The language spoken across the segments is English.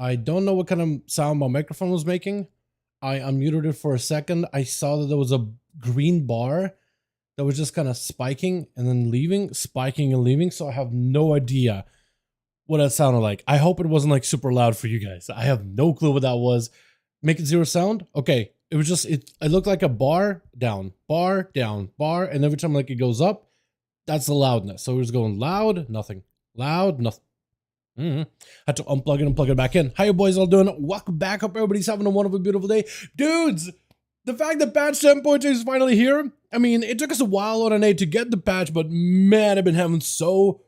I don't know what kind of sound my microphone was making. I unmuted it for a second. I saw that there was a green bar that was just kind of spiking and then leaving, spiking and leaving. So I have no idea what that sounded like. I hope it wasn't like super loud for you guys. I have no clue what that was. Make it zero sound. Okay. It was just, it looked like a bar, down, bar, down, bar. And every time like it goes up, that's the loudness. So it was going loud, nothing, loud, nothing. Had to unplug it and plug it back in. How you boys all doing? Welcome back. Hope everybody's having a wonderful, beautiful day. Dudes, the fact that patch 7.2 is finally here, I mean, it took us a while on NA to get the patch, but man, I've been having so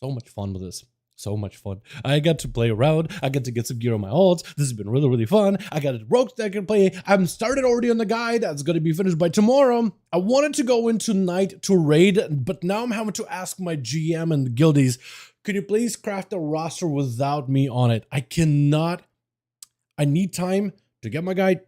much fun with this. So much fun. I got to play around. I got to get some gear on my ults. This has been really, really fun. I got a rogue that I can play. I'm started already on the guide. That's going to be finished by tomorrow. I wanted to go into night to raid, but now I'm having to ask my GM and guildies, could you please craft a roster without me on it? I cannot. I need time to get my guide,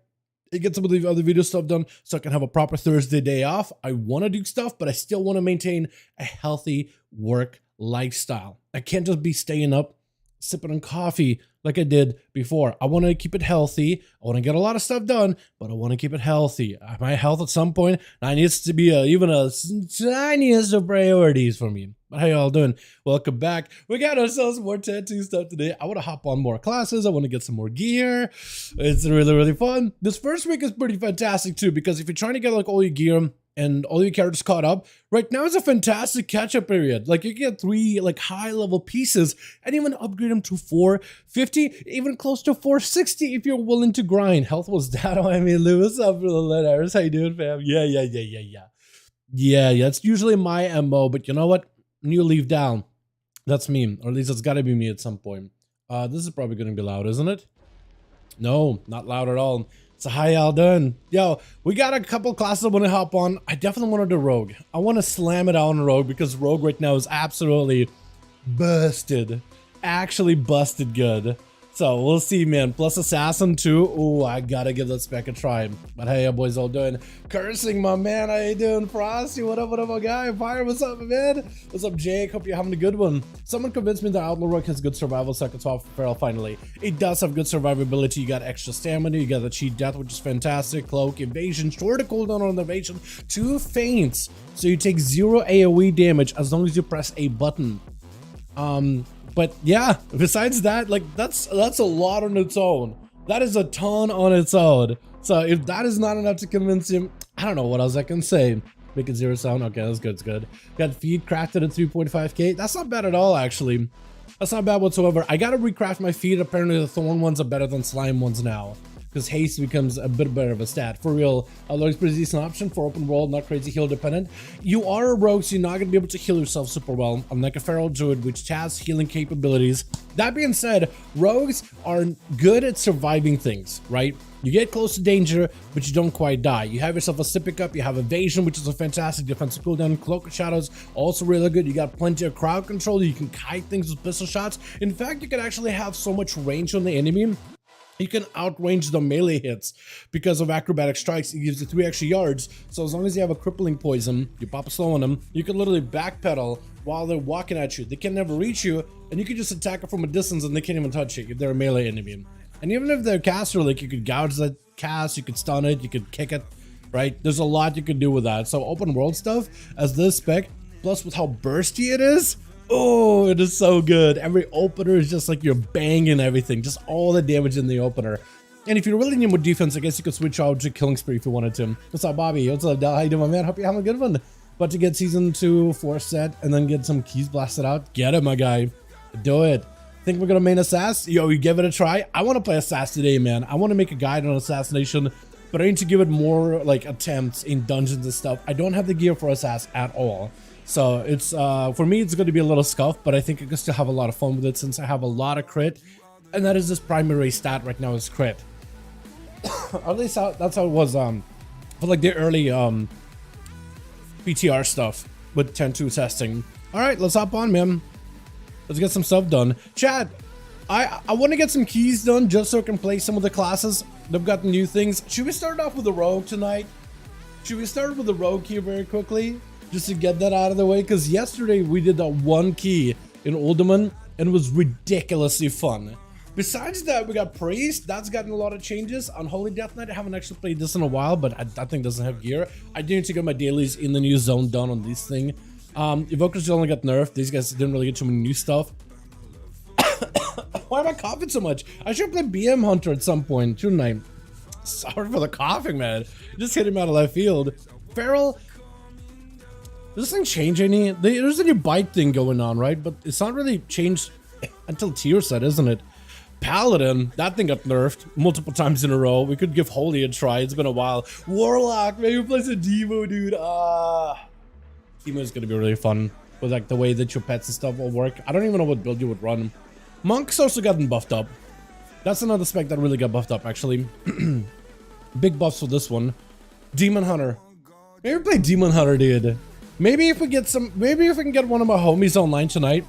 get some of the other video stuff done so I can have a proper Thursday day off. I want to do stuff, but I still want to maintain a healthy work lifestyle. I can't just be staying up sipping on coffee like I did before. I want to keep it healthy. I want to get a lot of stuff done, but I want to keep it healthy. My health at some point, that needs to be even a tiniest of priorities for me. But how y'all doing? Welcome back. We got ourselves more tattoo stuff today. I want to hop on more classes. I want to get some more gear. It's really, really fun. This first week is pretty fantastic too, because if you're trying to get like all your gear and all your characters caught up, right now is a fantastic catch-up period. Like, you get 3 like high-level pieces and even upgrade them to 450, even close to 460 if you're willing to grind. Health was that. I mean, Lou, what's up, little Harris? How you doing, fam? Yeah, that's usually my MO, but you know what? When you leave down, that's me, or at least it's gotta be me at some point. This is probably gonna be loud, isn't it? No, not loud at all. So how y'all doing? Yo, we got a couple classes I want to hop on. I definitely want to do Rogue. I want to slam it on Rogue because Rogue right now is absolutely busted. Actually busted good. So we'll see, man. Plus Assassin too. Oh, I gotta give that spec a try. But hey, boys, all doing? Cursing, my man. How you doing, Frosty? What up, my guy? Fire, what's up, man? What's up, Jake? Hope you're having a good one. Someone convinced me that Outlaw Rogue has good survival, so I can swap Feral finally. It does have good survivability. You got extra stamina. You got the cheat death, which is fantastic. Cloak, evasion, shorter cooldown on evasion, 2 feints. So you take 0 AoE damage as long as you press a button. But yeah, besides that, like that's a lot on its own. That is a ton on its own. So if that is not enough to convince him, I don't know what else I can say. Make it 0 sound. Okay, that's good. It's good. Got feed crafted at 3.5k. That's not bad at all, actually. That's not bad whatsoever. I gotta recraft my feed. Apparently the thorn ones are better than slime ones now, because haste becomes a bit better of a stat. For real, Outlaw is pretty decent option for open world, not crazy heal dependent. You are a rogue, so you're not gonna be able to heal yourself super well, unlike a feral druid, which has healing capabilities. That being said, rogues are good at surviving things, right? You get close to danger, but you don't quite die. You have yourself a sip pickup, you have evasion, which is a fantastic defensive cooldown. Cloak of Shadows, also really good. You got plenty of crowd control. You can kite things with pistol shots. In fact, you can actually have so much range on the enemy. You can outrange the melee hits because of acrobatic strikes. It gives you 3 extra yards. So as long as you have a crippling poison, you pop a slow on them, you can literally backpedal while they're walking at you. They can never reach you, and you can just attack them from a distance and they can't even touch you if they're a melee enemy. And even if they're a caster, like, you could gouge that cast, you could stun it, you could kick it, right? There's a lot you could do with that. So open world stuff as this spec, plus with how bursty it is, oh, it is so good. Every opener is just like you're banging everything, just all the damage in the opener. And if you really need more defense, I guess you could switch out to Killing Spree if you wanted to. What's up, Bobby? What's up, Del? How you doing, my man? Hope you're having a good one. About to get season 2 4 set and then get some keys blasted out. Get it, my guy. Do it. Think we're gonna main Assass? Yo, you give it a try. I want to play Assass today, man. I want to make a guide on Assassination, but I need to give it more like attempts in dungeons and stuff. I don't have the gear for Assass at all. So it's for me, it's going to be a little scuffed, but I think I can still have a lot of fun with it since I have a lot of crit, and that is this primary stat right now is crit. At least that's how it was for like the early PTR stuff with 10.2 testing. All right, let's hop on, man. Let's get some stuff done. Chat, I want to get some keys done just so I can play some of the classes. They've got new things. Should we start off with the rogue tonight? Should we start with the rogue key very quickly? Just to get that out of the way, because yesterday we did that 1 key in Uldaman and it was ridiculously fun. Besides that, we got Priest. That's gotten a lot of changes. On Holy Death Knight, I haven't actually played this in a while, but that thing doesn't have gear. I do need to get my dailies in the new zone done on this thing. Evokers only got nerfed. These guys didn't really get too many new stuff. Why am I coughing so much? I should play BM Hunter at some point, shouldn't I? Sorry for the coughing, man. Just hit him out of left field. Feral. Does this thing change any? There's a new bite thing going on, right? But it's not really changed until tier set, isn't it? Paladin, that thing got nerfed multiple times in a row. We could give Holy a try. It's been a while. Warlock, maybe play some Demo, dude. Demo is gonna be really fun with like the way that your pets and stuff will work. I don't even know what build you would run. Monk's also gotten buffed up. That's another spec that really got buffed up, actually. Big buffs for this one. Demon Hunter. Maybe play Demon Hunter, dude. Maybe if we get some, maybe if we can get one of my homies online tonight,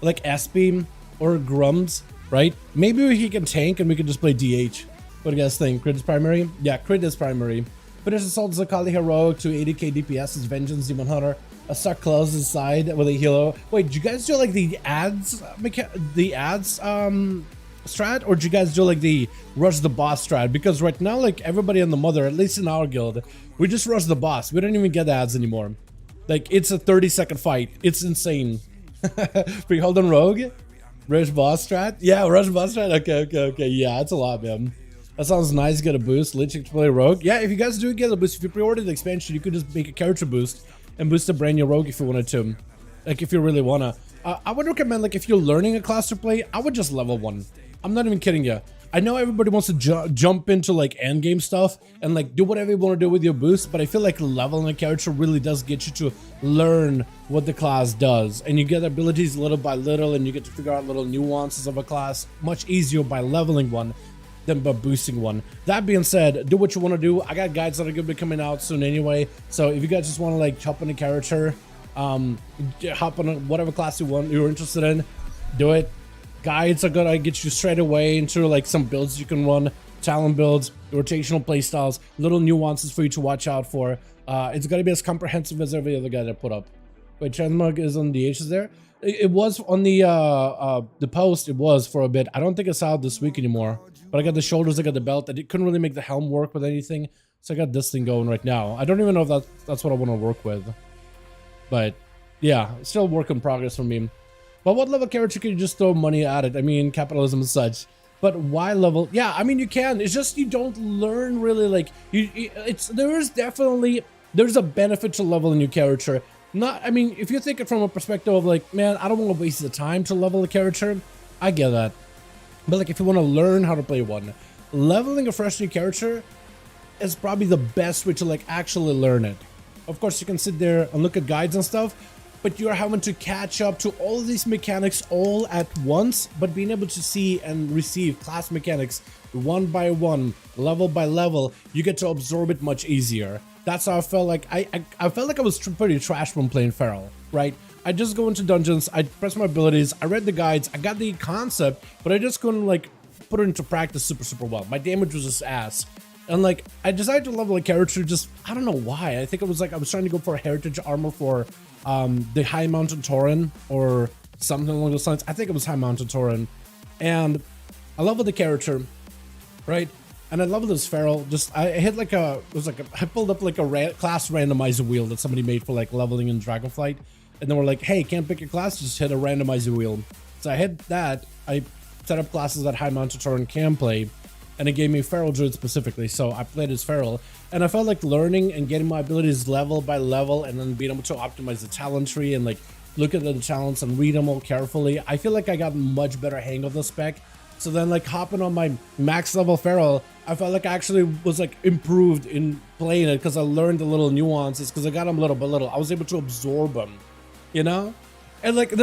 like S-Beam or Grums, right? Maybe he can tank and we can just play DH. What do you guys think? Crit is primary? Yeah, crit is primary. Finish Assault Zakali Heroic to 80k DPS is Vengeance Demon Hunter. A stuck close inside with a hero. Wait, did you guys do like the ads strat, or did you guys do like the rush the boss strat? Because right now, like everybody in the Mother, at least in our guild, we just rush the boss. We don't even get ads anymore. Like it's a 30-second fight. It's insane. Hold on, Rogue. Rush boss strat. Yeah, rush boss strat. Okay. Yeah, that's a lot, man. That sounds nice. Get a boost. Literally to play Rogue. Yeah, if you guys do get a boost, if you pre-ordered the expansion, you could just make a character boost and boost a brand new Rogue if you wanted to. Like if you really wanna. I would recommend, like if you're learning a class to play, I would just level 1. I'm not even kidding you. I know everybody wants to jump into like end game stuff and like do whatever you want to do with your boost, but I feel like leveling a character really does get you to learn what the class does, and you get abilities little by little, and you get to figure out little nuances of a class much easier by leveling one than by boosting one. That being said, do what you want to do. I got guides that are going to be coming out soon anyway, so if you guys just want to like hop on a character, hop on whatever class you're interested in, do it. Guides are gonna get you straight away into like some builds you can run, talent builds, rotational playstyles, little nuances for you to watch out for. It's gonna be as comprehensive as every other guide I put up. Wait, Transmog is on the H's there. It was on the post. It was for a bit. I don't think it's out this week anymore. But I got the shoulders, I got the belt. I couldn't really make the helm work with anything, so I got this thing going right now. I don't even know if that's what I want to work with. But yeah, still work in progress for me. But what level character can you just throw money at it? I mean, capitalism and such. But why level? Yeah, I mean, you can. It's just you don't learn really, like, there's a benefit to leveling your character. I mean, if you think it from a perspective of like, man, I don't want to waste the time to level a character, I get that. But like, if you want to learn how to play one, leveling a fresh new character is probably the best way to like actually learn it. Of course, you can sit there and look at guides and stuff, but you're having to catch up to all of these mechanics all at once, but being able to see and receive class mechanics one by one, level by level, you get to absorb it much easier. That's how I felt like. I felt like I was pretty trash when playing Feral, right? I just go into dungeons, I press my abilities, I read the guides, I got the concept, but I just couldn't like put it into practice super well. My damage was just ass. And like, I decided to level a character just, I don't know why. I think it was like, I was trying to go for a heritage armor for the High Mountain Tauren or something along those lines. I think it was High Mountain Tauren. And I leveled the character, right? And I leveled this Feral. Just, I hit like I pulled up like a class randomizer wheel that somebody made for like leveling in Dragonflight. And then we're like, hey, can't pick your class, just hit a randomizer wheel. So I hit that. I set up classes that High Mountain Tauren can play. And it gave me Feral Druid specifically, so I played as Feral. And I felt like learning and getting my abilities level by level, and then being able to optimize the talent tree and like look at the talents and read them all carefully. I feel like I got much better hang of the spec. So then like hopping on my max level Feral, I felt like I actually was like improved in playing it because I learned the little nuances, because I got them little by little. I was able to absorb them, you know? And like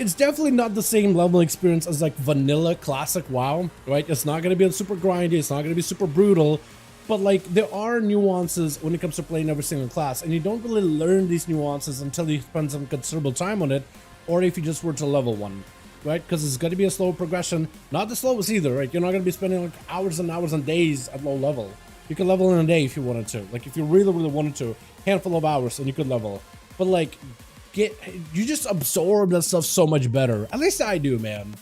it's definitely not the same level experience as like vanilla classic WoW, right? It's not going to be super grindy, it's not going to be super brutal, but like there are nuances when it comes to playing every single class, and you don't really learn these nuances until you spend some considerable time on it, or if you just were to level one, right? Because it's going to be a slow progression, not the slowest either, right? You're not going to be spending like hours and hours and days at low level. You could level in a day if you wanted to, like if you really wanted to, handful of hours and you could level, but like you just absorb that stuff so much better. At least I do, man.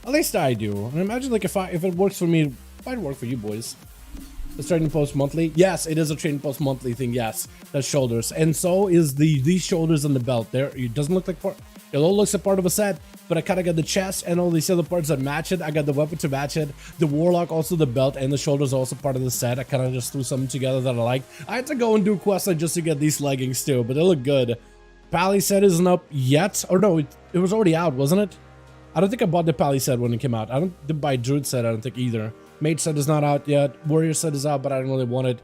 At least I do. And imagine like if it works for me, it might work for you boys. The trading post monthly. Yes, it is a trading post monthly thing. Yes, that's shoulders, and so is these shoulders and the belt. There, it doesn't look like part. It all looks like part of a set, but I kind of got the chest and all these other parts that match it. I got the weapon to match it. The warlock, also the belt and the shoulders, also part of the set. I kind of just threw something together that I liked. I had to go and do quests just to get these leggings too, but they look good. Pally set isn't up yet, or no, it was already out, wasn't it? I don't think I bought the Pally set when it came out. I didn't buy Druid set, I don't think either. Mage set is not out yet. Warrior set is out, but I don't really want it.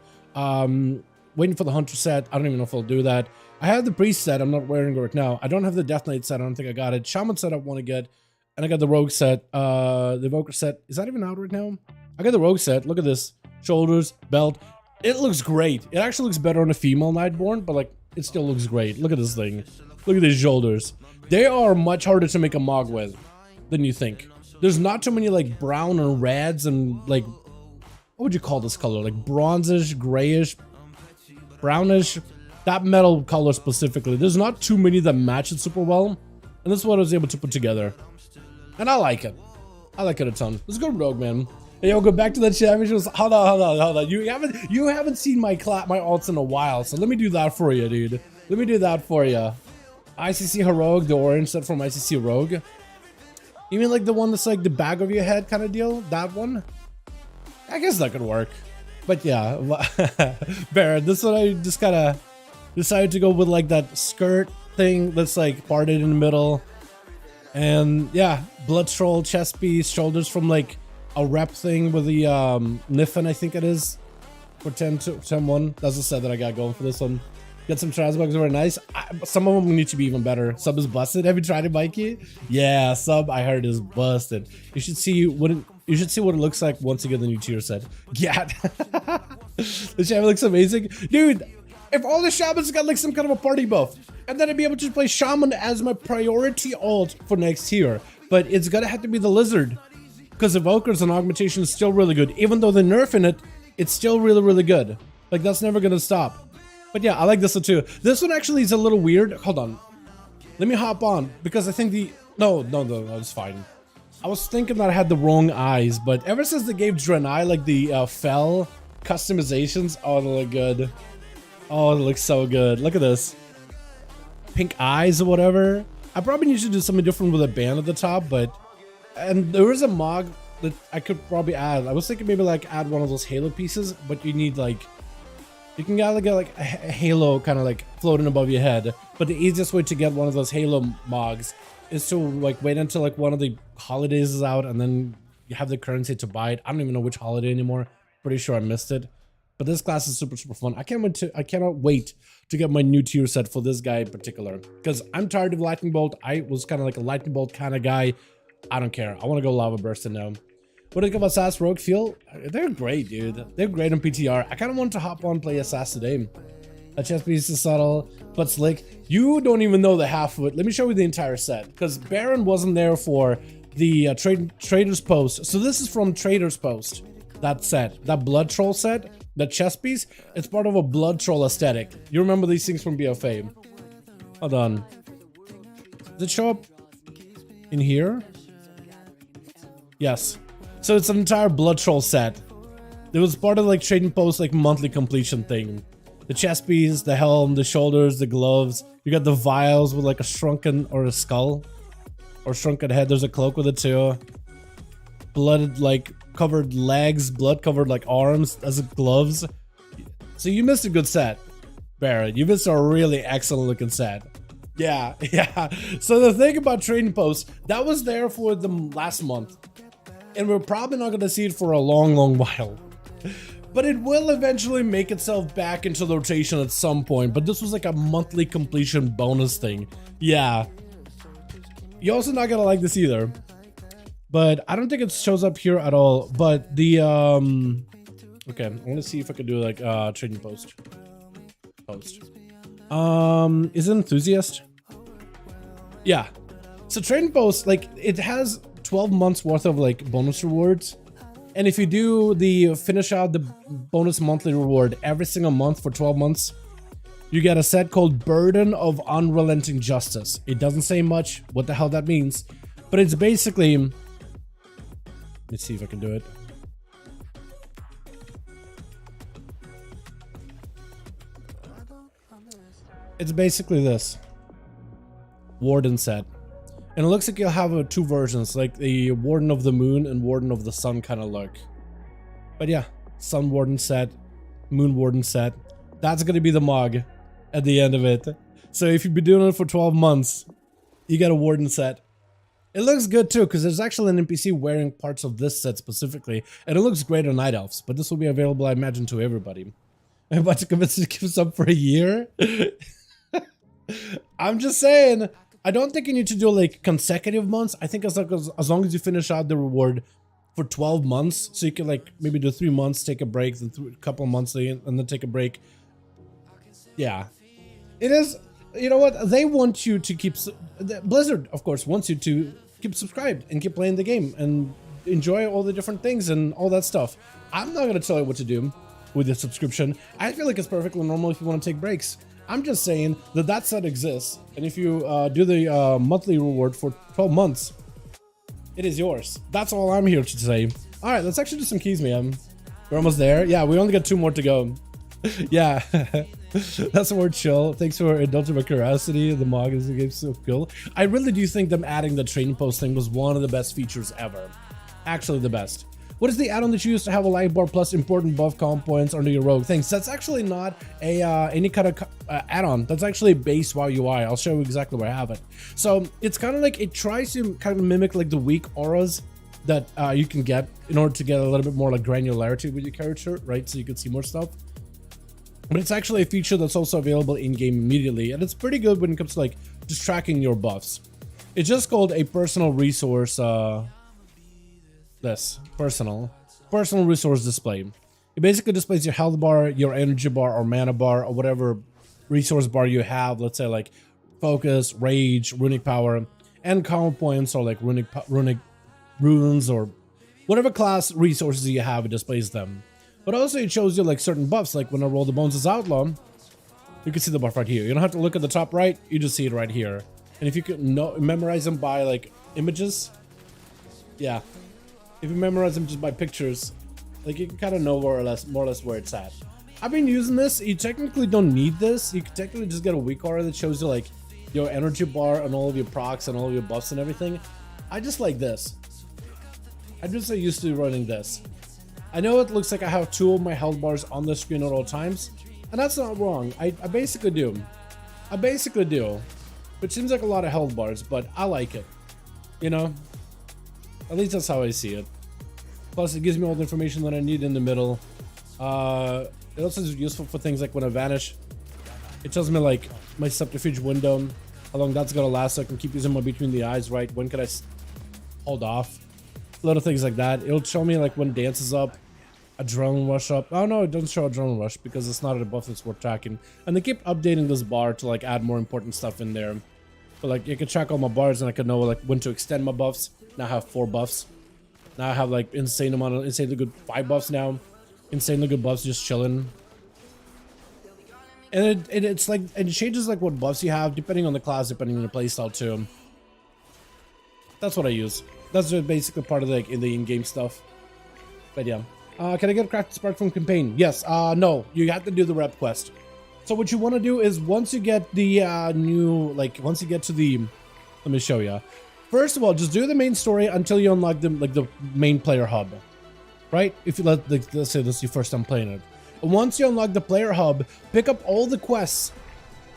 Waiting for the Hunter set. I don't even know if I'll do that. I have the Priest set. I'm not wearing it right now. I don't have the Death Knight set. I don't think I got it. Shaman set I want to get. And I got the Rogue set. The Evoker set. Is that even out right now? I got the Rogue set. Look at this. Shoulders, belt. It looks great. It actually looks better on a female Nightborn, but like, it still looks great. Look at this thing. Look at these shoulders. They are much harder to make a Mog with than you think. There's not too many like brown and reds and like what would you call this color? Like bronzish, grayish, brownish, that metal color specifically. There's not too many that match it super well, and this is what I was able to put together, and I like it. I like it a ton. Let's go Rogue, man. Hey, yo, go back to the championships. Hold on. You haven't seen my alts in a while, so let me do that for you, dude. Let me do that for you. ICC Heroic, the orange set from ICC Rogue. You mean like the one that's like the back of your head kind of deal? That one? I guess that could work. But yeah, Barrett, this one I just kind of decided to go with like that skirt thing that's like parted in the middle. And yeah, blood troll, chest piece, shoulders from like a rep thing with the Niffen, I think it is, for 10-1. That's the set that I got going for this one. Get some Transmogs, very nice. Some of them need to be even better. Sub is busted. Have you tried it, Mikey? Yeah, sub I heard is busted. You should see what it looks like once you get the new tier set. Yeah, the shaman looks amazing, dude. If all the shamans got like some kind of a party buff, and then I'd be able to play shaman as my priority alt for next tier. But it's gonna have to be the lizard, because Evokers and augmentation is still really good. Even though they're nerfing it, it's still really good. Like that's never gonna stop. But yeah, I like this one too. This one actually is a little weird. Hold on. Let me hop on because I think no, it's fine. I was thinking that I had the wrong eyes, but ever since they gave Draenei like the fell customizations, oh, they look good. Oh, it looks so good. Look at this. Pink eyes or whatever. I probably need to do something different with a band at the top, and there is a mod that I could probably add. I was thinking maybe like add one of those Halo pieces, but you need like, you can get like a Halo kind of like floating above your head. But the easiest way to get one of those Halo mogs is to like wait until like one of the holidays is out and then you have the currency to buy it. I don't even know which holiday anymore. Pretty sure I missed it. But this class is super fun. I cannot wait to get my new tier set for this guy in particular, because I'm tired of Lightning Bolt. I was kind of like a Lightning Bolt kind of guy. I don't care. I want to go Lava Burst now. What do you think about SAS Rogue feel? They're great, dude. They're great on PTR. I kind of want to hop on and play SAS today. A chest piece is subtle but slick. You don't even know the half of it. Let me show you the entire set, because Baron wasn't there for the Trader's Post. So this is from Trader's Post. That set, that Blood Troll set, that chest piece, it's part of a Blood Troll aesthetic. You remember these things from BFA. Hold on. Does it show up in here? Yes. So it's an entire Blood Troll set. It was part of like Trading Post like monthly completion thing. The chest piece, the helm, the shoulders, the gloves. You got the vials with like a shrunken or a skull or shrunken head. There's a cloak with it too. Blooded like covered legs, blood covered like arms as gloves. So you missed a good set, Barrett. You missed a really excellent looking set. Yeah. So the thing about Trading Post, that was there for the last month. And we're probably not going to see it for a long while. But it will eventually make itself back into the rotation at some point. But this was like a monthly completion bonus thing. Yeah. You're also not going to like this either. But I don't think it shows up here at all. But the, okay, I'm going to see if I can do like Trading Post. Is it Enthusiast? Yeah. So Trading Post, like, it has 12 months worth of like bonus rewards, and if you do the finish out the bonus monthly reward every single month for 12 months, you get a set called Burden of Unrelenting Justice. It doesn't say much what the hell that means, but it's basically, let's see if I can do it. It's basically this Warden set. And it looks like you'll have two versions, like the Warden of the Moon and Warden of the Sun kind of look. But yeah, Sun Warden set, Moon Warden set. That's going to be the Mog at the end of it. So if you've been doing it for 12 months, you get a Warden set. It looks good too, because there's actually an NPC wearing parts of this set specifically. And it looks great on Night Elves, but this will be available, I imagine, to everybody. I'm about to convince you to give sub for a year. I'm just saying. I don't think you need to do like consecutive months. I think as long as you finish out the reward for 12 months, so you can like maybe do 3 months, take a break, then a couple of months, and then take a break. Yeah, it is. You know what? They want you to keep. Blizzard, of course, wants you to keep subscribed and keep playing the game and enjoy all the different things and all that stuff. I'm not gonna tell you what to do with the subscription. I feel like it's perfectly normal if you want to take breaks. I'm just saying that that set exists, and if you do the monthly reward for 12 months, it is yours. That's all I'm here to say. All right, let's actually do some keys, man. We're almost there. Yeah, we only got 2 more to go. Yeah, that's the word chill. Thanks for indulging my curiosity. The Mog is the game so cool. I really do think them adding the trading post thing was one of the best features ever. Actually, the best. What is the add-on that you use to have a life bar plus important buff comp points under your rogue? Thanks. That's actually not a any kind of add-on. That's actually base WoW UI. I'll show you exactly where I have it. So it's kind of like, it tries to kind of mimic like the weak auras that you can get in order to get a little bit more like granularity with your character, right? So you can see more stuff. But it's actually a feature that's also available in-game immediately, and it's pretty good when it comes to like just tracking your buffs. It's just called a personal resource. Personal resource display. It basically displays your health bar, your energy bar, or mana bar, or whatever resource bar you have. Let's say like focus, rage, runic power, and combo points, or like runic runes, or whatever class resources you have. It displays them. But also it shows you like certain buffs. Like when I roll the bones as outlaw, you can see the buff right here. You don't have to look at the top right. You just see it right here. And if you can memorize them by like images, yeah. If you memorize them just by pictures, like you can kind of know more or less where it's at. I've been using this. You technically don't need this. You can technically just get a weak aura that shows you like your energy bar and all of your procs and all of your buffs and everything. I just like this. I'm just so used to running this. I know it looks like I have 2 of my health bars on the screen at all times, and that's not wrong. I basically do. I basically do. Which seems like a lot of health bars, but I like it. You know? At least that's how I see it. Plus, it gives me all the information that I need in the middle. It also is useful for things like when I vanish. It tells me like my subterfuge window, how long that's gonna last, so I can keep using my between the eyes, right? When can I hold off? Little things like that. It'll show me like when dance is up, adrenaline rush up. Oh no, it doesn't show adrenaline rush because it's not a buff that's worth tracking. And they keep updating this bar to like add more important stuff in there. But like you can track all my bars, and I can know like when to extend my buffs. Now I have 4 buffs. Now I have like insanely good 5 buffs now. Insanely good buffs just chilling. And it's like, it changes like what buffs you have depending on the class, depending on the playstyle too. That's what I use. That's just basically part of like in the in-game stuff. But yeah. Can I get a crafted spark from campaign? Yes. No, you have to do the rep quest. So what you want to do is once you get the once you get to the, let me show you. First of all, just do the main story until you unlock the main player hub, right? If you let's say this is your first time playing it. And once you unlock the player hub, pick up all the quests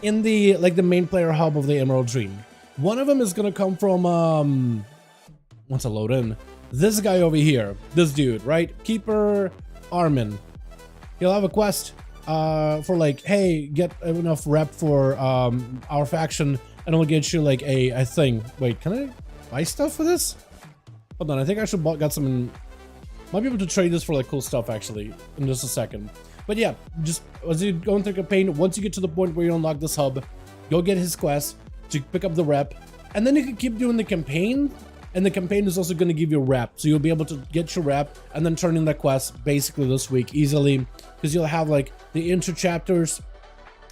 in the main player hub of the Emerald Dream. One of them is gonna come from once I load in, this guy over here, this dude, right? Keeper Armin. He'll have a quest for like, hey, get enough rep for our faction, and it'll get you like a thing. Wait, can I buy stuff for this? Hold on, I think I should got some. Might be able to trade this for like cool stuff actually in just a second. But yeah, just as you go through campaign, once you get to the point where you unlock this hub, go get his quest to pick up the rep, and then you can keep doing the campaign. And the campaign is also going to give you rep, so you'll be able to get your rep and then turn in that quest basically this week easily, because you'll have like the intro chapters.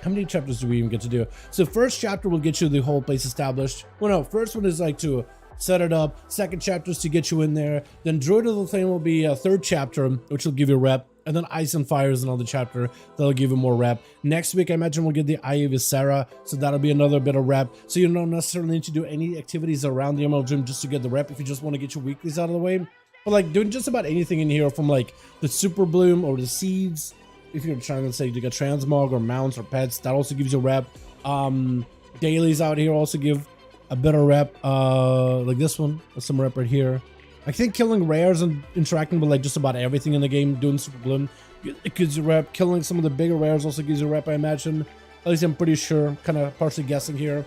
How many chapters do we even get to do? So first chapter will get you the whole place established. Well, no, first one is like to set it up. Second chapter is to get you in there. Then Druid of the Flame will be a 3rd chapter, which will give you rep. And then Ice and Fire is another chapter that'll give you more rep. Next week, I imagine we'll get the Eye of Ysera, so that'll be another bit of rep. So you don't necessarily need to do any activities around the Emerald Dream just to get the rep if you just want to get your weeklies out of the way. But like doing just about anything in here, from like the Super Bloom or the Seeds, if you're trying to say to get Transmog or mounts or pets, that also gives you rep. Dailies out here also give a bit of rep, like this one, some rep right here. I think killing rares and interacting with like just about everything in the game, doing Super Bloom, it gives you rep. Killing some of the bigger rares also gives you rep, I imagine. At least I'm pretty sure, kind of partially guessing here.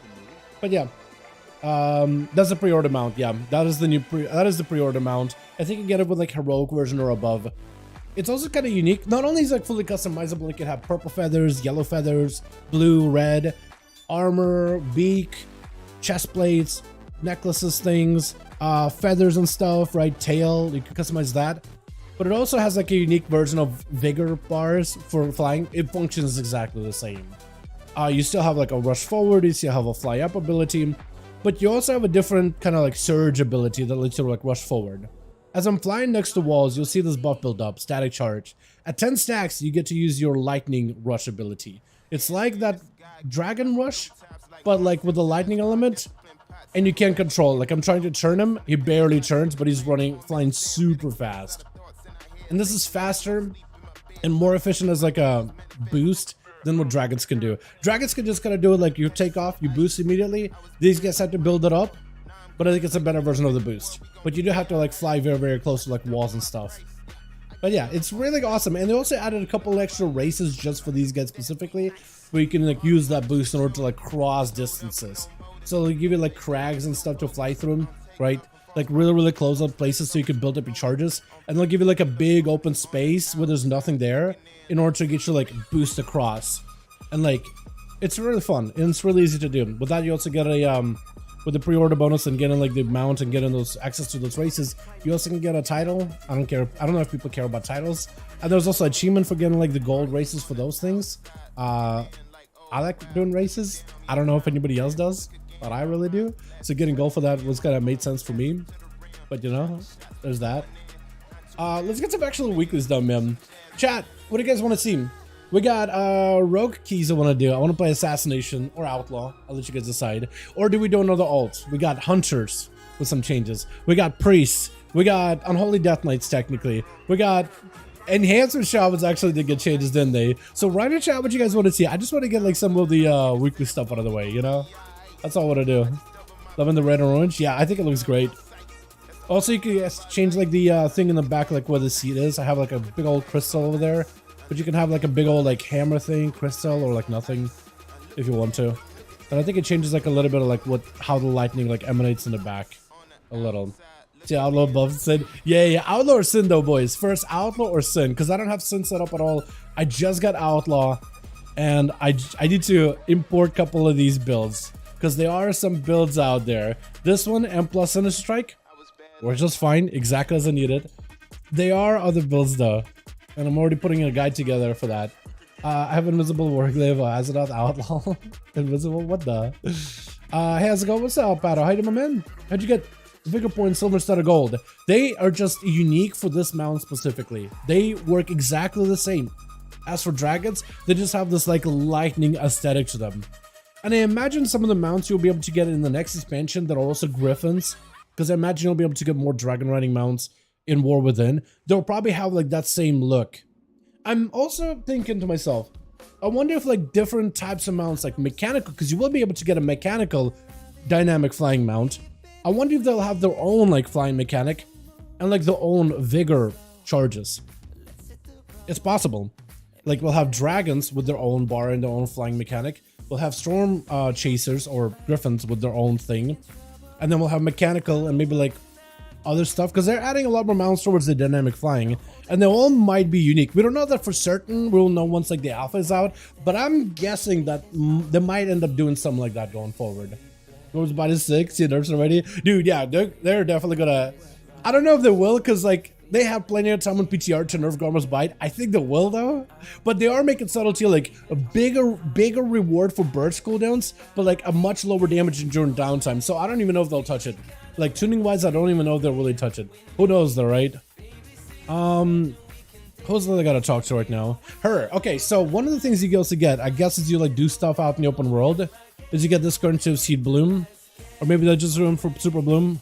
But yeah, that's the pre-order mount. Yeah, that is the new pre-order mount. I think you get it with like heroic version or above. It's also kind of unique. Not only is it like fully customizable, it can have purple feathers, yellow feathers, blue, red, armor, beak, chest plates, necklaces, things, feathers and stuff, right? Tail, you can customize that. But it also has like a unique version of vigor bars for flying. It functions exactly the same. You still have like a rush forward, you still have a fly up ability, but you also have a different kind of like surge ability that lets you like rush forward. As I'm flying next to walls, you'll see this buff build up, static charge. At 10 stacks, you get to use your lightning rush ability. It's like that dragon rush, but like with the lightning element, and you can't control it. Like I'm trying to turn him, he barely turns, but he's flying super fast. And this is faster and more efficient as like a boost than what dragons can do. Dragons can just kind of do it like you take off, you boost immediately. These guys have to build it up, but I think it's a better version of the boost. But you do have to like fly very, very close to like walls and stuff. But yeah, it's really awesome. And they also added a couple extra races just for these guys specifically, where you can like use that boost in order to like cross distances. So they give you like crags and stuff to fly through them, right? Like really, really close up places so you can build up your charges. And they'll give you like a big open space where there's nothing there in order to get you like boost across. And like, it's really fun and it's really easy to do. With that, you also get a, with the pre-order bonus and getting like the mount and getting those access to those races, you also can get a title. I don't care. I don't know if people care about titles. And there's also achievement for getting like the gold races for those things. I like doing races. I don't know if anybody else does, but I really do. So getting gold for that was kind of made sense for me. But you know, there's that. Let's get some actual weeklies done, man. Chat, what do you guys want to see? We got rogue keys I want to do. I want to play assassination or outlaw. I'll let you guys decide. Or do we do another alt? We got hunters with some changes. We got priests. We got unholy death knights technically. We got enhancer shamans actually did get changes, didn't they? So write in chat what you guys want to see. I just want to get like some of the weekly stuff out of the way, you know? That's all I want to do. Loving the red and orange. Yeah, I think it looks great. Also, you can change like the thing in the back, like where the seat is. I have like a big old crystal over there, but you can have like a big old like hammer thing, crystal, or like nothing if you want to. And I think it changes like a little bit of like how the lightning like emanates in the back a little. See, outlaw buff sin. Yeah, outlaw or sin though, boys. First outlaw or sin, because I don't have sin set up at all. I just got outlaw, and I need to import a couple of these builds because there are some builds out there. This one, M plus Sinister Strike, works just fine, exactly as I need it. There are other builds though, and I'm already putting a guide together for that. I have Invisible Warglaive, Azeroth Outlaw, Invisible, what the? Hey, how's it going? What's up, Pato? How you doing, my man? How'd you get Vigor Point, Silver Star, Gold? They are just unique for this mount specifically. They work exactly the same. As for dragons, they just have this like lightning aesthetic to them. And I imagine some of the mounts you'll be able to get in the next expansion that are also griffins, because I imagine you'll be able to get more dragon riding mounts in War Within. They'll probably have like that same look. I'm also thinking to myself, I wonder if like different types of mounts, like mechanical, because you will be able to get a mechanical dynamic flying mount. I wonder if they'll have their own like flying mechanic and like their own vigor charges. It's possible. Like we'll have dragons with their own bar and their own flying mechanic. We'll have storm chasers or griffins with their own thing. And then we'll have mechanical and maybe like other stuff, because they're adding a lot more mounts towards the dynamic flying, and they all might be unique. We don't know that for certain. We'll know once like the alpha is out, but I'm guessing that they might end up doing something like that going forward. Goes by the 6, you nerfs already, dude. Yeah, they're definitely gonna. I don't know if they will, because like they have plenty of time on PTR to nerf Garmer's Bite. I think they will though, but they are making subtlety like a bigger reward for burst cooldowns, but like a much lower damage during downtime. So I don't even know if they'll touch it. Like tuning wise, I don't even know if they'll really touch it. Who knows though, right? Who's that I gotta talk to right now? Her. Okay, so one of the things you also get, I guess, is you like do stuff out in the open world, is you get this currency of Seed Bloom, or maybe they're just doing for Super Bloom.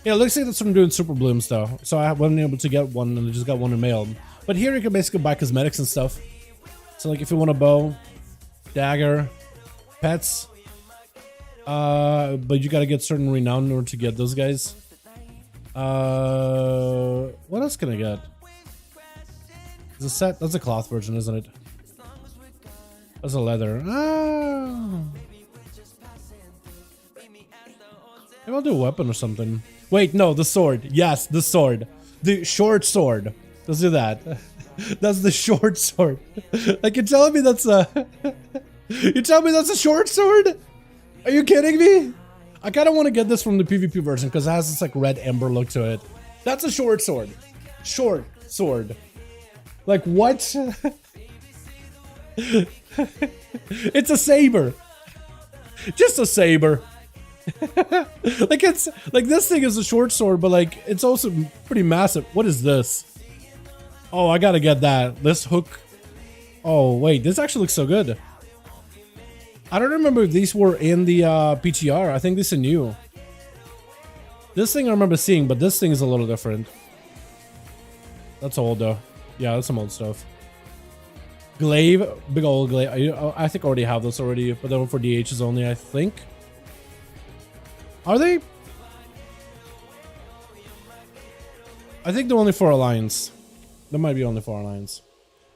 Yeah, it looks like that's from doing Super Blooms though. So I wasn't able to get one, and I just got one in mail. But here you can basically buy cosmetics and stuff. So like if you want a bow, dagger, pets. But you gotta get certain renown in order to get those guys. What else can I get? Is a set? That's a cloth version, isn't it? That's a leather. Ah. Maybe I'll do a weapon or something. Wait, no, the sword. Yes, the sword. The short sword. Let's do that. That's the short sword. Like you're telling me that's a... You're telling me that's a short sword? Are you kidding me? I kind of want to get this from the PvP version because it has this like red ember look to it. That's a short sword. Short sword. Like what? It's a saber. Just a saber. Like it's like this thing is a short sword, but like it's also pretty massive. What is this? Oh, I gotta get that. This hook. Oh wait, this actually looks so good. I don't remember if these were in the PTR. I think this is new. This thing I remember seeing, but this thing is a little different. That's old though. Yeah, that's some old stuff. Glaive, big old glaive. I think I already have this already, but they're for DHs only, I think. Are they? I think they're only for Alliance. They might be only for Alliance.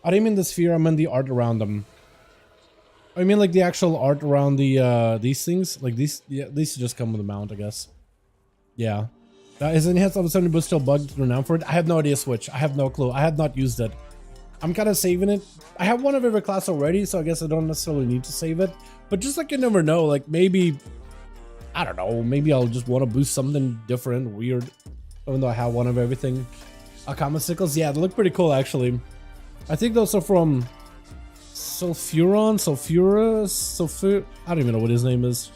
I didn't mean the sphere, I meant the art around them. I mean like the actual art around the these things. Like these, yeah, these just come with a mount, I guess. Yeah. Is enhanced level 70 boost still bugged renowned for it? I have no idea, Switch. I have no clue. I had not used it. I'm kind of saving it. I have one of every class already, so I guess I don't necessarily need to save it. But just like you never know, like maybe, I don't know, maybe I'll just want to boost something different, weird. Even though I have one of everything. Common sickles, yeah, they look pretty cool actually. I think those are from Sulfur. I don't even know what his name is.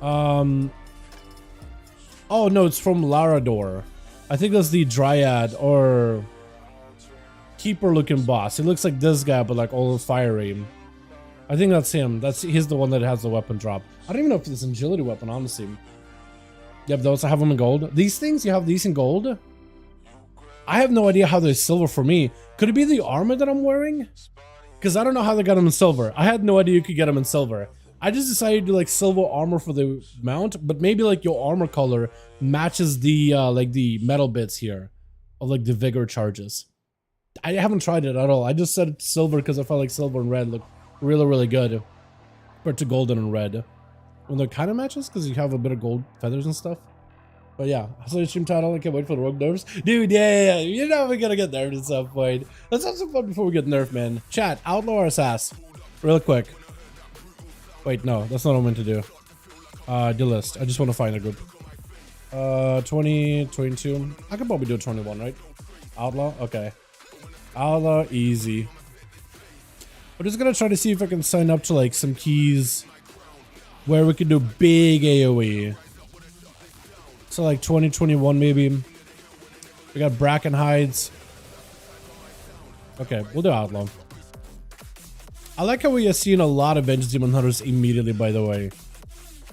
Oh no, it's from Larador. I think that's the Dryad or Keeper looking boss. He looks like this guy, but like all fiery. I think that's him. He's the one that has the weapon drop. I don't even know if it's an agility weapon, honestly. Yep, those I have them in gold. These things, you have these in gold? I have no idea how they're silver for me. Could it be the armor that I'm wearing? Because I don't know how they got them in silver. I had no idea you could get them in silver. I just decided to do like silver armor for the mount, but maybe like your armor color matches the like the metal bits here, or like the vigor charges. I haven't tried it at all. I just said silver because I felt like silver and red look really, really good, compared to golden and red. When they're kind of matches because you have a bit of gold feathers and stuff. But yeah, so the stream title, I can't wait for the rogue nerfs. Dude, yeah, you know we're gonna get nerfed at some point. Let's have some fun before we get nerfed, man. Chat, outlaw or assassin? Real quick. Wait, no, that's not what I meant to do. Delist. I just want to find a group. 20, 22. I could probably do 21, right? Outlaw? Okay. Outlaw, easy. I'm just gonna try to see if I can sign up to like some keys where we can do big AoE. So like 2021 maybe. We got Bracken Hides. Okay, we'll do Outlaw. I like how we are seeing a lot of Vengeance Demon Hunters immediately, by the way.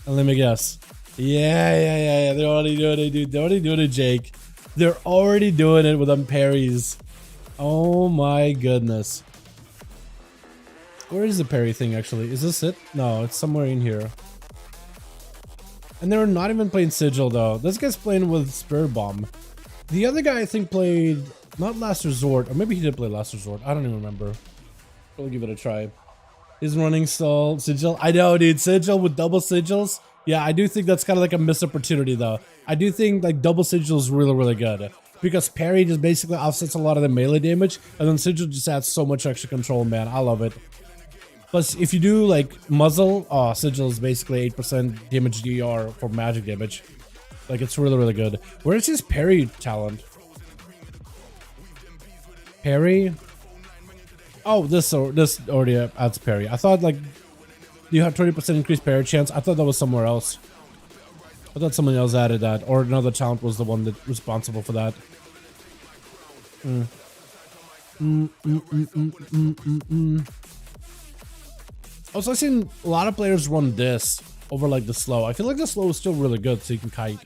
And let me guess. Yeah. They're already doing it, dude. They're already doing it, Jake. They're already doing it with them parries. Oh my goodness. Where is the parry thing, actually? Is this it? No, it's somewhere in here. And they're not even playing Sigil, though. This guy's playing with Spirit Bomb. The other guy, I think, played... not Last Resort. Or maybe he did play Last Resort. I don't even remember. We'll give it a try. He's running Soul Sigil. I know, dude. Sigil with double Sigils. Yeah, I do think that's kind of like a missed opportunity, though. I do think like double Sigil is really, really good. Because parry just basically offsets a lot of the melee damage. And then Sigil just adds so much extra control, man. I love it. Plus, if you do like muzzle, Sigil is basically 8% damage DR for magic damage. Like, it's really, really good. Where is his parry talent? Parry? Oh, this already adds parry. I thought like you have 20% increased parry chance. I thought that was somewhere else. I thought someone else added that, or another talent was the one that responsible for that. Also, I've seen a lot of players run this over like the slow. I feel like the slow is still really good, so you can kite,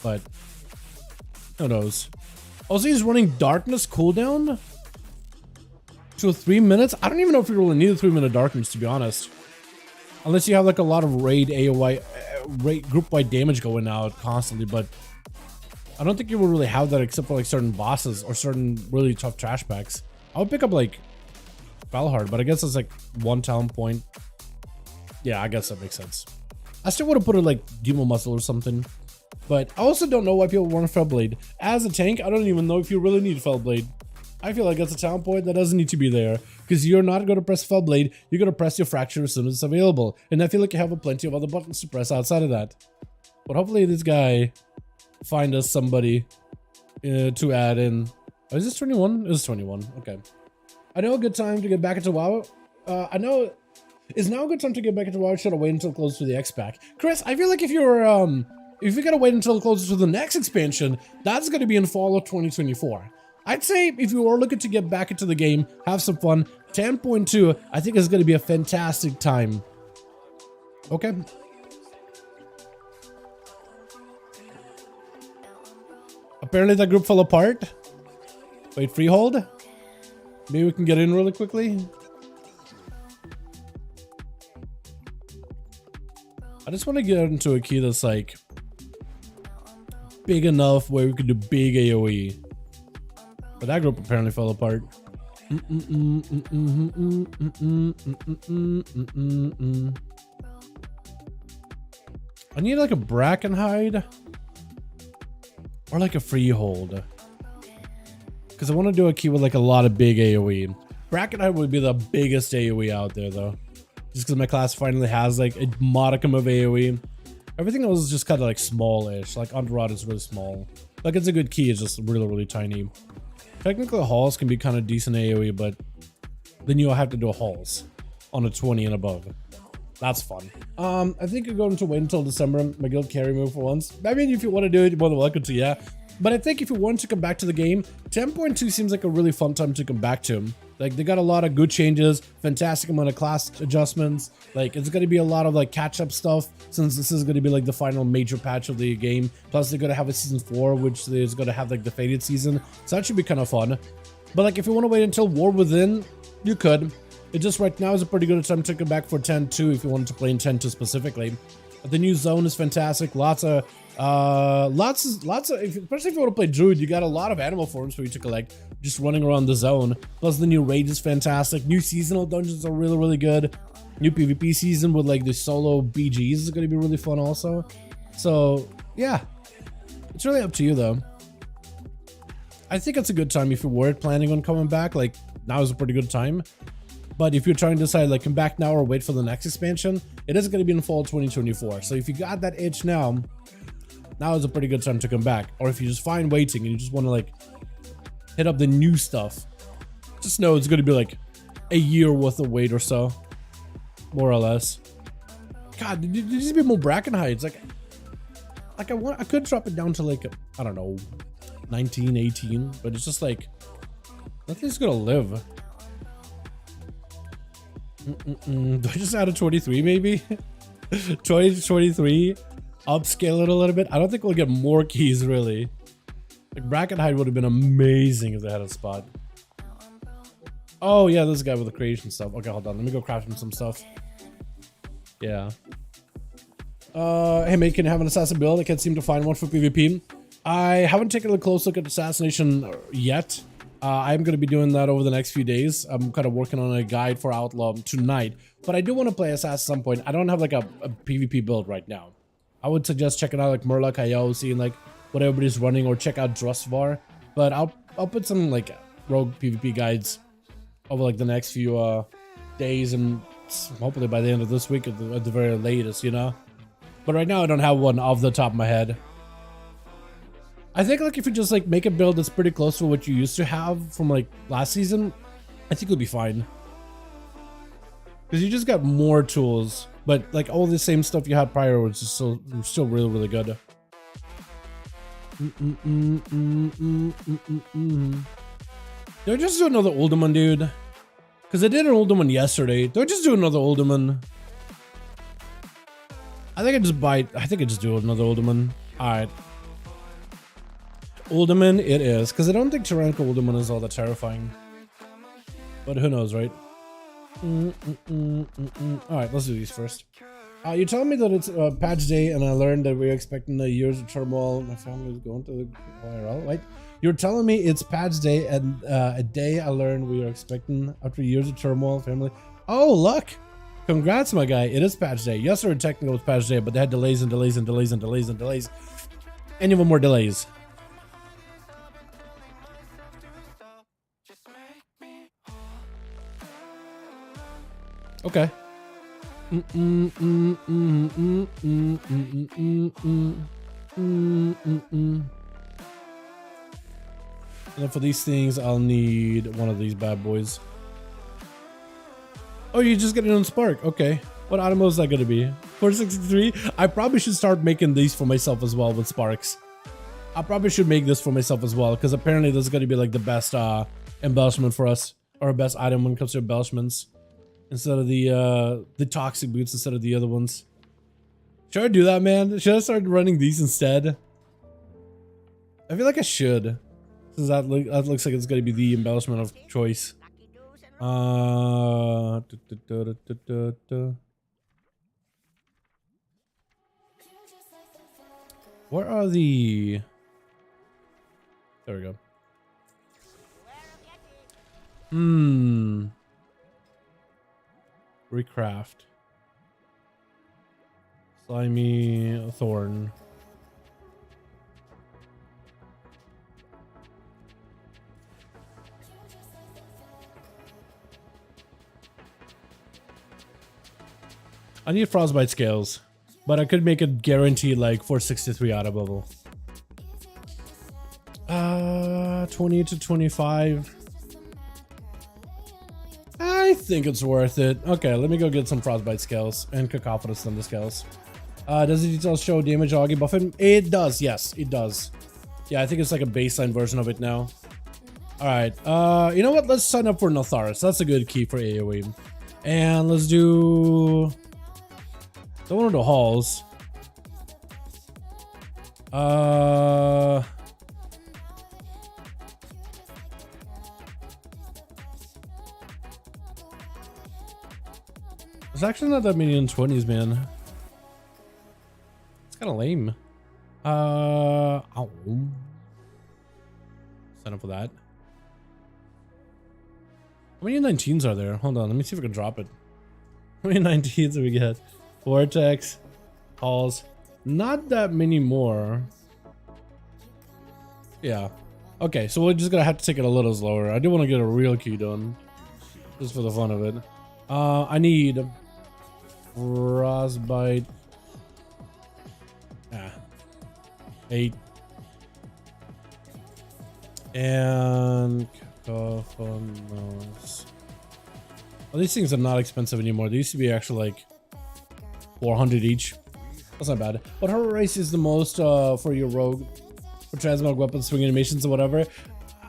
but who knows? Also, he's running darkness cooldown to 3 minutes. I don't even know if you really need a 3-minute darkness, to be honest, unless you have like a lot of raid AOI, group-wide damage going out constantly. But I don't think you will really have that except for like certain bosses or certain really tough trash packs. I would pick up like Valhard, but I guess it's like 1 talent point. Yeah, I guess that makes sense. I still want to put it like Demo Muscle or something. But I also don't know why people want a Fellblade. As a tank, I don't even know if you really need Fellblade. I feel like that's a talent point that doesn't need to be there, because you're not going to press Fell Blade, you're going to press your Fracture as soon as it's available. And I feel like you have plenty of other buttons to press outside of that. But hopefully this guy find us somebody to add in. Oh, is this 21? It is 21. Okay. I know a good time to get back into WoW. I know is now a good time to get back into WoW. Should I wait until close to the X pack? Chris, I feel like if you're gonna wait until closer to the next expansion, that's gonna be in fall of 2024. I'd say if you are looking to get back into the game, have some fun, 10.2, I think is gonna be a fantastic time. Okay. Apparently that group fell apart. Wait, freehold? Maybe we can get in really quickly. I just want to get into a key that's like big enough where we could do big AoE. But that group apparently fell apart. I need like a Brackenhide or like a Freehold. Because I want to do a key with like a lot of big AoE. Brackenhide would be the biggest AoE out there though. Just because my class finally has like a modicum of AoE. Everything else is just kind of like smallish. Like Underrod is really small. Like it's a good key, it's just really, really tiny. Technically halls can be kind of decent AoE, but then you'll have to do halls on a 20 and above. That's fun. I think you're going to wait until December. My guild carry move for once. I mean, if you want to do it, you're more than welcome to, yeah. But I think if you want to come back to the game, 10.2 seems like a really fun time to come back to. Like, they got a lot of good changes, fantastic amount of class adjustments. Like, it's going to be a lot of, like, catch-up stuff, since this is going to be, like, the final major patch of the game. Plus, they're going to have a Season 4, which is going to have, like, the Faded Season. So that should be kind of fun. But, like, if you want to wait until War Within, you could. It just right now is a pretty good time to come back for 10.2 if you wanted to play in 10.2 specifically. The new zone is fantastic. Lots of, especially if you want to play Druid, you got a lot of animal forms for you to collect just running around the zone. Plus the new raid is fantastic. New seasonal dungeons are really, really good. New PvP season with like the solo BGs is going to be really fun also. So yeah, it's really up to you though. I think it's a good time if you were planning on coming back. Like now is a pretty good time. But if you're trying to decide like come back now or wait for the next expansion, it is going to be in fall 2024. So if you got that itch now is a pretty good time to come back. Or if you just find waiting and you just want to like hit up the new stuff, just know it's going to be like a year worth of wait or so, more or less. God, there needs to be more Brackenhides. Like I could drop it down to like, I don't know, 19, 18, but it's just like, nothing's going to live. Do I just add a 23 maybe? 20 to 23, upscale it a little bit. I don't think we'll get more keys really. Like Brackenhide would have been amazing if they had a spot. Oh yeah, this guy with the creation stuff. Okay, hold on, let me go craft him some stuff. Yeah. Hey mate, can you have an assassin build? I can't seem to find one for PvP. I haven't taken a close look at assassination yet. I'm going to be doing that over the next few days. I'm kind of working on a guide for Outlaw tonight, but I do want to play Assassin at some point. I don't have like a PvP build right now. I would suggest checking out like Murloc.io, seeing like what everybody's running, or check out Drustvar. But I'll put some like rogue PvP guides over like the next few days, and hopefully by the end of this week at the very latest, you know. But right now I don't have one off the top of my head. I think like if you just like make a build that's pretty close to what you used to have from like last season, I think it'll be fine. Because you just got more tools, but like all the same stuff you had prior was just still really, really good. Do I just do another Uldaman, dude? Because I did an Uldaman yesterday. Do I just do another Uldaman? I think I just do another Uldaman. Alright. Uldaman it is, because I don't think Tyrannical Uldaman is all that terrifying. But who knows, right? Alright, let's do these first. You told me that it's patch day, and I learned that we're expecting the years of turmoil. My family is going to the IRL. Wait, you're telling me it's patch day, and a day I learned we are expecting after years of turmoil, family. Oh, luck! Congrats, my guy. It is patch day. Yesterday, technically, it was patch day, but they had delays and delays and delays and delays and delays. And even more delays. Okay. And then for these things, I'll need one of these bad boys. Oh, you just get it on Spark. Okay. What item is that going to be? 463? I probably should start making these for myself as well with Sparks. I probably should make this for myself as well, because apparently this is going to be like the best embellishment for us, or best item when it comes to embellishments, instead of the toxic boots instead of the other ones. Should I do that, man? Should I start running these instead? I feel like I should, since that looks like it's going to be the embellishment of choice. Where are the... There we go. Recraft. Slimy thorn. I need frostbite scales, but I could make it guaranteed like 463 out of level. 20 to 25. I think it's worth it. Okay, let me go get some frostbite scales and cacophonous thunder scales. Does the details show damage augie buffing? It does, yes, it does. Yeah, I think it's like a baseline version of it now. All right, you know what? Let's sign up for Notharis. That's a good key for AoE. And let's do one of the halls. There's actually not that many in 20s, man. It's kind of lame. Sign up for that. How many 19s are there? Hold on, let me see if I can drop it. How many 19s do we get? Vortex, halls, not that many more. Yeah. Okay, so we're just gonna have to take it a little slower. I do want to get a real key done, just for the fun of it. I need frostbite. 8 and cacophonous. Well, these things are not expensive anymore. They used to be actually like 400 each. That's not bad. But Horror Race is the most for your rogue, for transmog weapons, swing animations, or whatever.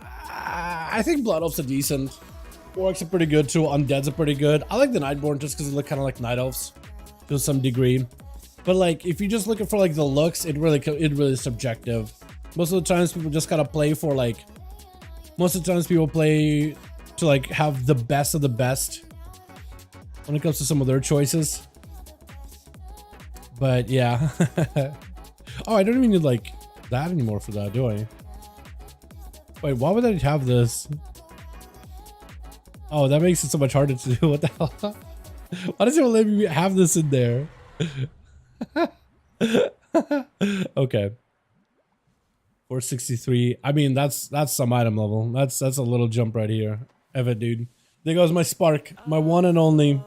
I think Blood Elves are decent. Orcs are pretty good too. Undeads are pretty good. I like the Nightborn just because they look kind of like Night Elves to some degree. But like, if you're just looking for like the looks, it really is subjective. Most of the times people just gotta play for like. Most of the times people play to like have the best of the best when it comes to some of their choices. But yeah. Oh, I don't even need like that anymore for that, do I? Wait, why would I have this? Oh, that makes it so much harder to do. What the hell? Why does it let me have this in there? Okay. 463. I mean, that's some item level. That's a little jump right here. Evan, dude. There goes my spark, my one and only. And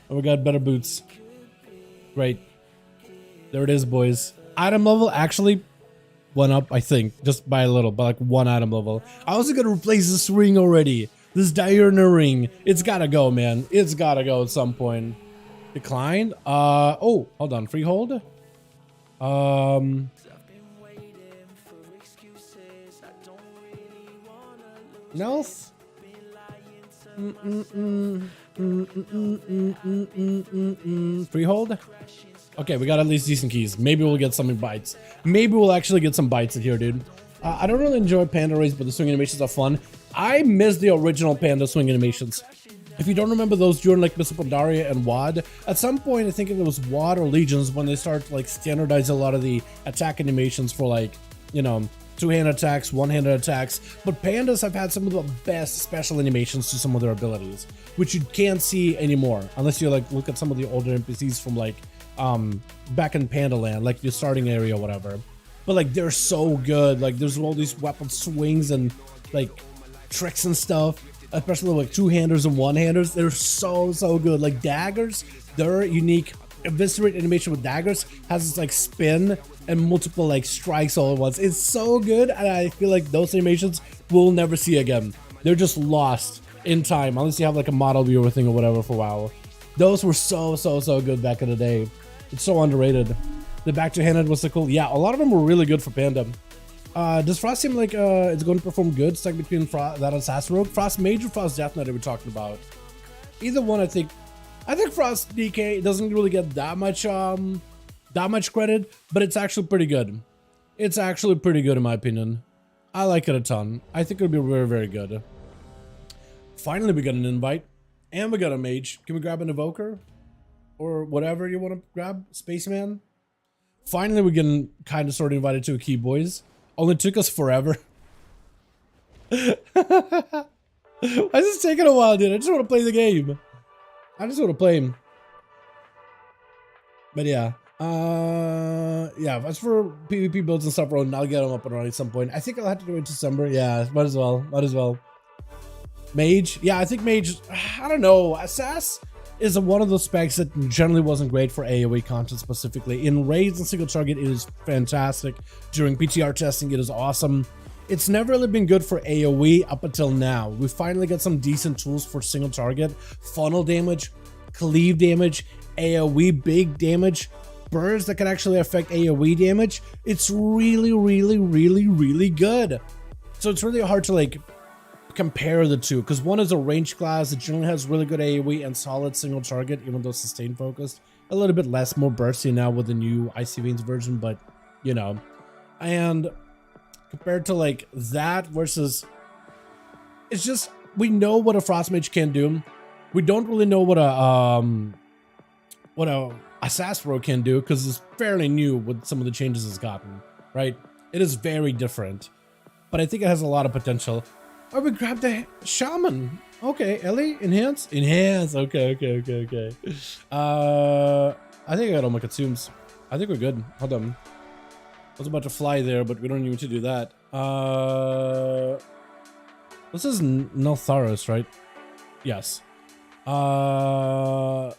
we got better boots. Great. There it is, boys. Item level actually went up, I think, just by a little, by like 1 item level. I was gonna replace this ring already. This Diurna ring. It's gotta go, man. It's gotta go at some point. Declined. Oh, hold on. Freehold. Nelth. Freehold. Okay, we got at least decent keys. Maybe we'll get some bites. Maybe we'll actually get some bites in here, dude. I don't really enjoy Panda Rays, but the swing animations are fun. I miss the original Panda swing animations. If you don't remember those during like Mists of Pandaria and WoD, at some point I think it was WoD or Legions when they start like standardize a lot of the attack animations for like, you know, 2-hand attacks, 1-handed attacks. But Pandas have had some of the best special animations to some of their abilities, which you can't see anymore unless you like look at some of the older NPCs from like back in Panda Land, like the starting area or whatever. But like they're so good. Like there's all these weapon swings and like tricks and stuff. especially like two-handers and one-handers. They're so good. Like daggers, their unique eviscerate animation with daggers has this like spin and multiple like strikes all at once. It's so good, and I feel like those animations we'll never see again. They're just lost in time unless you have like a model viewer thing or whatever for WoW. Those were so good back in the day. It's so underrated. The back to handed was so cool. Yeah, a lot of them were really good for Panda. Does Frost seem like it's going to perform good? It's like between that and Assassin Rogue. Frost Mage or Frost Death Knight are we talking about? Either one, I think. I think Frost DK doesn't really get that much credit, but it's actually pretty good. It's actually pretty good in my opinion. I like it a ton. I think it'll be very good. Finally, we got an invite, and we got a mage. Can we grab an evoker or whatever you want to grab, Spaceman? Finally, we're getting kind of sort of invited to a key, boys. Only took us forever. Why is this taking a while, dude? I just want to play the game. I just want to play him. But yeah. Yeah, as for PvP builds and stuff, I'll get them up and running at some point. I think I'll have to do it in December. Yeah, might as well. Mage. Yeah, I think Mage, I don't know. Assas is one of those specs that generally wasn't great for AoE content specifically. In raids and single target, it is fantastic. During PTR testing, it is awesome. It's never really been good for AoE up until now. We finally got some decent tools for single target, funnel damage, cleave damage, AoE big damage, bursts that can actually affect AoE damage. It's really good. So it's really hard to like compare the two, because one is a range class that generally has really good AoE and solid single target, even though sustained focused. A little bit less, more bursty now with the new Icy Veins version, but you know. And compared to like that versus, it's just, we know what a Frost Mage can do. We don't really know what a Assassin Rogue can do, because it's fairly new with some of the changes it's gotten, right? It is very different, but I think it has a lot of potential. Oh, we grabbed the Shaman. Okay, Ellie, enhance. Okay. I think I got all my consumes. I think we're good. Hold on. I was about to fly there, but we don't need to do that. This is Notharis, right? Yes. Notharis.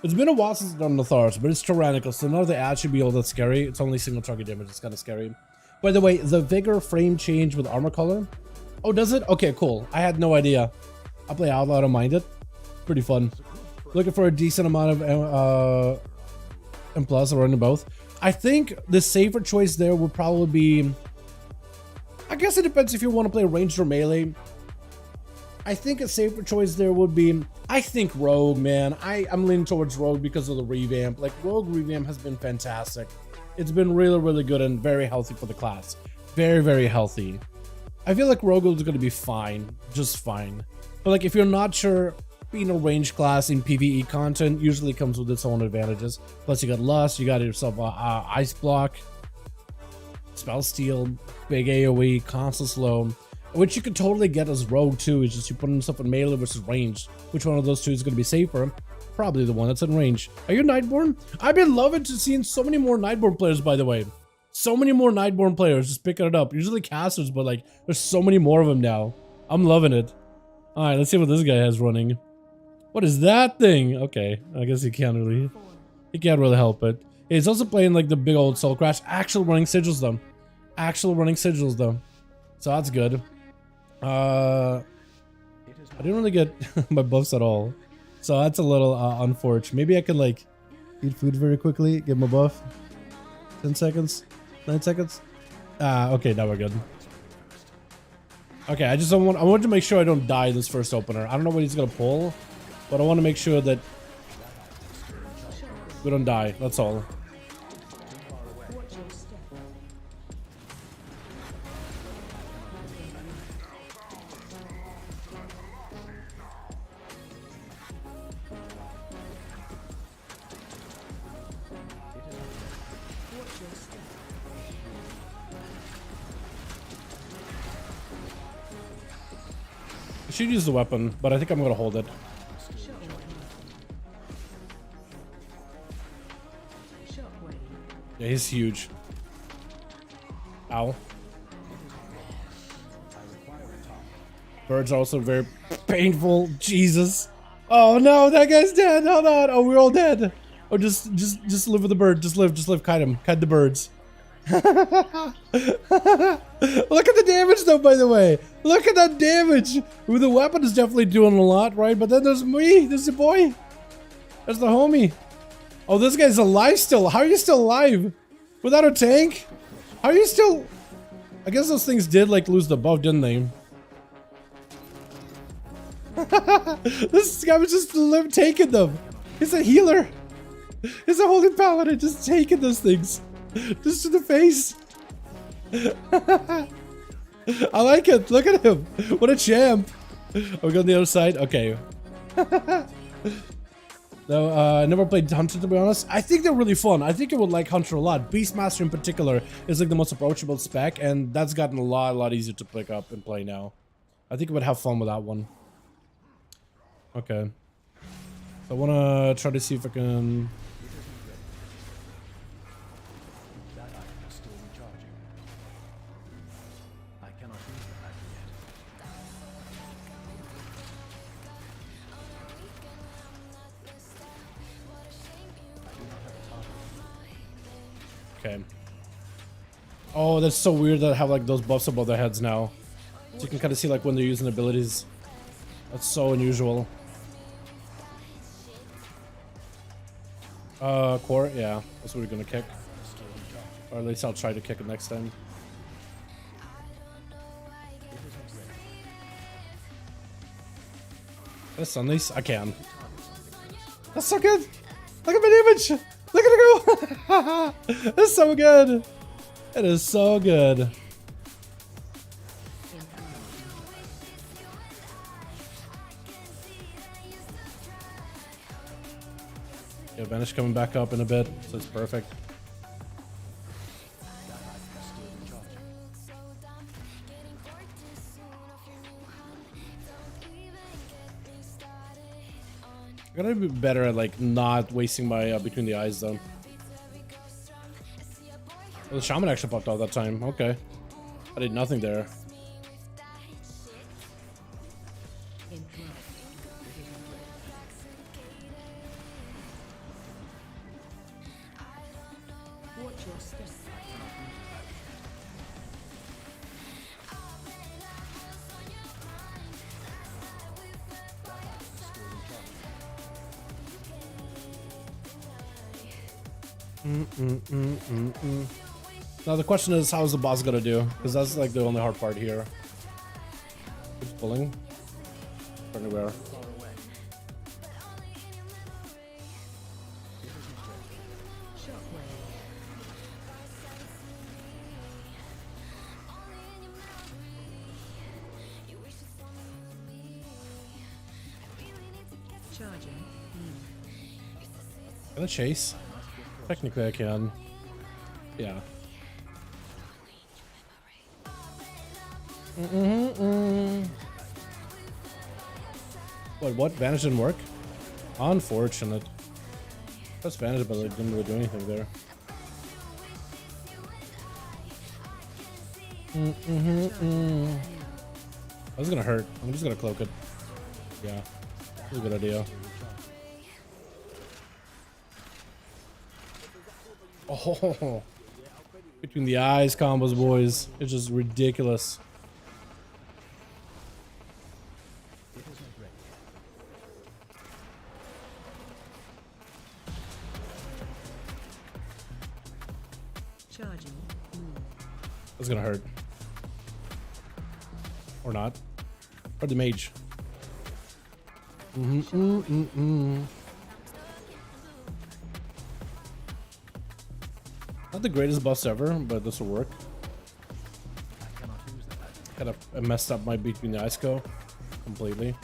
It's been a while since I've done Notharis, but it's tyrannical, so none of the ads should be all that scary. It's only single target damage. It's kind of scary. By the way, the Vigor frame change with armor color. Oh, does it? Okay, cool. I had no idea. I'll play Outlaw, I don't mind it. Pretty fun. Looking for a decent amount of M+ or running both. I think the safer choice there would probably be, I guess it depends if you want to play ranged or melee. I think a safer choice there would be, I think Rogue, man. I'm leaning towards Rogue because of the revamp. Like, Rogue revamp has been fantastic. It's been really good and very healthy for the class. Very healthy. I feel like Rogue is going to be fine, just fine. But like, if you're not sure, being a range class in PvE content usually comes with its own advantages. Plus, you got Lust, you got yourself Ice Block, Spell Steal, big AoE, constant slow, which you could totally get as Rogue too. It's just you put yourself in melee versus ranged. Which one of those two is going to be safer? Probably the one that's in range. Are you Nightborn? I've been loving to seeing so many more Nightborn players, by the way. So many more Nightborn players, just picking it up. Usually casters, but like, there's so many more of them now. I'm loving it. All right, let's see what this guy has running. What is that thing? Okay, I guess he can't really help it. He's also playing like the big old Soul Crash. Actual running sigils though. So that's good. I didn't really get my buffs at all. So that's a little unfortunate. Maybe I could like eat food very quickly, get my buff. 10 seconds, 9 seconds. Okay, now we're good. Okay, I want to make sure I don't die this first opener. I don't know what he's gonna pull, but I want to make sure that we don't die. That's all. I should use the weapon, but I think I'm gonna hold it. Yeah, he's huge. Ow. Birds are also very painful. Jesus. Oh no, that guy's dead. Hold on. Oh, we're all dead. Oh, just live with the bird. Just live. Kite him. Kite the birds. Look at the damage though, by the way. Look at that damage. Ooh, the weapon is definitely doing a lot, right? But then there's me. There's the boy. There's the homie. Oh, this guy's alive still. How are you still alive? Without a tank? How are you still... I guess those things did like lose the buff, didn't they? This guy was just taking them. He's a healer. He's a holy paladin just taking those things. Just to the face. I like it. Look at him. What a champ. Are we going on the other side? Okay. No, I never played Hunter, to be honest. I think they're really fun. I think I would like Hunter a lot. Beastmaster in particular is like the most approachable spec, and that's gotten a lot easier to pick up and play now. I think I would have fun with that one. Okay. So I want to try to see if I can... Okay. Oh, that's so weird that I have like those buffs above their heads now. So you can kind of see like when they're using abilities. That's so unusual. Core? Yeah, that's what we're gonna kick. Or at least I'll try to kick it next time. Can I stun these? I can. That's so good! Look at my damage! Look at it go! That's so good! It is so good. Yeah, Vanish coming back up in a bit, so it's perfect. I gotta be better at like not wasting my between the eyes though. Oh, the shaman actually popped out that time. Okay, I did nothing there. Now the question is, how is the boss gonna do? Because that's like the only hard part here. Keeps pulling. Anywhere. Can I chase? Technically I can. Yeah. What? Vanish didn't work? Unfortunate. That's Vanish, but it didn't really do anything there. That was gonna hurt. I'm just gonna cloak it. Yeah. That's a good idea. Oh, between the eyes combos, boys. It's just ridiculous. That's gonna hurt. Or not. Or the mage. Not the greatest boss ever, but this will work. Kind of messed up my between the eyes go completely.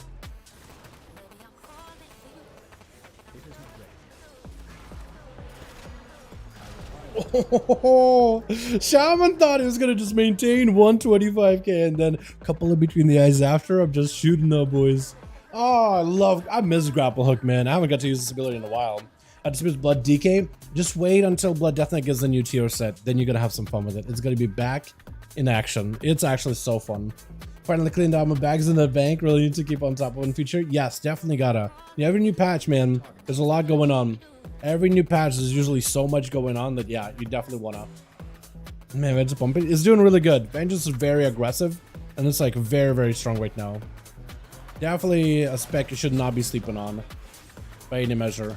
Oh, Shaman thought he was gonna just maintain 125k and then a couple of between the eyes after. I'm just shooting up, boys. Oh, I miss grapple hook, man. I haven't got to use this ability in a while. I just use Blood DK. Just wait until Blood Death Knight gives the new tier set. Then you're gonna have some fun with it. It's gonna be back in action. It's actually so fun. Finally cleaned out my bags in the bank. Really need to keep on top of one feature. Yes, definitely gotta. Yeah, every new patch, man, there's a lot going on. Every new patch, there's usually so much going on that, yeah, you definitely wanna. Man, Vengeance pumping is doing really good. Vengeance is very aggressive, and it's like very, very strong right now. Definitely a spec you should not be sleeping on by any measure.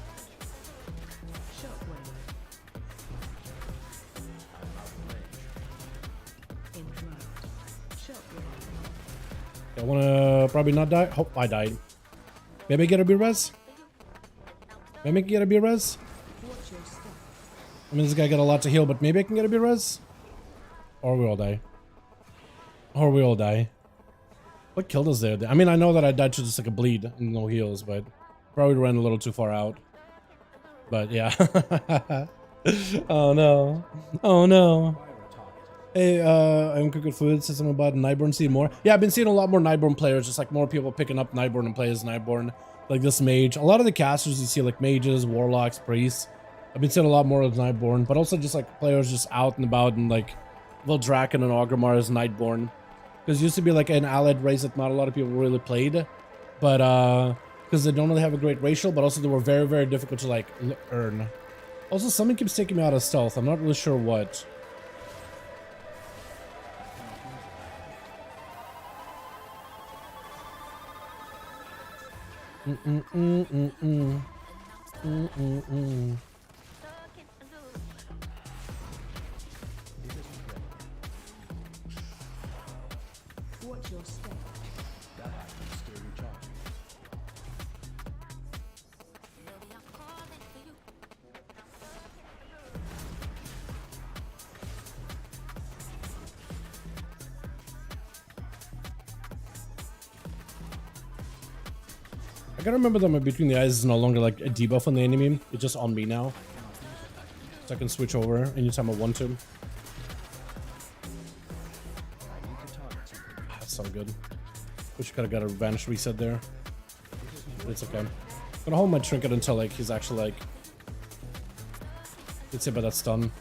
I wanna probably not die. Oh, I died. Maybe I get a B-res? Maybe I can get a B-res? I mean, this guy got a lot to heal, but maybe I can get a B-res? Or we all die. Or we all die. What killed us there? I mean, I know that I died to just like a bleed and no heals, but probably ran a little too far out. But yeah. Oh no. Oh no. Hey, I'm cooking food. Said something about Nightborn. See more? Yeah, I've been seeing a lot more Nightborn players. Just like more people picking up Nightborn and play as Nightborn. Like this mage. A lot of the casters you see like mages, warlocks, priests. I've been seeing a lot more of Nightborn, but also just like players just out and about and like Vildraken and Orgrimmar as Nightborn. Because it used to be like an allied race that not a lot of people really played, but because they don't really have a great racial, but also they were very, very difficult to like earn. Also, something keeps taking me out of stealth. I'm not really sure what. I gotta remember that my between the eyes is no longer like a debuff on the enemy. It's just on me now. So I can switch over anytime I want to. That's so good. Wish I could've got a vanish reset there. But it's okay. I'm gonna hold my trinket until like he's actually like gets hit by that stun.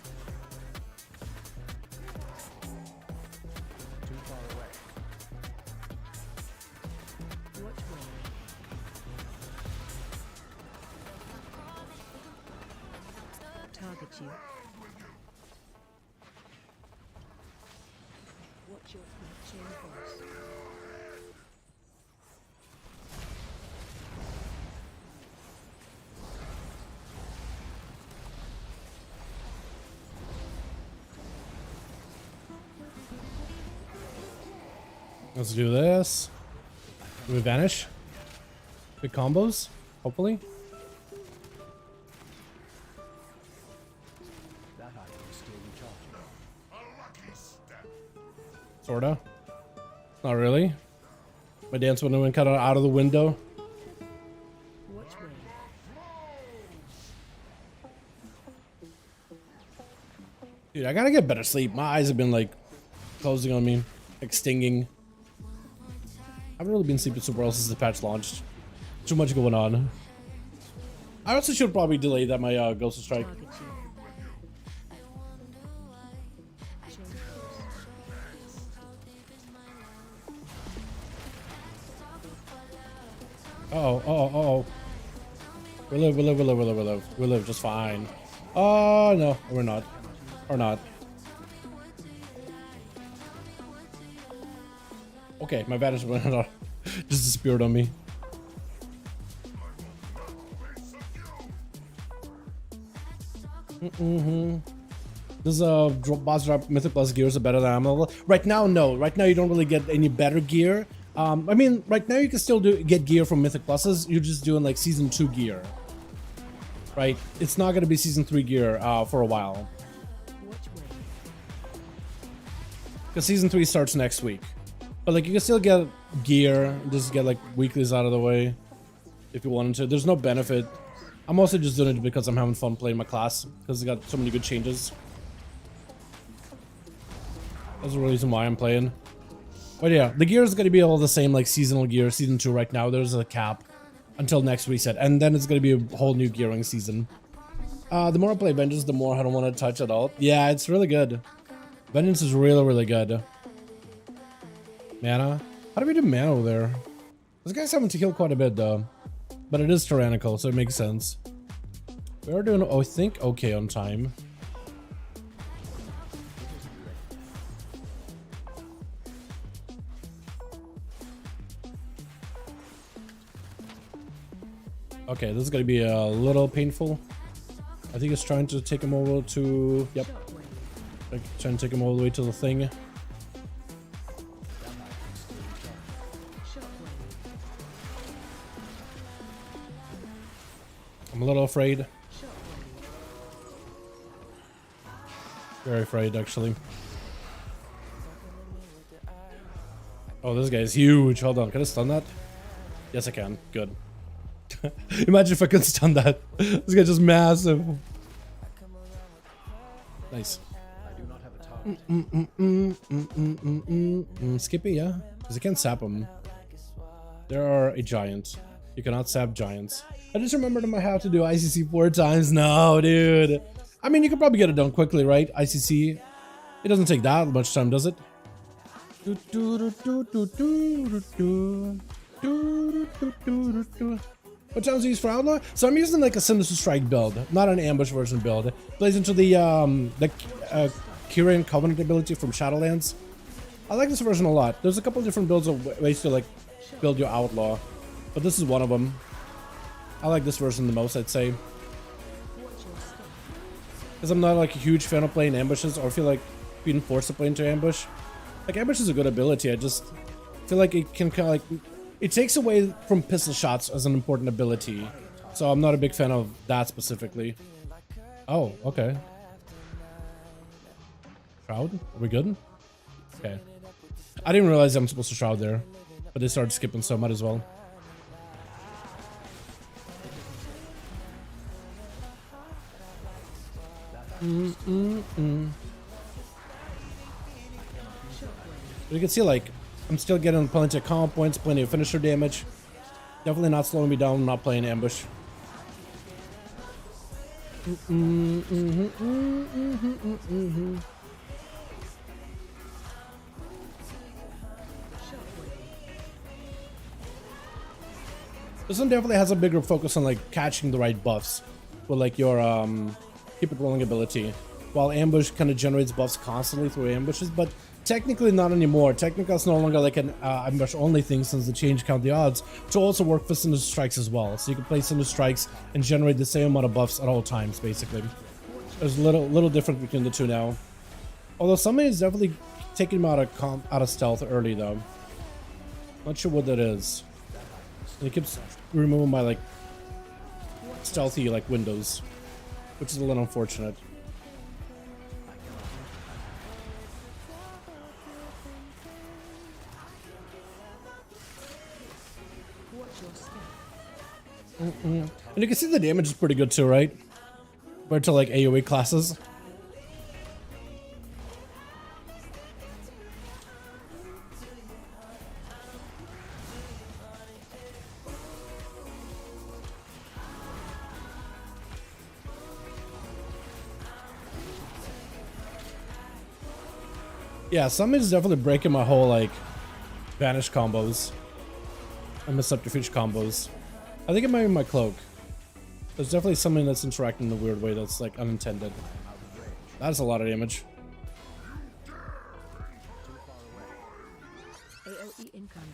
Let's do this. Do we vanish? Big combos, hopefully. Sorta. Not really. My dance window went kind of out of the window. Dude, I gotta get better sleep. My eyes have been like closing on me, like stinging. I haven't really been sleeping super well since the patch launched. Too much going on. I also should probably delay that my Ghost of Strike. Uh-oh. We live just fine. Oh, no, we're not. Or not. Okay, my vanish went out. Just disappeared on me. Does boss drop Mythic plus gears are better than ammo level? Right now, no. Right now, you don't really get any better gear. I mean, right now you can still get gear from Mythic pluses. You're just doing like season 2 gear, right? It's not gonna be season 3 gear for a while. Because season 3 starts next week. But like you can still get gear, just get like weeklies out of the way if you wanted to. There's no benefit. I'm also just doing it because I'm having fun playing my class because it got so many good changes. That's the reason why I'm playing. But yeah, the gear is going to be all the same like seasonal gear. Season 2 right now, there's a cap until next reset. And then it's going to be a whole new gearing season. The more I play Vengeance, the more I don't want to touch at all. Yeah, it's really good. Vengeance is really, really good. Mana. How do we do Mano there? Those guys having to heal quite a bit though. But it is tyrannical, so it makes sense. We are doing, I think, okay on time. Okay, this is gonna be a little painful. I think it's trying to take him over to... Yep. Like, trying to take him all the way to the thing. I'm a little afraid. Very afraid, actually. Oh, this guy's huge. Hold on, can I stun that? Yes, I can. Good. Imagine if I could stun that. This guy's just massive. Nice. Skippy, yeah? Because I can't sap him. There are a giant. You cannot sap giants. I just remembered I might have to do ICC 4 times. No, dude. I mean, you could probably get it done quickly, right? ICC. It doesn't take that much time, does it? What times do you use for Outlaw? So I'm using like a Sinister Strike build, not an ambush version build. It plays into the Kyrian Covenant ability from Shadowlands. I like this version a lot. There's a couple different builds of ways to like build your Outlaw, but this is one of them. I like this version the most, I'd say. Because I'm not like a huge fan of playing ambushes or feel like being forced to play into ambush. Like ambush is a good ability, I just feel like it can kind of like... It takes away from pistol shots as an important ability. So I'm not a big fan of that specifically. Oh, okay. Shroud? Are we good? Okay. I didn't realize I'm supposed to shroud there. But they started skipping, so I might as well. You can see, like, I'm still getting plenty of combo points, plenty of finisher damage. Definitely not slowing me down, not playing ambush. This one definitely has a bigger focus on like catching the right buffs with like your keep it rolling ability, while ambush kind of generates buffs constantly through ambushes, but technically not anymore. Technically it's no longer like an ambush only thing, since the change count the odds to also work for Sinister Strikes as well. So you can play Sinister Strikes and generate the same amount of buffs at all times, basically. There's a little difference between the two now. Although somebody is definitely taking him out of stealth early though. Not sure what that is. And he keeps removing my like stealthy like windows, which is a little unfortunate. And you can see the damage is pretty good too, right? Compared to like AoE classes. Yeah, something's definitely breaking my whole like vanish combos and the subterfuge combos. I think it might be my cloak. There's definitely something that's interacting in a weird way that's like unintended. That's a lot of damage. AOE incoming.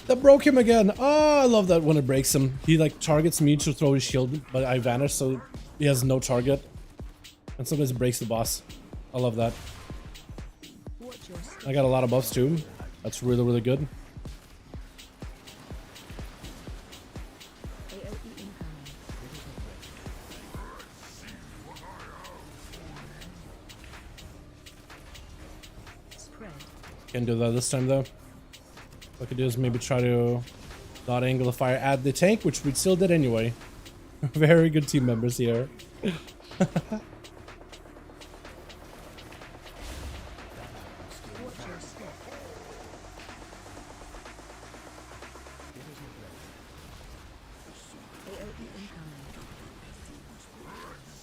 That broke him again. Oh, I love that when it breaks him. He like targets me to throw his shield, but I vanish, so he has no target. And sometimes it breaks the boss. I love that. I got a lot of buffs too. That's really, really good. Can't do that this time though. What I could do is maybe try to not angle the fire at the tank, which we still did anyway. Very good team members here.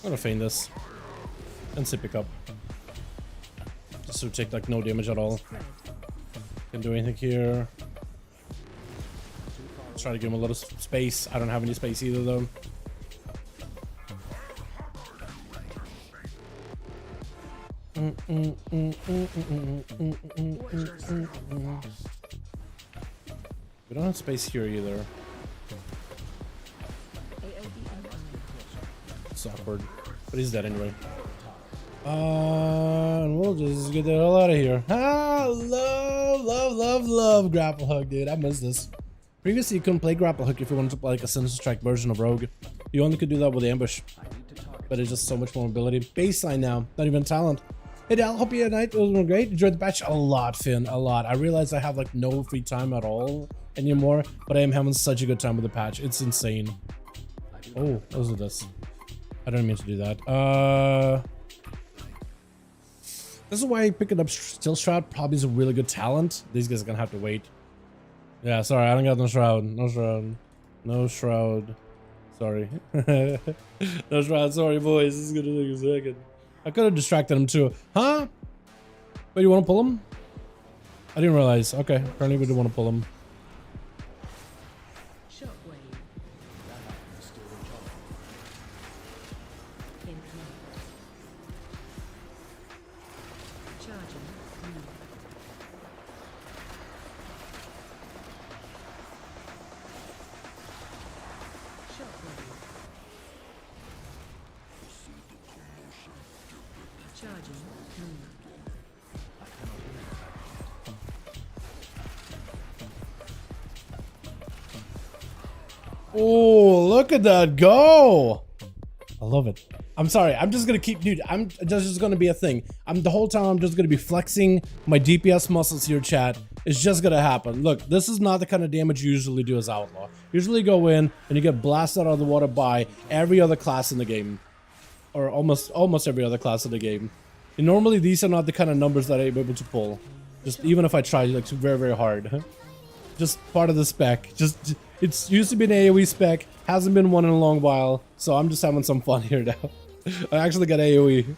gonna feign this. And say pick up. Just to take like no damage at all. Can't do anything here. Let's try to give him a little space. I don't have any space either though. We don't have space here either. It's awkward. But he's dead anyway. And we'll just get the hell out of here. Ah, love grapple hook, dude. I miss this. Previously, you couldn't play grapple hook if you wanted to play like a Sinister Strike version of Rogue. You only could do that with ambush. But it's just so much more mobility. Baseline now, not even talent. Hey Dal, hope you had a night. It was great. Enjoyed the patch a lot, Finn, a lot. I realized I have like no free time at all anymore, but I am having such a good time with the patch. It's insane. Oh, what is this? I don't mean to do that. This is why picking up Still Shroud probably is a really good talent. These guys are gonna have to wait. Yeah, sorry, I don't got no shroud. No shroud. No shroud. Sorry. No shroud. Sorry, boys. This is gonna take a second. I could have distracted him too. Huh? Wait, you want to pull him? I didn't realize. Okay, apparently we do want to pull him. Oh, look at that go! I love it. I'm sorry. I'm just gonna keep, dude. I'm just gonna be a thing. The whole time I'm just gonna be flexing my DPS muscles here, chat. It's just gonna happen. Look, this is not the kind of damage you usually do as Outlaw. Usually go in and you get blasted out of the water by every other class in the game, or almost every other class in the game. And normally these are not the kind of numbers that I'm able to pull. Just even if I try like very hard. Just part of the spec. Just it's used to be an AoE spec, hasn't been one in a long while, so I'm just having some fun here now. I actually got AoE.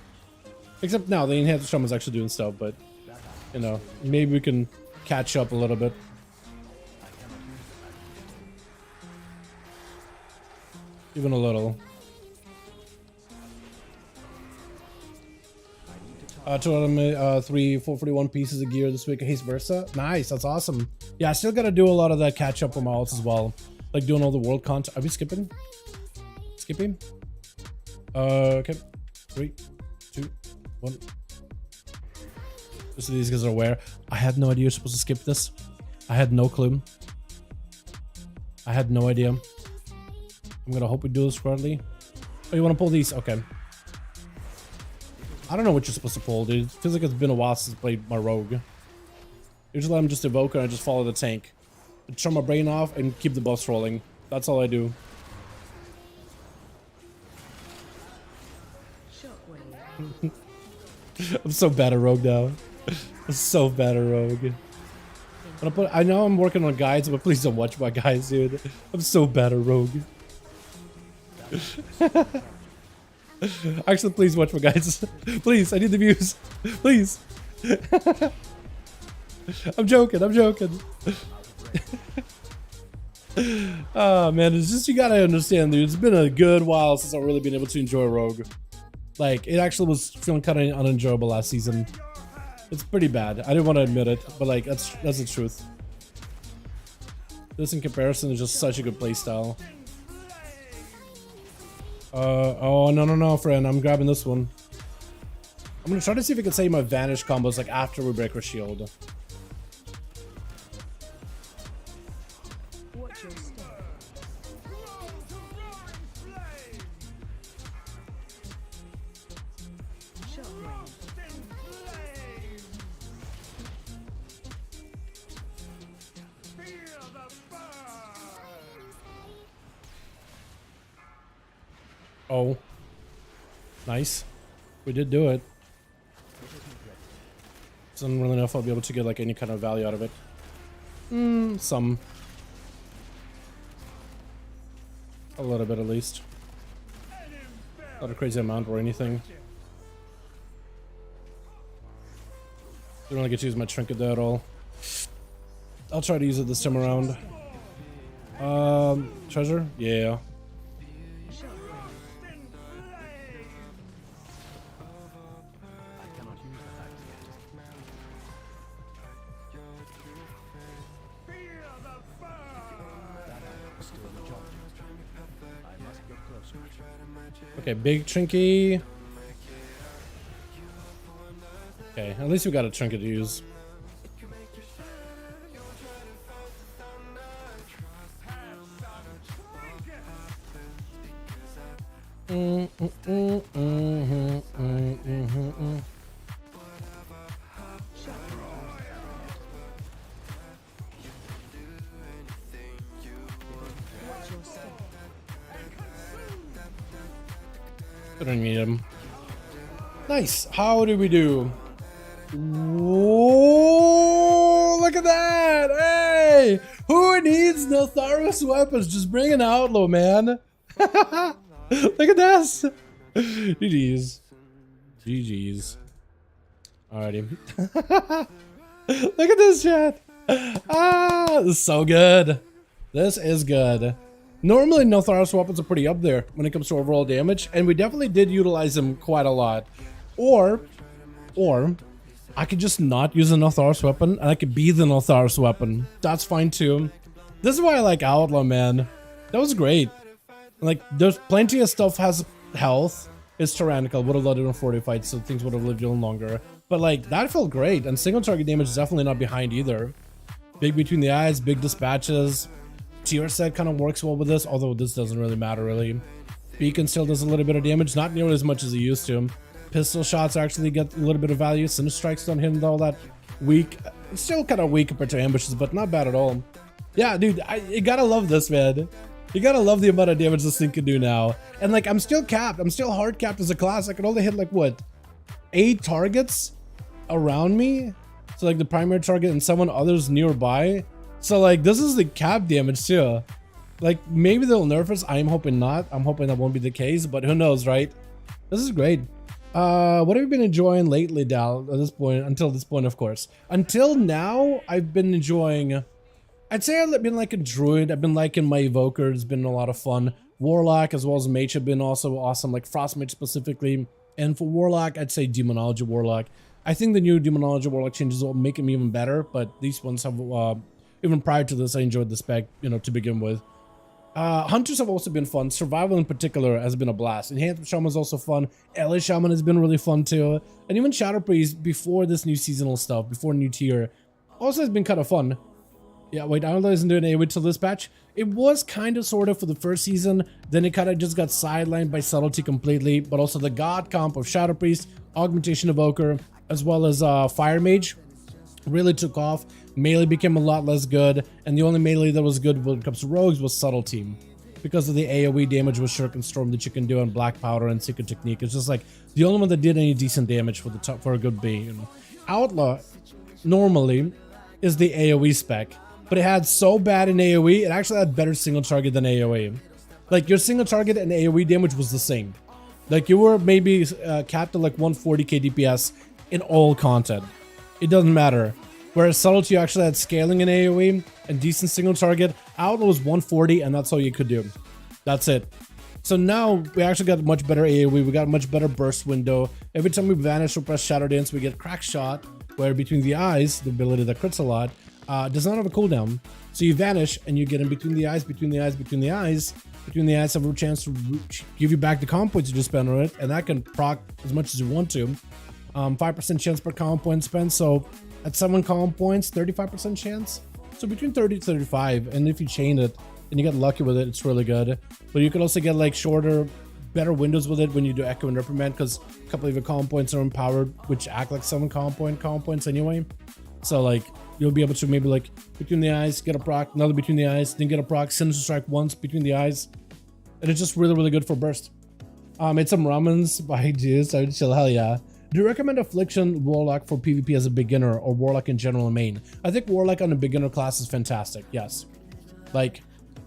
Except now the enhanced shaman's actually doing stuff, but you know, maybe we can catch up a little bit. Even a little. 441 pieces of gear this week, Haste Versa. Nice, that's awesome. Yeah, I still gotta do a lot of that catch up on my alts as well. Like doing all the world content. Are we skipping? Skipping? Okay. 3, 2, 1. Just so these guys are aware. I had no idea you're supposed to skip this. I had no clue. I had no idea. I'm gonna hope we do this correctly. Oh, you wanna pull these? Okay. I don't know what you're supposed to pull, dude. It feels like it's been a while since I played my rogue. Usually I'm just Evoker and I just follow the tank. I turn my brain off and keep the buffs rolling. That's all I do. I'm so bad at rogue now. I'm so bad at rogue. I know I'm working on guides, but please don't watch my guides, dude. I'm so bad at rogue. Actually, please watch my guides. Please, I need the views. Please. I'm joking. Oh man, it's just, you gotta understand, dude. It's been a good while since I've really been able to enjoy Rogue. Like, it actually was feeling kind of unenjoyable last season. It's pretty bad. I didn't want to admit it, but like, that's the truth. This in comparison is just such a good playstyle. Oh, no, friend. I'm grabbing this one. I'm gonna try to see if I can save my Vanish combos like after we break our shield. Oh, nice. We did do it. So I don't really know if I'll be able to get like any kind of value out of it. Some. A little bit at least. Not a crazy amount or anything. Don't really get to use my trinket there at all. I'll try to use it this time around. Treasure? Yeah. Okay, big trinket. Okay, at least we got a trinket to use. Couldn't need him. Nice. How did we do? Whoa! Look at that! Hey! Who needs Notharus weapons? Just bring an outlaw, man. Look at this. GG's. GG's. Alrighty. Look at this chat. Ah, this is so good. This is good. Normally, Notharus weapons are pretty up there when it comes to overall damage, and we definitely did utilize them quite a lot. Or I could just not use a Notharus weapon, and I could be the Notharus weapon. That's fine too. This is why I like Outlaw, man. That was great. Like, there's plenty of stuff has health. It's tyrannical, would have let it in 40 fights, so things would have lived even longer. But like, that felt great, and single target damage is definitely not behind either. Big between the eyes, big dispatches. Tier set kind of works well with this, although this doesn't really matter really. Beacon still does a little bit of damage, not nearly as much as it used to. Pistol shots actually get a little bit of value. Cinder strikes don't hit all that weak. It's still kind of weak compared to ambushes, but not bad at all. Yeah, dude, you gotta love this, man. You gotta love the amount of damage this thing can do now. And like, I'm still capped. I'm still hard capped as a class. I can only hit like, what, 8 targets around me? So like the primary target and someone others nearby. So like, this is the cap damage too. Like, maybe they'll nerf us. I'm hoping not. I'm hoping that won't be the case, but who knows, right? This is great. What have you been enjoying lately, Dal, at this point, until this point, of course? Until now, I've been enjoying, I'd say I've been like a druid. I've been liking my evoker. It's been a lot of fun. Warlock as well as mage have been also awesome, like frost mage specifically. And for warlock, I'd say demonology warlock. I think the new demonology warlock changes will make them even better, but these ones have, even prior to this, I enjoyed the spec, you know, to begin with. Hunters have also been fun. Survival in particular has been a blast. Enhanced Shaman is also fun. LA Shaman has been really fun too. And even Shadow Priest before this new seasonal stuff, before new tier, also has been kind of fun. Yeah, wait, I don't know isn't doing AoE till this patch. It was kind of sort of for the first season, then it kind of just got sidelined by subtlety completely, but also the god comp of Shadow Priest, Augmentation Evoker, as well as Fire Mage really took off. Melee became a lot less good, and the only melee that was good when it comes to rogues was Subtlety, because of the AoE damage with Shuriken Storm that you can do on Black Powder and Secret Technique. It's just like the only one that did any decent damage for the top for a good B. You know? Outlaw normally is the AoE spec, but it had so bad in AoE, it actually had better single target than AoE. Like, your single target and AoE damage was the same. Like, you were maybe capped at like 140k DPS in all content. It doesn't matter. Whereas Subtlety actually had scaling in AoE and decent single target. Outlaw was 140 and that's all you could do. That's it. So now we actually got much better AoE. We got much better burst window. Every time we vanish or press Shadow Dance, we get Crack Shot, where between the eyes, the ability that crits a lot, does not have a cooldown. So you vanish and you get in between the eyes, between the eyes, between the eyes. Between the eyes have a chance to give you back the comp points you just spent on it, and that can proc as much as you want to. 5% chance per comp point spent, so at 7 comp points, 35% chance. So between 30 to 35, and if you chain it and you get lucky with it, it's really good. But you can also get like shorter, better windows with it when you do Echo and Reprimand, because a couple of your comp points are empowered, which act like 7 comp points anyway. So like, you'll be able to maybe like between the eyes, get a proc, another between the eyes, then get a proc, Sinister Strike once between the eyes. And it's just really, really good for burst. Made some ramens by Juice, I would chill, hell yeah. Do you recommend Affliction Warlock for PvP as a beginner, or Warlock in general in main? I think Warlock on a beginner class is fantastic, yes. Like,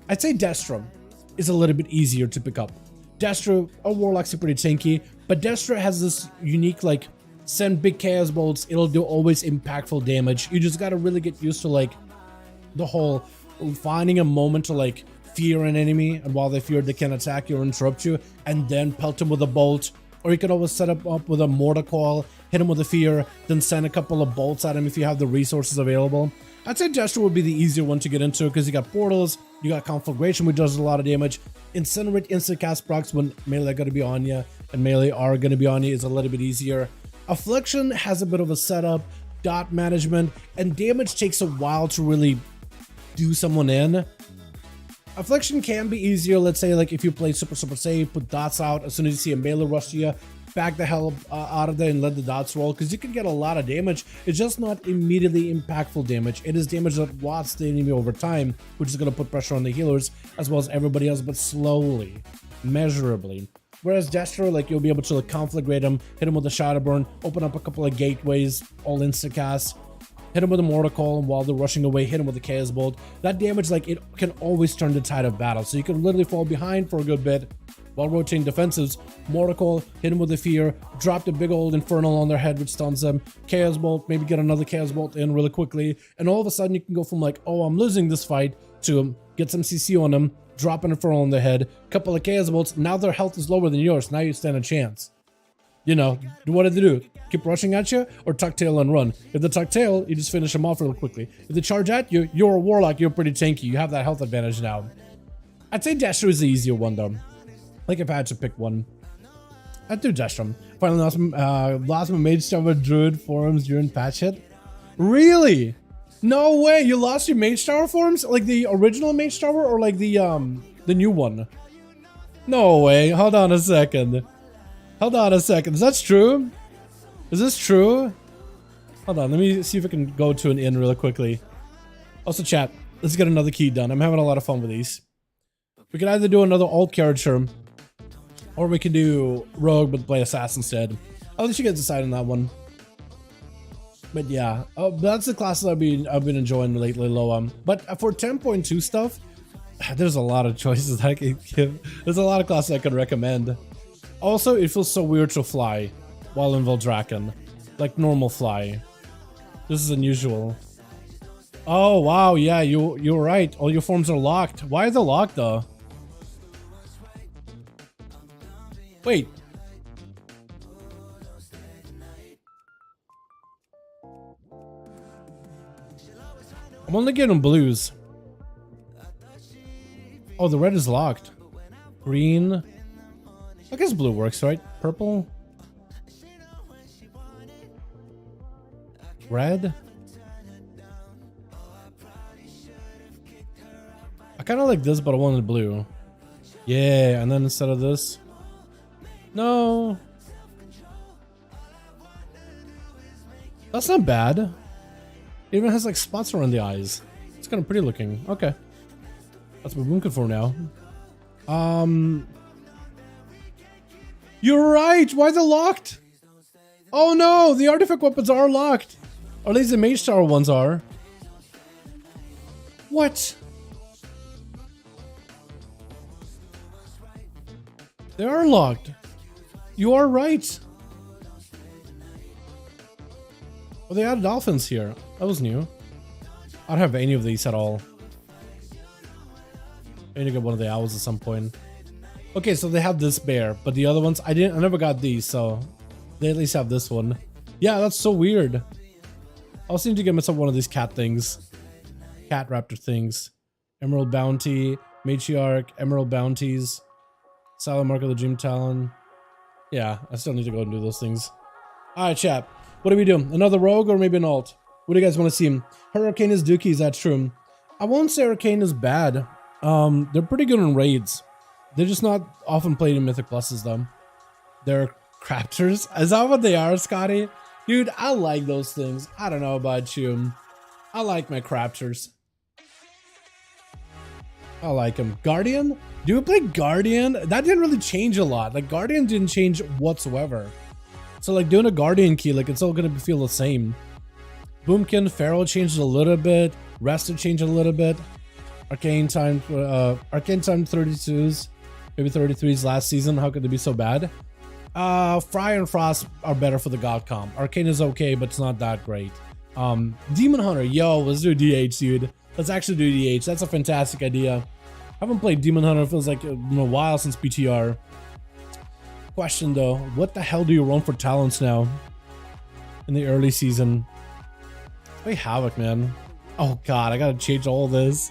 I'd say Destrum is a little bit easier to pick up. Destra, Warlock's pretty tanky, but Destra has this unique, like, send big chaos bolts, it'll do always impactful damage. You just gotta really get used to, like, the whole finding a moment to, like, fear an enemy, and while they fear, they can attack you or interrupt you, and then pelt them with a bolt. Or you could always set up with a mortar coil, hit him with a fear, then send a couple of bolts at him if you have the resources available. I'd say Gesture would be the easier one to get into because you got portals, you got conflagration, which does a lot of damage. Incinerate instant cast procs when melee are going to be on you, and melee are going to be on you is a little bit easier. Affliction has a bit of a setup, dot management, and damage takes a while to really do someone in. Affliction can be easier, let's say, like if you play super safe, put dots out, as soon as you see a melee rush to you, back the hell out of there and let the dots roll, because you can get a lot of damage. It's just not immediately impactful damage. It is damage that watts the enemy over time, which is going to put pressure on the healers, as well as everybody else, but slowly, measurably. Whereas Gesture, like, you'll be able to, like, conflagrate him, hit him with a Shadowburn, open up a couple of gateways, all insta-cast, hit him with a Mortar Call, and while they're rushing away, hit him with a Chaos Bolt. That damage, like, it can always turn the tide of battle, so you can literally fall behind for a good bit while rotating defensives. Mortar Call, hit him with a Fear, drop the big old Infernal on their head, which stuns them, Chaos Bolt, maybe get another Chaos Bolt in really quickly, and all of a sudden you can go from, like, oh, I'm losing this fight, to get some CC on them, drop an Infernal on their head, couple of Chaos Bolts, now their health is lower than yours, now you stand a chance. You know, what did they do? Keep rushing at you, or tuck tail and run? If they tuck tail, you just finish them off real quickly. If they charge at you, you're a Warlock, you're pretty tanky, you have that health advantage now. I'd say Gesture is the easier one though. Like if I had to pick one, I'd do Gesture. Finally lost my Mage Tower Druid forums during patch hit. Really? No way, you lost your Mage Tower forums? Like the original Mage Tower or like the new one? No way, hold on a second. Hold on a second, is that true? Is this true? Hold on, let me see if I can go to an inn really quickly. Also chat, let's get another key done. I'm having a lot of fun with these. We can either do another alt character, or we can do rogue but play assassin instead. I'll let you guys decide on that one. But yeah, that's the classes I've been enjoying lately, Loam. But for 10.2 stuff, there's a lot of choices that I can give. There's a lot of classes I could recommend. Also, it feels so weird to fly while in Veldraken, like normal fly. This is unusual. Oh wow, yeah, you're right. All your forms are locked. Why are they locked though? Wait. I'm only getting blues. Oh, the red is locked. Green. I guess blue works, right? Purple. Red. I kind of like this, but I wanted blue. Yeah, and then instead of this. No. That's not bad. It even has like spots around the eyes. It's kind of pretty looking. Okay. That's what I'm looking for now. You're right! Why are they locked? Oh no! The artifact weapons are locked! Or at least the Mage Tower ones are. What? They are locked. You are right. Oh, they added dolphins here. That was new. I don't have any of these at all. I need to get one of the owls at some point. Okay, so they have this bear, but the other ones, I never got these, so they at least have this one. Yeah, that's so weird. I also need to get myself one of these cat things. Cat raptor things. Emerald Bounty, Matriarch, Emerald Bounties, Silent Mark of the Dream Talon. Yeah, I still need to go and do those things. Alright, chat. What do we do? Another rogue or maybe an alt? What do you guys want to see? Her Arcane is dookie, is that true? I won't say Arcane is bad. They're pretty good in raids. They're just not often played in Mythic Pluses though. They're crafters. Is that what they are, Scotty? Dude, I like those things. I don't know about you. I like my crafters. I like them. Guardian? Do we play Guardian? That didn't really change a lot. Like Guardian didn't change whatsoever. So like doing a Guardian key, like it's all gonna feel the same. Boomkin, Pharaoh changed a little bit. Rested changed a little bit. Arcane time 32s. Maybe 33's last season. How could they be so bad? Fire and Frost are better for the God comp. Arcane is okay, but it's not that great. Demon Hunter, yo, let's do DH, dude. Let's actually do DH. That's a fantastic idea. I haven't played Demon Hunter. It feels like a while since PTR. Question though, what the hell do you run for talents now? In the early season. Play Havoc, man. Oh god, I gotta change all this.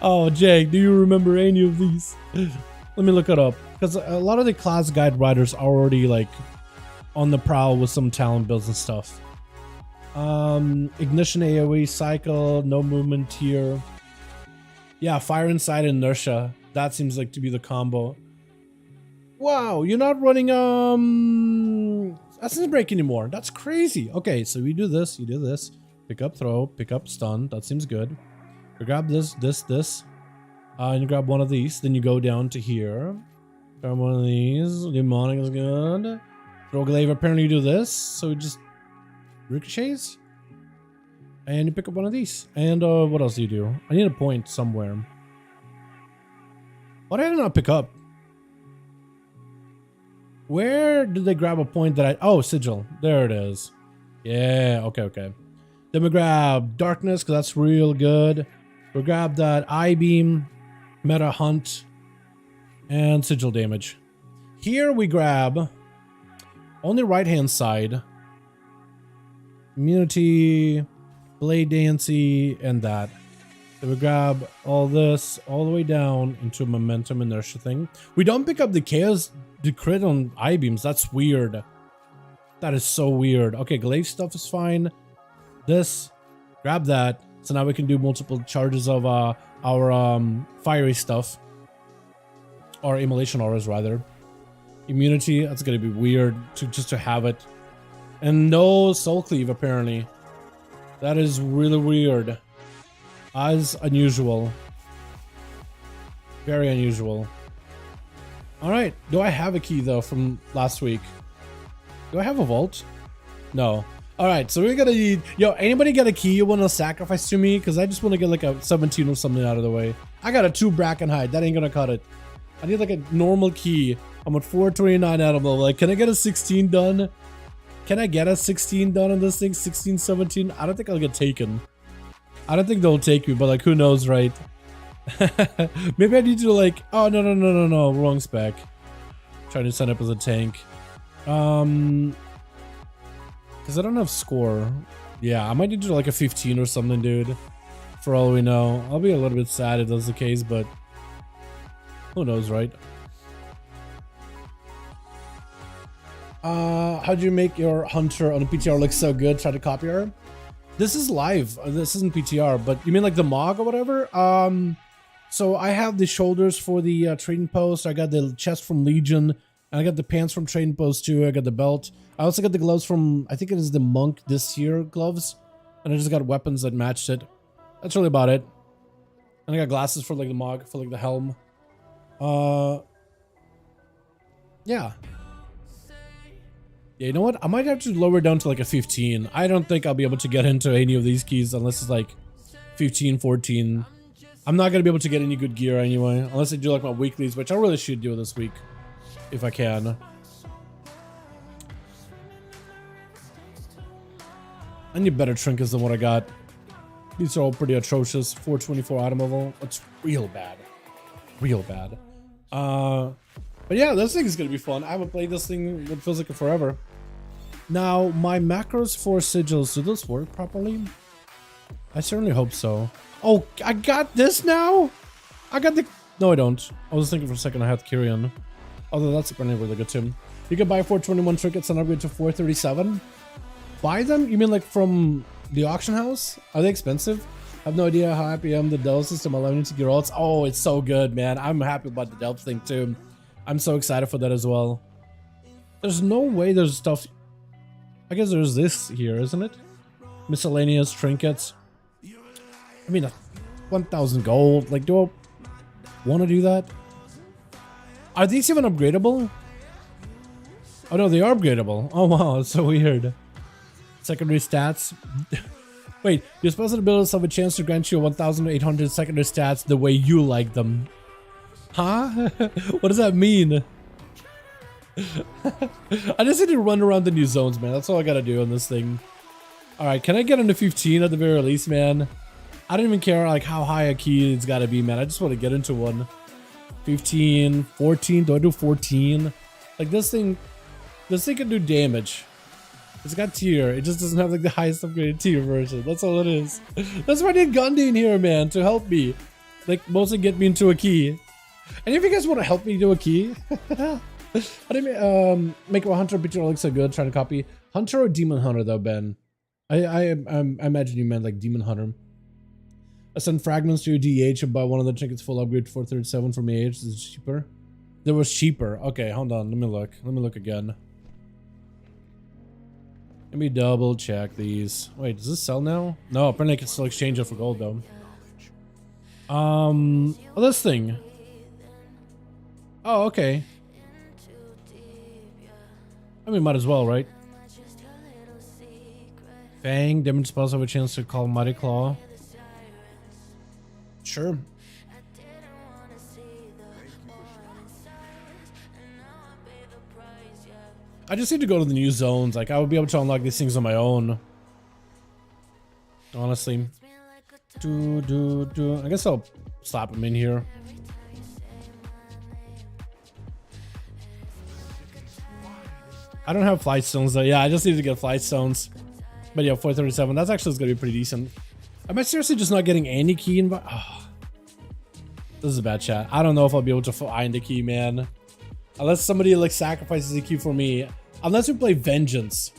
Oh, Jake, do you remember any of these? Let me look it up. Because a lot of the class guide writers are already like on the prowl with some talent builds and stuff. Ignition AoE cycle, no movement here. Yeah, fire inside inertia. That seems like to be the combo. Wow, you're not running Essence Break anymore. That's crazy. Okay, so we do this, you do this. Pick up throw, pick up stun. That seems good. You grab this. And you grab one of these. Then you go down to here. Grab one of these. Demonic is good. Throw glaive, apparently you do this. So it just ricochets. And you pick up one of these. And what else do you do? I need a point somewhere. What did I not pick up? Where did they grab a point that I... Oh, Sigil. There it is. Yeah, okay. Then we grab Darkness, because that's real good. We grab that I-Beam, Meta Hunt, and Sigil damage. Here we grab on the right-hand side, Immunity, Blade Dancy, and that. Then we grab all this all the way down into a Momentum Inertia thing. We don't pick up the Chaos, the crit on I-Beams. That's weird. That is so weird. Okay, Glaive stuff is fine. This, grab that. So now we can do multiple charges of our fiery stuff. Or immolation auras, rather. Immunity, that's gonna be weird just to have it. And no soul cleave, apparently. That is really weird. As unusual. Very unusual. Alright, do I have a key though from last week? Do I have a vault? No. Alright, so we're gonna need... Yo, anybody got a key you want to sacrifice to me? Because I just want to get like a 17 or something out of the way. I got a 2 Bracken hide. That ain't gonna cut it. I need like a normal key. I'm at 429 animal. Like, can I get a 16 done? Can I get a 16 done on this thing? 16, 17? I don't think I'll get taken. I don't think they'll take me, but like, who knows, right? Maybe I need to like... Oh, no. Wrong spec. Trying to sign up as a tank. Because I don't have score. Yeah, I might need to do like a 15 or something, dude. For all we know. I'll be a little bit sad if that's the case, but... Who knows, right? How'd you make your hunter on a PTR look so good? Try to copy her? This is live. This isn't PTR, but you mean like the Mog or whatever? So I have the shoulders for the trading post. I got the chest from Legion. And I got the pants from trading post too. I got the belt. I also got the gloves from, I think it is the Monk this year gloves. And I just got weapons that matched it. That's really about it. And I got glasses for like the Mog, for like the helm. Yeah. Yeah, you know what? I might have to lower it down to like a 15. I don't think I'll be able to get into any of these keys unless it's like 15, 14. I'm not going to be able to get any good gear anyway. Unless I do like my weeklies, which I really should do this week. If I can. I need better trinkets than what I got. These are all pretty atrocious. 424 item level. That's real bad. Real bad. But yeah, this thing is going to be fun. I haven't played this thing, it feels like it forever. Now, my macros for sigils, do those work properly? I certainly hope so. Oh, I got this now? I got the... No, I don't. I was thinking for a second I had Kyrian. Although that's apparently really good too. You can buy 421 trinkets and upgrade to 437. Buy them? You mean like from the auction house? Are they expensive? I have no idea how happy I am. The Delve system allowing you to get ults. Oh, it's so good, man. I'm happy about the Delve thing too. I'm so excited for that as well. There's no way there's stuff... I guess there's this here, isn't it? Miscellaneous trinkets. I mean, 1,000 gold. Like, do I want to do that? Are these even upgradable? Oh no, they are upgradable. Oh wow, that's so weird. Secondary stats. Wait, your special abilities have a chance to grant you 1,800 secondary stats the way you like them. Huh? What does that mean? I just need to run around the new zones, man. That's all I gotta do on this thing. Alright, can I get into 15 at the very least, man? I don't even care like how high a key it's gotta be, man. I just want to get into one. 15, 14, do I do 14? Like this thing can do damage. It's got tier, it just doesn't have like the highest upgraded tier version. That's all it is. That's why I need Gundy in here, man, to help me. Like mostly get me into a key. And if you guys want to help me do a key, I didn't make a hunter picture looks so good. Trying to copy hunter or demon hunter though, Ben. I imagine you meant like demon hunter. I sent fragments to DH and buy one of the tickets full upgrade for 437 from AH. This is cheaper. There was cheaper. Okay, hold on. Let me look. Let me look again. Let me double check these. Wait, does this sell now? No, apparently I can still exchange it for gold though. Oh, this thing. Oh, okay. I mean, might as well, right? Fang, damage spells have a chance to call Mighty Claw. Sure. I just need to go to the new zones. Like, I would be able to unlock these things on my own. Honestly. I guess I'll slap them in here. I don't have flight stones though. Yeah, I just need to get flight stones. But yeah, 437. That's actually going to be pretty decent. Am I seriously just not getting any key in? Oh, this is a bad chat. I don't know if I'll be able to find a key, man. Unless somebody like sacrifices a key for me. Unless we play Vengeance.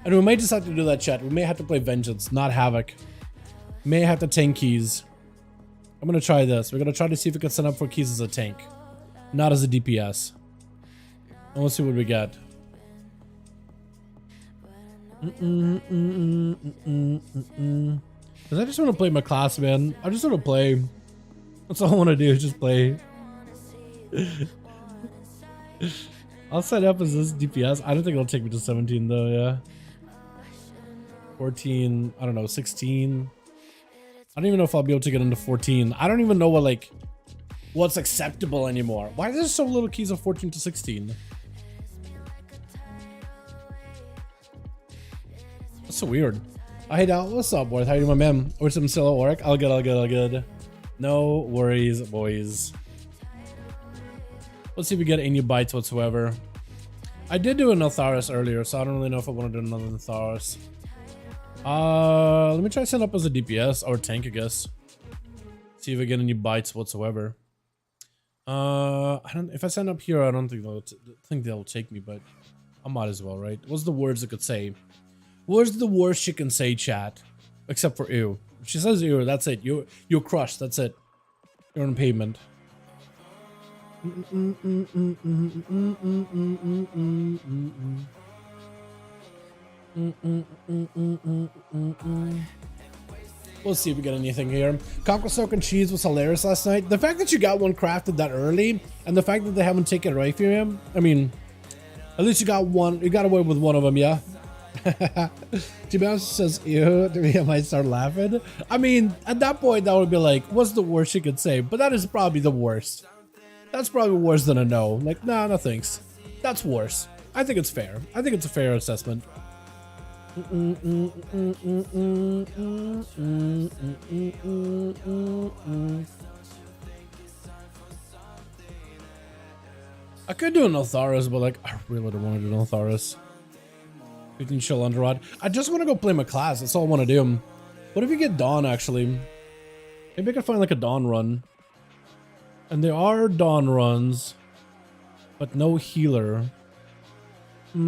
And we may just have to do that, chat. We may have to play Vengeance, not Havoc. May have to tank keys. I'm going to try this. We're going to try to see if we can set up for keys as a tank. Not as a DPS. And we'll see what we get. Because I just want to play my class, man. I just want to play. That's all I want to do is just play. I'll set up as this DPS. I don't think it'll take me to 17 though, yeah. 14, I don't know, 16. I don't even know if I'll be able to get into 14. I don't even know what like what's acceptable anymore. Why are there so little keys of 14 to 16? That's so weird. Hey Dal, what's up, boys? How you doing, my man? Or some still at work? All good. No worries, boys. Let's see if we get any bites whatsoever. I did do a Notharis earlier, so I don't really know if I want to do another Notharis. Let me try to set up as a DPS or tank, I guess. See if I get any bites whatsoever. If I sign up here, I don't think they'll take me, but I might as well, right? What's the words I could say? What's the worst she can say, chat? Except for ew. If she says ew, that's it. You're crushed. That's it. You're on pavement. We'll see if we get anything here. Conquer Soak and Cheese was hilarious last night. The fact that you got one crafted that early, and the fact that they haven't taken it away from him, I mean, at least you got one. You got away with one of them, yeah. To be honest, says ew to me, I might start laughing. I mean, at that point, that would be like, what's the worst you could say? But that is probably the worst. That's probably worse than a no. Like, nah, no thanks. That's worse. I think it's fair. I think it's a fair assessment. I could do a Notharis, but like, I really don't want to do Notharis. 15 Shell Underrod. I just want to go play my class. That's all I want to do. What if we get Dawn, actually? Maybe I can find like a Dawn run. And there are Dawn runs, but no healer. Do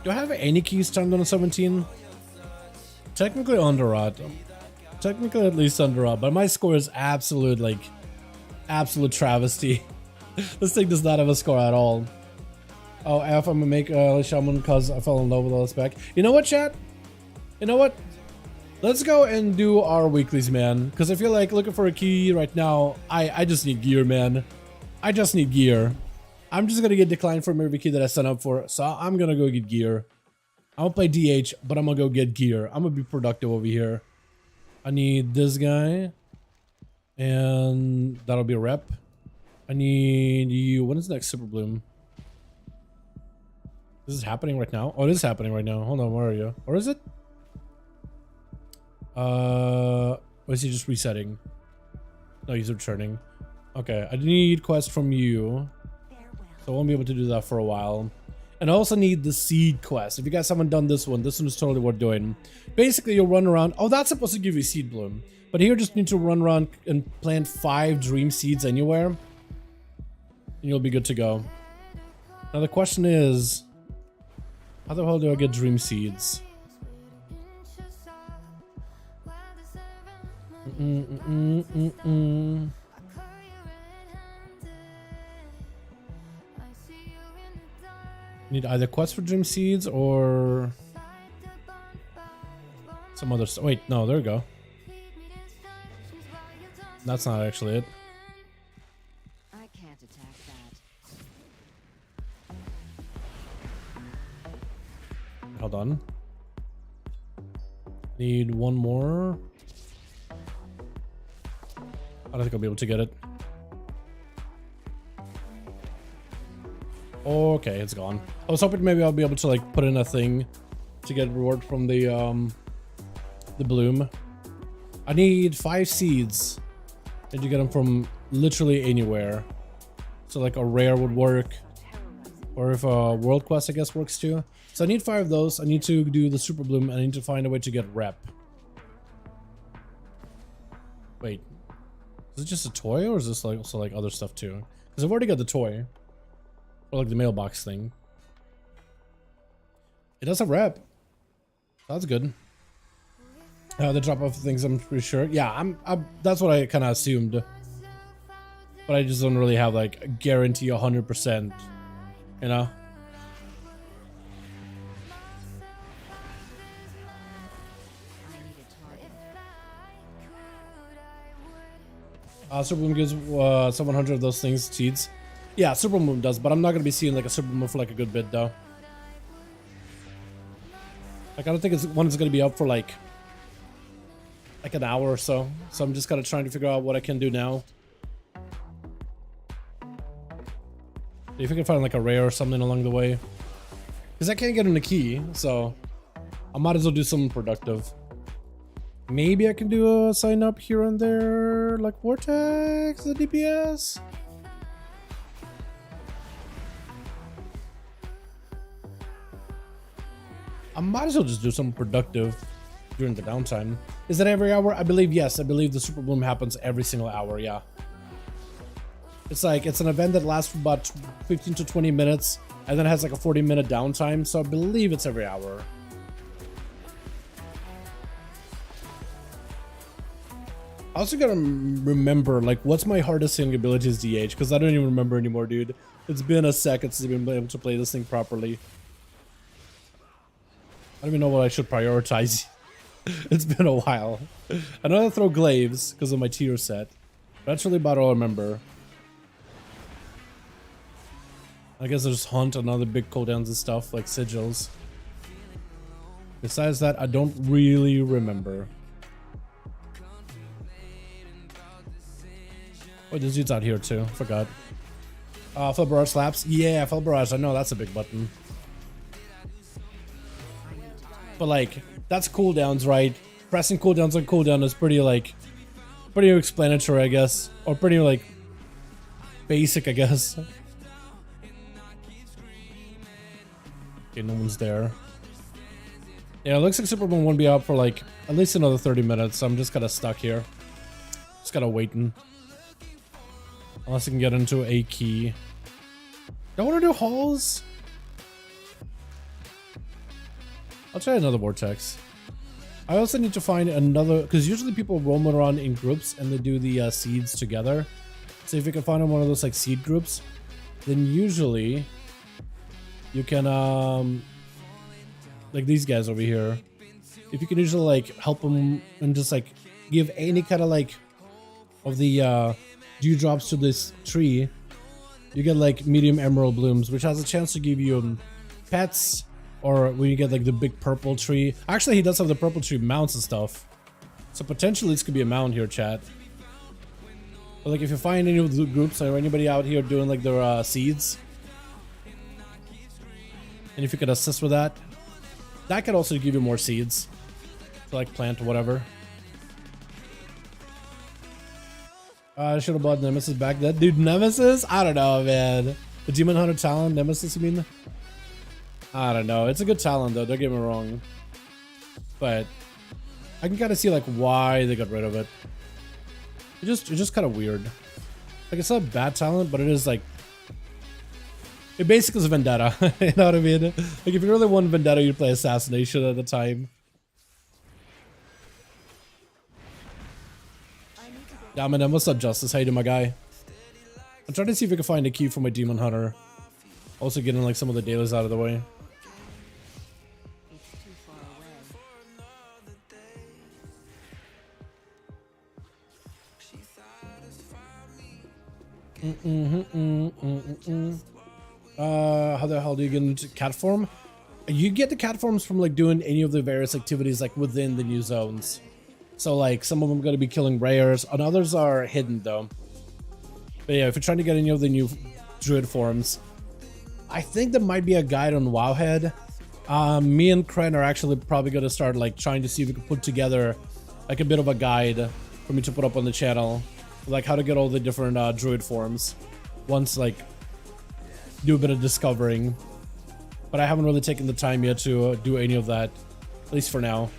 I have any keys turned on a 17? Technically Underrod. Technically at least Underrod, but my score is absolute, like, absolute travesty. This thing does not have a score at all. Oh, F, I'm gonna make Shaman because I fell in love with all this back. You know what, chat? You know what? Let's go and do our weeklies, man. Because I feel like looking for a key right now, I just need gear, man. I just need gear. I'm just going to get declined from every key that I sign up for. So I'm going to go get gear. I won't play DH, but I'm going to go get gear. I'm going to be productive over here. I need this guy. And that'll be a rep. I need you. When is the next Super Bloom? This is happening right now? Oh, it is happening right now. Hold on, where are you? Or is it? Or is he just resetting? No, he's returning. Okay, I need quest from you. So I won't be able to do that for a while. And I also need the seed quest. If you guys haven't done this one is totally worth doing. Basically, you'll run around. Oh, that's supposed to give you seed bloom. But here, you just need to run around and plant 5 dream seeds anywhere. And you'll be good to go. Now the question is, how the hell do I get dream seeds? Need either quest for dream seeds or some other stuff. Wait, no, there we go. That's not actually it. I can't attack that. Hold on. Need one more. I don't think I'll be able to get it. Okay, it's gone. I was hoping maybe I'll be able to like put in a thing to get reward from the bloom. I need 5 seeds. And you get them from literally anywhere. So like a rare would work. Or if a world quest I guess works too. So I need 5 of those. I need to do the super bloom and I need to find a way to get rep. Wait. Is it just a toy or is this like also like other stuff too? Because I've already got the toy. Or like the mailbox thing. It does have rep. That's good. The drop off things, I'm pretty sure. Yeah, that's what I kind of assumed. But I just don't really have like a guarantee 100%. You know? Super Bloom gives 700 of those things, seeds. Yeah, Super Bloom does, but I'm not going to be seeing like a Super Bloom for like a good bit though. Like I don't think one is going to be up for like an hour or so. So I'm just kind of trying to figure out what I can do now. If I can find like a rare or something along the way. Because I can't get in the key, so I might as well do something productive. Maybe I can do a sign up here and there, like Vortex, the DPS. I might as well just do something productive during the downtime. Is it every hour? I believe yes. I believe the Super Bloom happens every single hour. Yeah. It's like it's an event that lasts for about 15 to 20 minutes, and then it has like a 40-minute downtime. So I believe it's every hour. I also gotta remember like what's my hardest hitting abilities DH because I don't even remember anymore, dude. It's been a second since I've been able to play this thing properly. I don't even know what I should prioritize. It's been a while. I know how to throw glaives because of my tier set. That's really about all I remember. I guess there's hunt and other big cooldowns and stuff like sigils. Besides that, I don't really remember. Oh, there's dudes out here too. Forgot. Fell barrage slaps. Yeah, fell barrage. I know that's a big button. But like, that's cooldowns, right? Pressing cooldowns on cooldown is pretty explanatory, I guess. Or pretty like basic, I guess. Okay, no one's there. Yeah, it looks like Super Bloom won't be out for like at least another 30 minutes, so I'm just kind of stuck here. Just gotta waiting. Unless I can get into a key. Don't want to do halls. I'll try another vortex. I also need to find another, because usually people roam around in groups and they do the seeds together. So if you can find one of those like seed groups, then usually you can like these guys over here. if you can usually like help them and just like give any kind of like of the dewdrops to this tree, you get like medium emerald blooms, which has a chance to give you pets, or when you get like the big purple tree. Actually, he does have the purple tree mounts and stuff, so potentially this could be a mount here, chat. But like if you find any of the groups or anybody out here doing like their seeds, and if you could assist with that, that could also give you more seeds to like plant or whatever. I should have bought Nemesis back then. Dude, Nemesis? I don't know, man. The Demon Hunter talent, Nemesis, you mean? I don't know. It's a good talent, though. Don't get me wrong. But I can kind of see, like, why they got rid of it. It's just kind of weird. Like, it's not a bad talent, but it is, like... It basically is a vendetta. You know what I mean? Like, if you really want vendetta, you'd play Assassination at the time. Yeah, man, what's up, Justice? How you doing, my guy? I'm trying to see if I can find a key for my Demon Hunter. Also getting like some of the dailies out of the way. It's too far away. How the hell do you get into cat form? You get the cat forms from like doing any of the various activities like within the new zones. So like some of them are going to be killing rares, and others are hidden though. But yeah, if you're trying to get any of the new druid forms, I think there might be a guide on Wowhead. Me and Kren are actually probably going to start like trying to see if we can put together like a bit of a guide for me to put up on the channel, like how to get all the different druid forms. Once like do a bit of discovering, but I haven't really taken the time yet to do any of that, at least for now.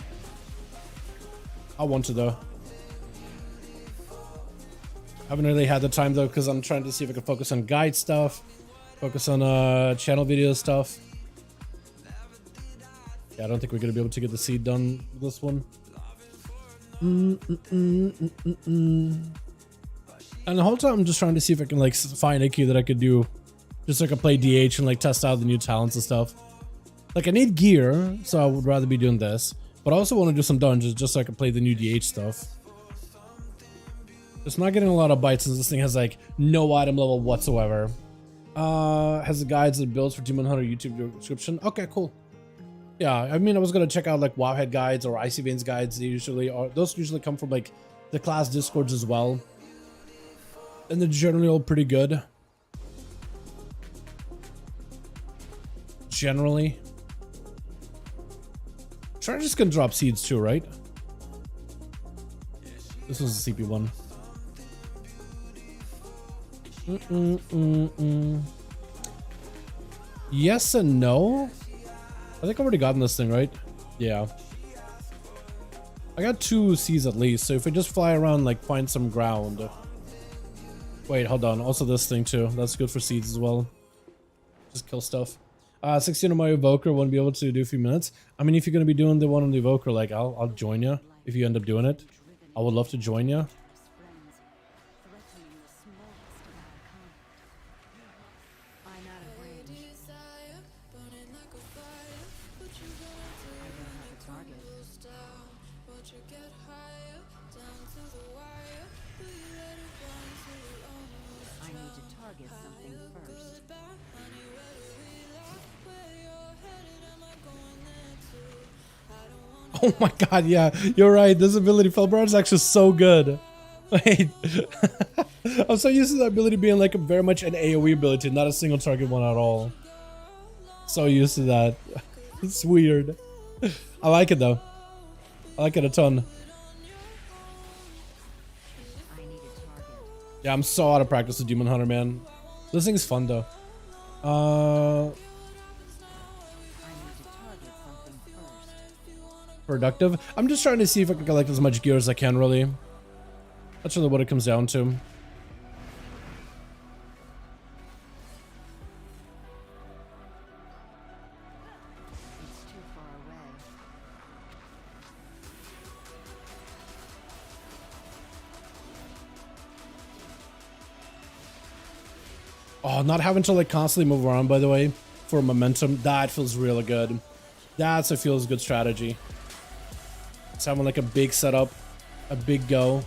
I want to though. Haven't really had the time though, because I'm trying to see if I can focus on guide stuff, focus on channel video stuff. Yeah, I don't think we're gonna be able to get the seed done with this one. And the whole time I'm just trying to see if I can like find a key that I could do, just so I can play DH and like test out the new talents and stuff. Like I need gear, so I would rather be doing this. But I also want to do some dungeons just so I can play the new DH stuff. It's not getting a lot of bites since this thing has like no item level whatsoever. Has the guides and builds for Demon Hunter YouTube description. Okay, cool. Yeah, I mean I was gonna check out like Wowhead guides or Icy Veins guides. They usually are, those usually come from like the class discords as well. And they're generally all pretty good. Generally. Sure, I'm just gonna drop seeds too, right? This was a CP one. Yes and no. I think I've already gotten this thing, right? Yeah. I got 2 seeds at least, so if we just fly around, like, find some ground. Wait, hold on. Also this thing too. That's good for seeds as well. Just kill stuff. 16 on my evoker, won't be able to do a few minutes. I mean, if you're gonna be doing the one on the evoker, like I'll join you if you end up doing it. I would love to join you. Oh my god, yeah, you're right. This ability, Felbron, is actually so good. Wait. I'm so used to that ability being like very much an AoE ability, not a single target one at all. So used to that. It's weird. I like it though. I like it a ton. Yeah, I'm so out of practice with Demon Hunter, man. This thing's fun though. Productive. I'm just trying to see if I can collect as much gear as I can, really. That's really what it comes down to. It's too far away. Oh, not having to like constantly move around, by the way, for momentum, that feels really good. That's a feels good strategy. Just having like a big setup, a big go,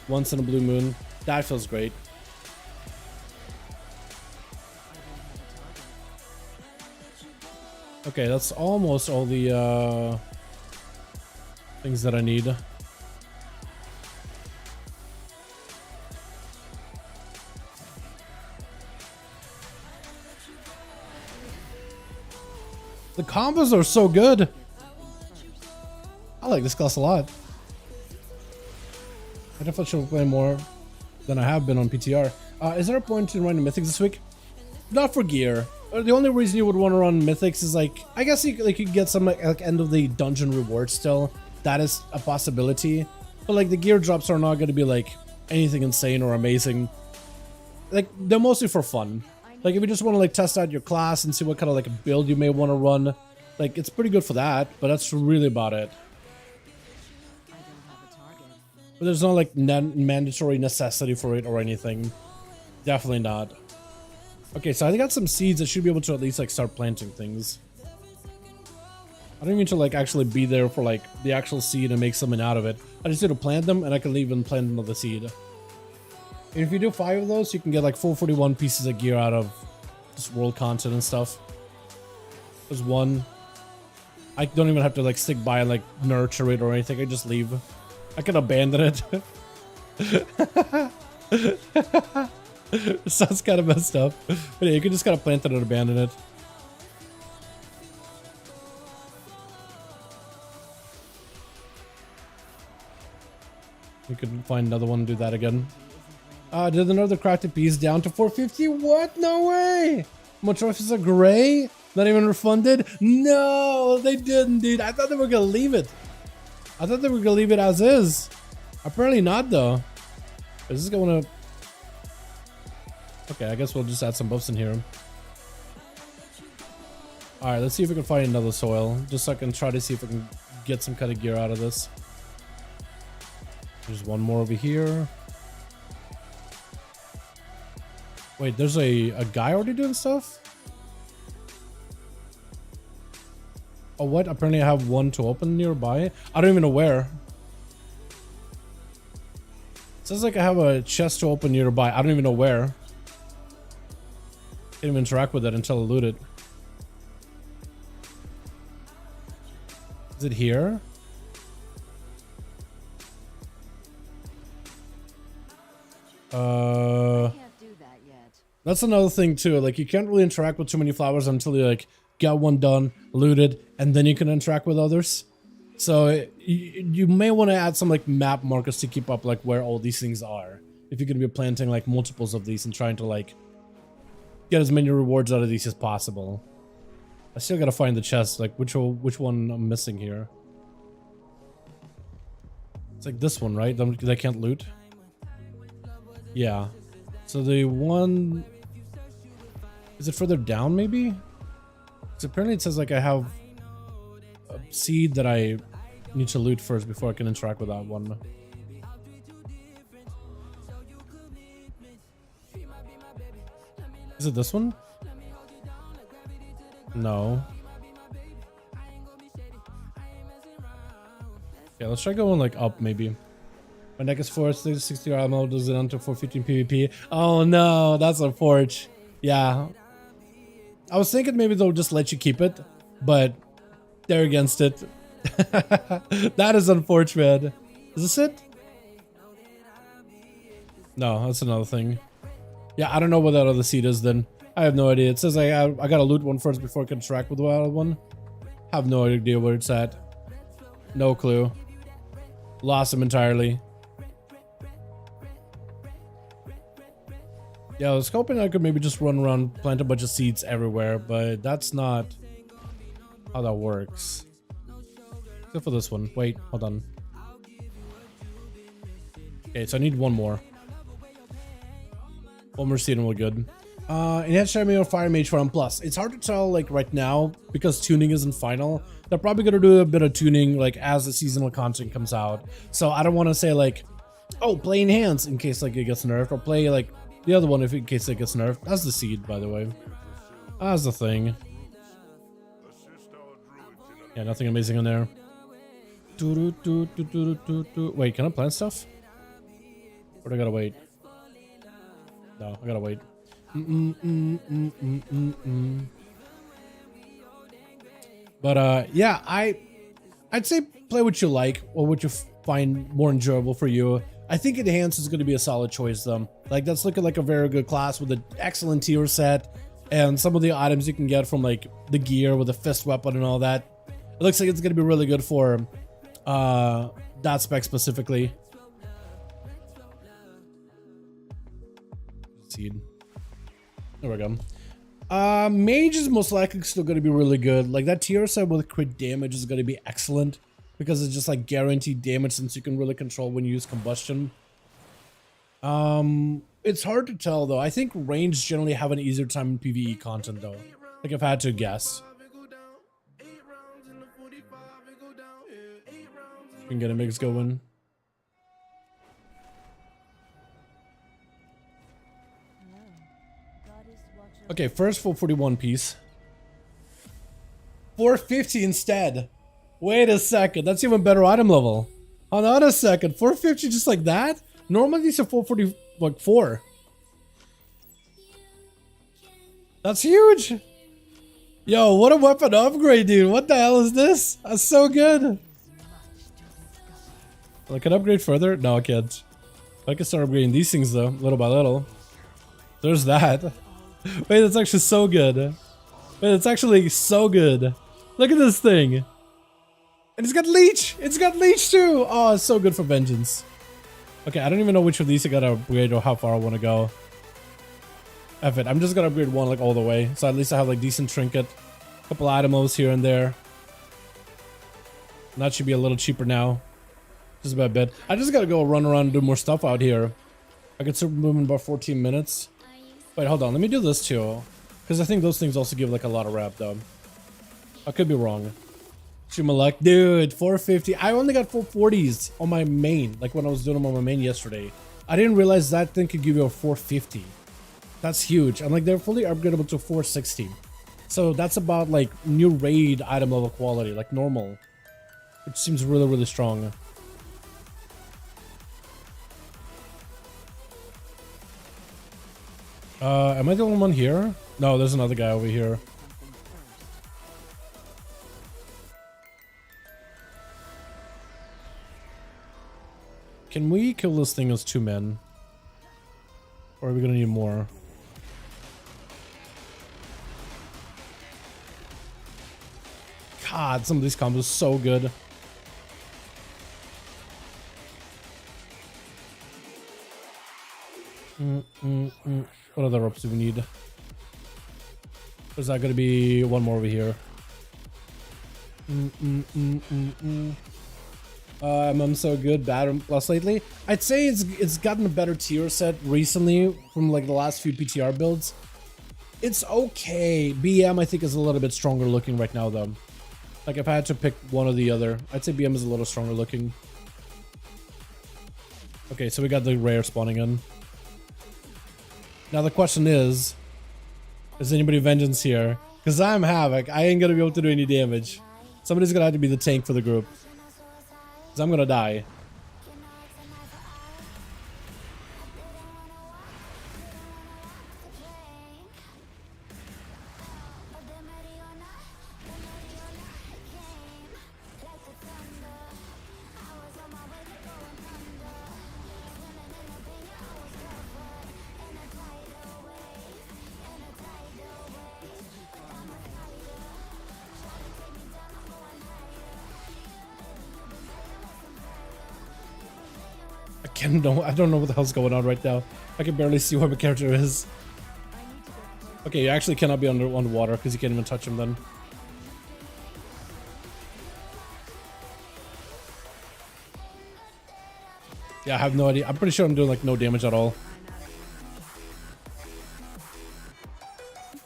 once in a blue moon. That feels great. Okay, that's almost all the things that I need. The combos are so good. I like this class a lot. I definitely should play more than I have been on PTR. Is there a point in running Mythics this week? Not for gear. The only reason you would want to run Mythics is like, I guess you could get some like end of the dungeon rewards still. That is a possibility. But like the gear drops are not going to be like anything insane or amazing. Like they're mostly for fun. Like if you just want to like test out your class and see what kind of like build you may want to run, like it's pretty good for that, but that's really about it. But there's no like mandatory necessity for it or anything. Definitely not. Okay, so I got some seeds that should be able to at least like start planting things. I don't need to like actually be there for like the actual seed and make something out of it. I just need to plant them and I can even plant another seed. And if you do 5 of those, you can get like 441 pieces of gear out of just world content and stuff. There's one. I don't even have to like stick by and like nurture it or anything. I just leave. I can abandon it. It sounds kind of messed up. But yeah, you can just kind of plant it and abandon it. You could find another one and do that again. Did another crafted piece down to 450? What? No way! My trophies are gray? Not even refunded? No, they didn't, dude. I thought they were gonna leave it. I thought they were gonna leave it as is. Apparently not, though. Is this gonna... Okay, I guess we'll just add some buffs in here. Alright, let's see if we can find another soil. Just so I can try to see if we can get some kind of gear out of this. There's one more over here. Wait, there's a guy already doing stuff? Oh, what? Apparently I have one to open nearby. I don't even know where. It says like I have a chest to open nearby. I don't even know where. Can't even interact with it until I loot it. Is it here? That's another thing too. Like you can't really interact with too many flowers until you like get one done, loot it, and then you can interact with others. So you may want to add some like map markers to keep up like where all these things are. If you're gonna be planting like multiples of these and trying to like get as many rewards out of these as possible. I still gotta find the chest. Like which one I'm missing here. It's like this one, right? That I can't loot. Yeah. So the one... Is it further down, maybe? Because apparently it says like I have a seed that I need to loot first before I can interact with that one. Is it this one? No. Yeah, let's try going like up maybe. My neck is 460 ammo, does it onto 415 PvP? Oh no, that's unfortunate. Yeah. I was thinking maybe they'll just let you keep it, but they're against it. That is unfortunate. Is this it? No, that's another thing. Yeah, I don't know what that other seed is then. I have no idea. It says I gotta loot one first before I can interact with the other one. I have no idea where it's at. No clue. Lost him entirely. Yeah, I was hoping I could maybe just run around, plant a bunch of seeds everywhere, but that's not how that works. Except for this one. Wait, hold on. Okay, so I need one more. One more seed and we're good. Enhanced Enemy or Fire Mage for M+. It's hard to tell like right now because tuning isn't final. They're probably gonna do a bit of tuning like as the seasonal content comes out. So I don't want to say like, oh, play Enhanced in case like it gets nerfed, or play like the other one if in case it gets nerfed. That's the seed, by the way. That's the thing. Yeah, nothing amazing in there. Wait, can I plant stuff? Or do I gotta wait? No, I gotta wait. But yeah, I'd say play what you like or what you find more enjoyable for you. I think Enhance is going to be a solid choice though. Like that's looking like a very good class with an excellent tier set and some of the items you can get from like the gear with the fist weapon and all that. It looks like it's going to be really good for that spec specifically. Seed. There we go. Mage is most likely still going to be really good. Like that tier set with crit damage is going to be excellent because it's just like guaranteed damage since you can really control when you use combustion. It's hard to tell though. I think range generally have an easier time in PvE content though. Like if I had to guess. We can get a mix going. Okay, first 441 piece. 450 instead. Wait a second, that's even better item level. Hold on a second, 450 just like that? Normally these are 440, like 4. That's huge. Yo, what a weapon upgrade, dude. What the hell is this? That's so good. Well, I can upgrade further? No, I can't. I can start upgrading these things though, little by little. There's that. Wait, that's actually so good. Wait, it's actually so good. Look at this thing. And it's got leech. It's got leech too. Oh, it's so good for vengeance. Okay, I don't even know which of these I gotta upgrade or how far I want to go. F it. I'm just gonna upgrade one like all the way. So at least I have like decent trinket. Couple items here and there. And that should be a little cheaper now. Just about a bit. I just gotta go run around and do more stuff out here. I could super move in about 14 minutes. Wait, hold on. Let me do this too. Because I think those things also give like a lot of rep though. I could be wrong. Shoot my luck. Dude, 450. I only got 440s on my main. Like when I was doing them on my main yesterday. I didn't realize that thing could give you a 450. That's huge. And like they're fully upgradable to 460. So that's about like new raid item level quality. Like normal. Which seems really, really strong. Am I the only one here? No, there's another guy over here. Can we kill this thing as 2 men? Or are we gonna need more? God, some of these combos are so good. What other ropes do we need? There's not gonna be one more over here. I'm so good, bad and plus lately. I'd say it's gotten a better tier set recently from like the last few PTR builds. It's okay. BM I think is a little bit stronger looking right now though. Like if I had to pick one or the other, I'd say BM is a little stronger looking. Okay, so we got the rare spawning in. Now the question is anybody vengeance here? Because I'm Havoc, I ain't gonna be able to do any damage. Somebody's gonna have to be the tank for the group. Because I'm gonna die. I don't know what the hell's going on right now. I can barely see where my character is. Okay, you actually cannot be underwater because you can't even touch him then. Yeah, I have no idea. I'm pretty sure I'm doing like no damage at all.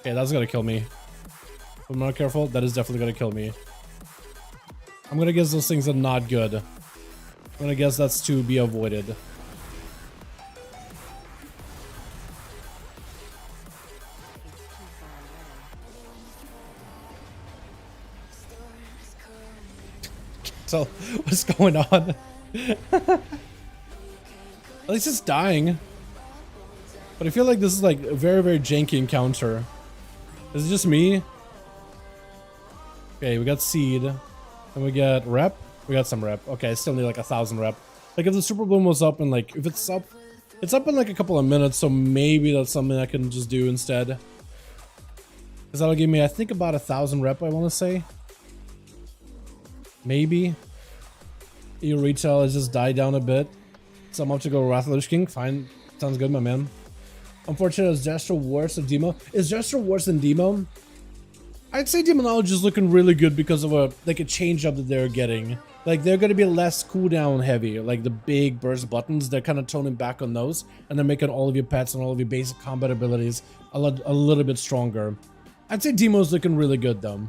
Okay, that's gonna kill me. If I'm not careful, that is definitely gonna kill me. I'm gonna guess those things are not good. I'm gonna guess that's to be avoided. tell what's going on. At least it's dying. But I feel like this is like a very, very janky encounter. Is it just me? Okay, we got seed. And we got rep. We got some rep. Okay, I still need like 1,000 rep. Like if the super bloom was up in like, if it's up in like a couple of minutes, so maybe that's something I can just do instead. Because that'll give me, I think, about 1,000 rep, I want to say. Maybe. Your retail has just died down a bit. So I'm up to go Wrath of the Lich King. Fine. Sounds good, my man. Unfortunately, is Gesture worse than Demo? Is Gesture worse than Demo? I'd say Demonology is looking really good because of a change up that they're getting. Like they're gonna be less cooldown heavy, like the big burst buttons. They're kind of toning back on those, and they're making all of your pets and all of your basic combat abilities a little bit stronger. I'd say Demo's looking really good though.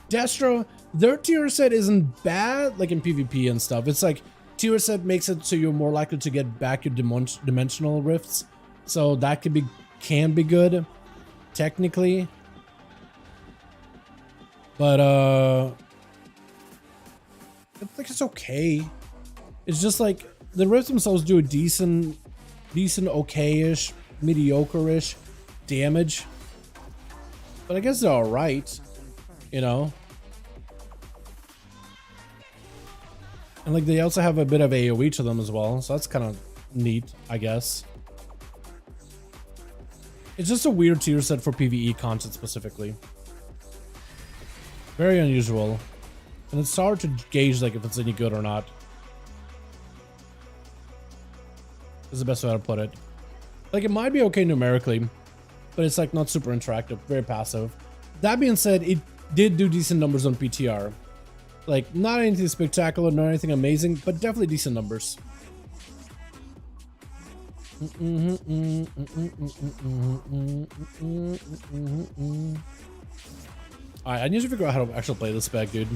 Destro, their tier set isn't bad, like in PvP and stuff. It's like tier set makes it so you're more likely to get back your dimensional rifts. So that can be good, technically. But I think it's okay. It's just like the rifts themselves do a decent, okay-ish, mediocre-ish damage. But I guess they're alright, you know. And like they also have a bit of AoE to them as well, so that's kind of neat, I guess. It's just a weird tier set for PvE content specifically. Very unusual. And it's hard to gauge like if it's any good or not. Is the best way to put it. Like it might be okay numerically, but it's like not super interactive, very passive. That being said, it did do decent numbers on PTR. Like not anything spectacular, not anything amazing, but definitely decent numbers. Alright, I need to figure out how to actually play this spec, dude.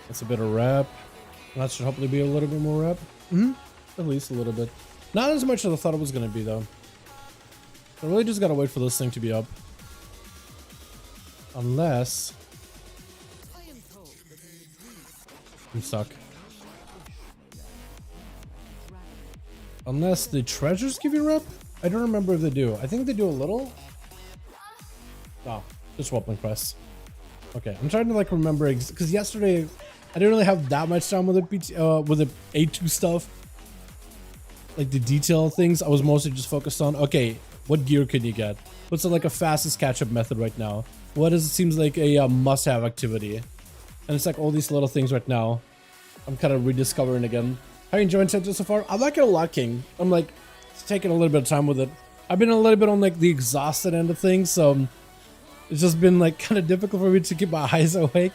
That's a bit of rep. That should hopefully be a little bit more rep. At least a little bit. Not as much as I thought it was going to be, though. I really just got to wait for this thing to be up. Unless... I'm stuck. Unless the treasures give you rep? I don't remember if they do. I think they do a little. Oh, just Swapping Crest. Okay, I'm trying to like remember because yesterday I didn't really have that much time with the A2 stuff, like the detail things. I was mostly just focused on okay, what gear can you get? What's like a fastest catch-up method right now? What is it seems like a must-have activity? And it's like all these little things right now. I'm kind of rediscovering again. How are you enjoying Sentinel so far? I like it a lot, King. I'm like taking a little bit of time with it. I've been a little bit on like the exhausted end of things, so it's just been like kind of difficult for me to keep my eyes awake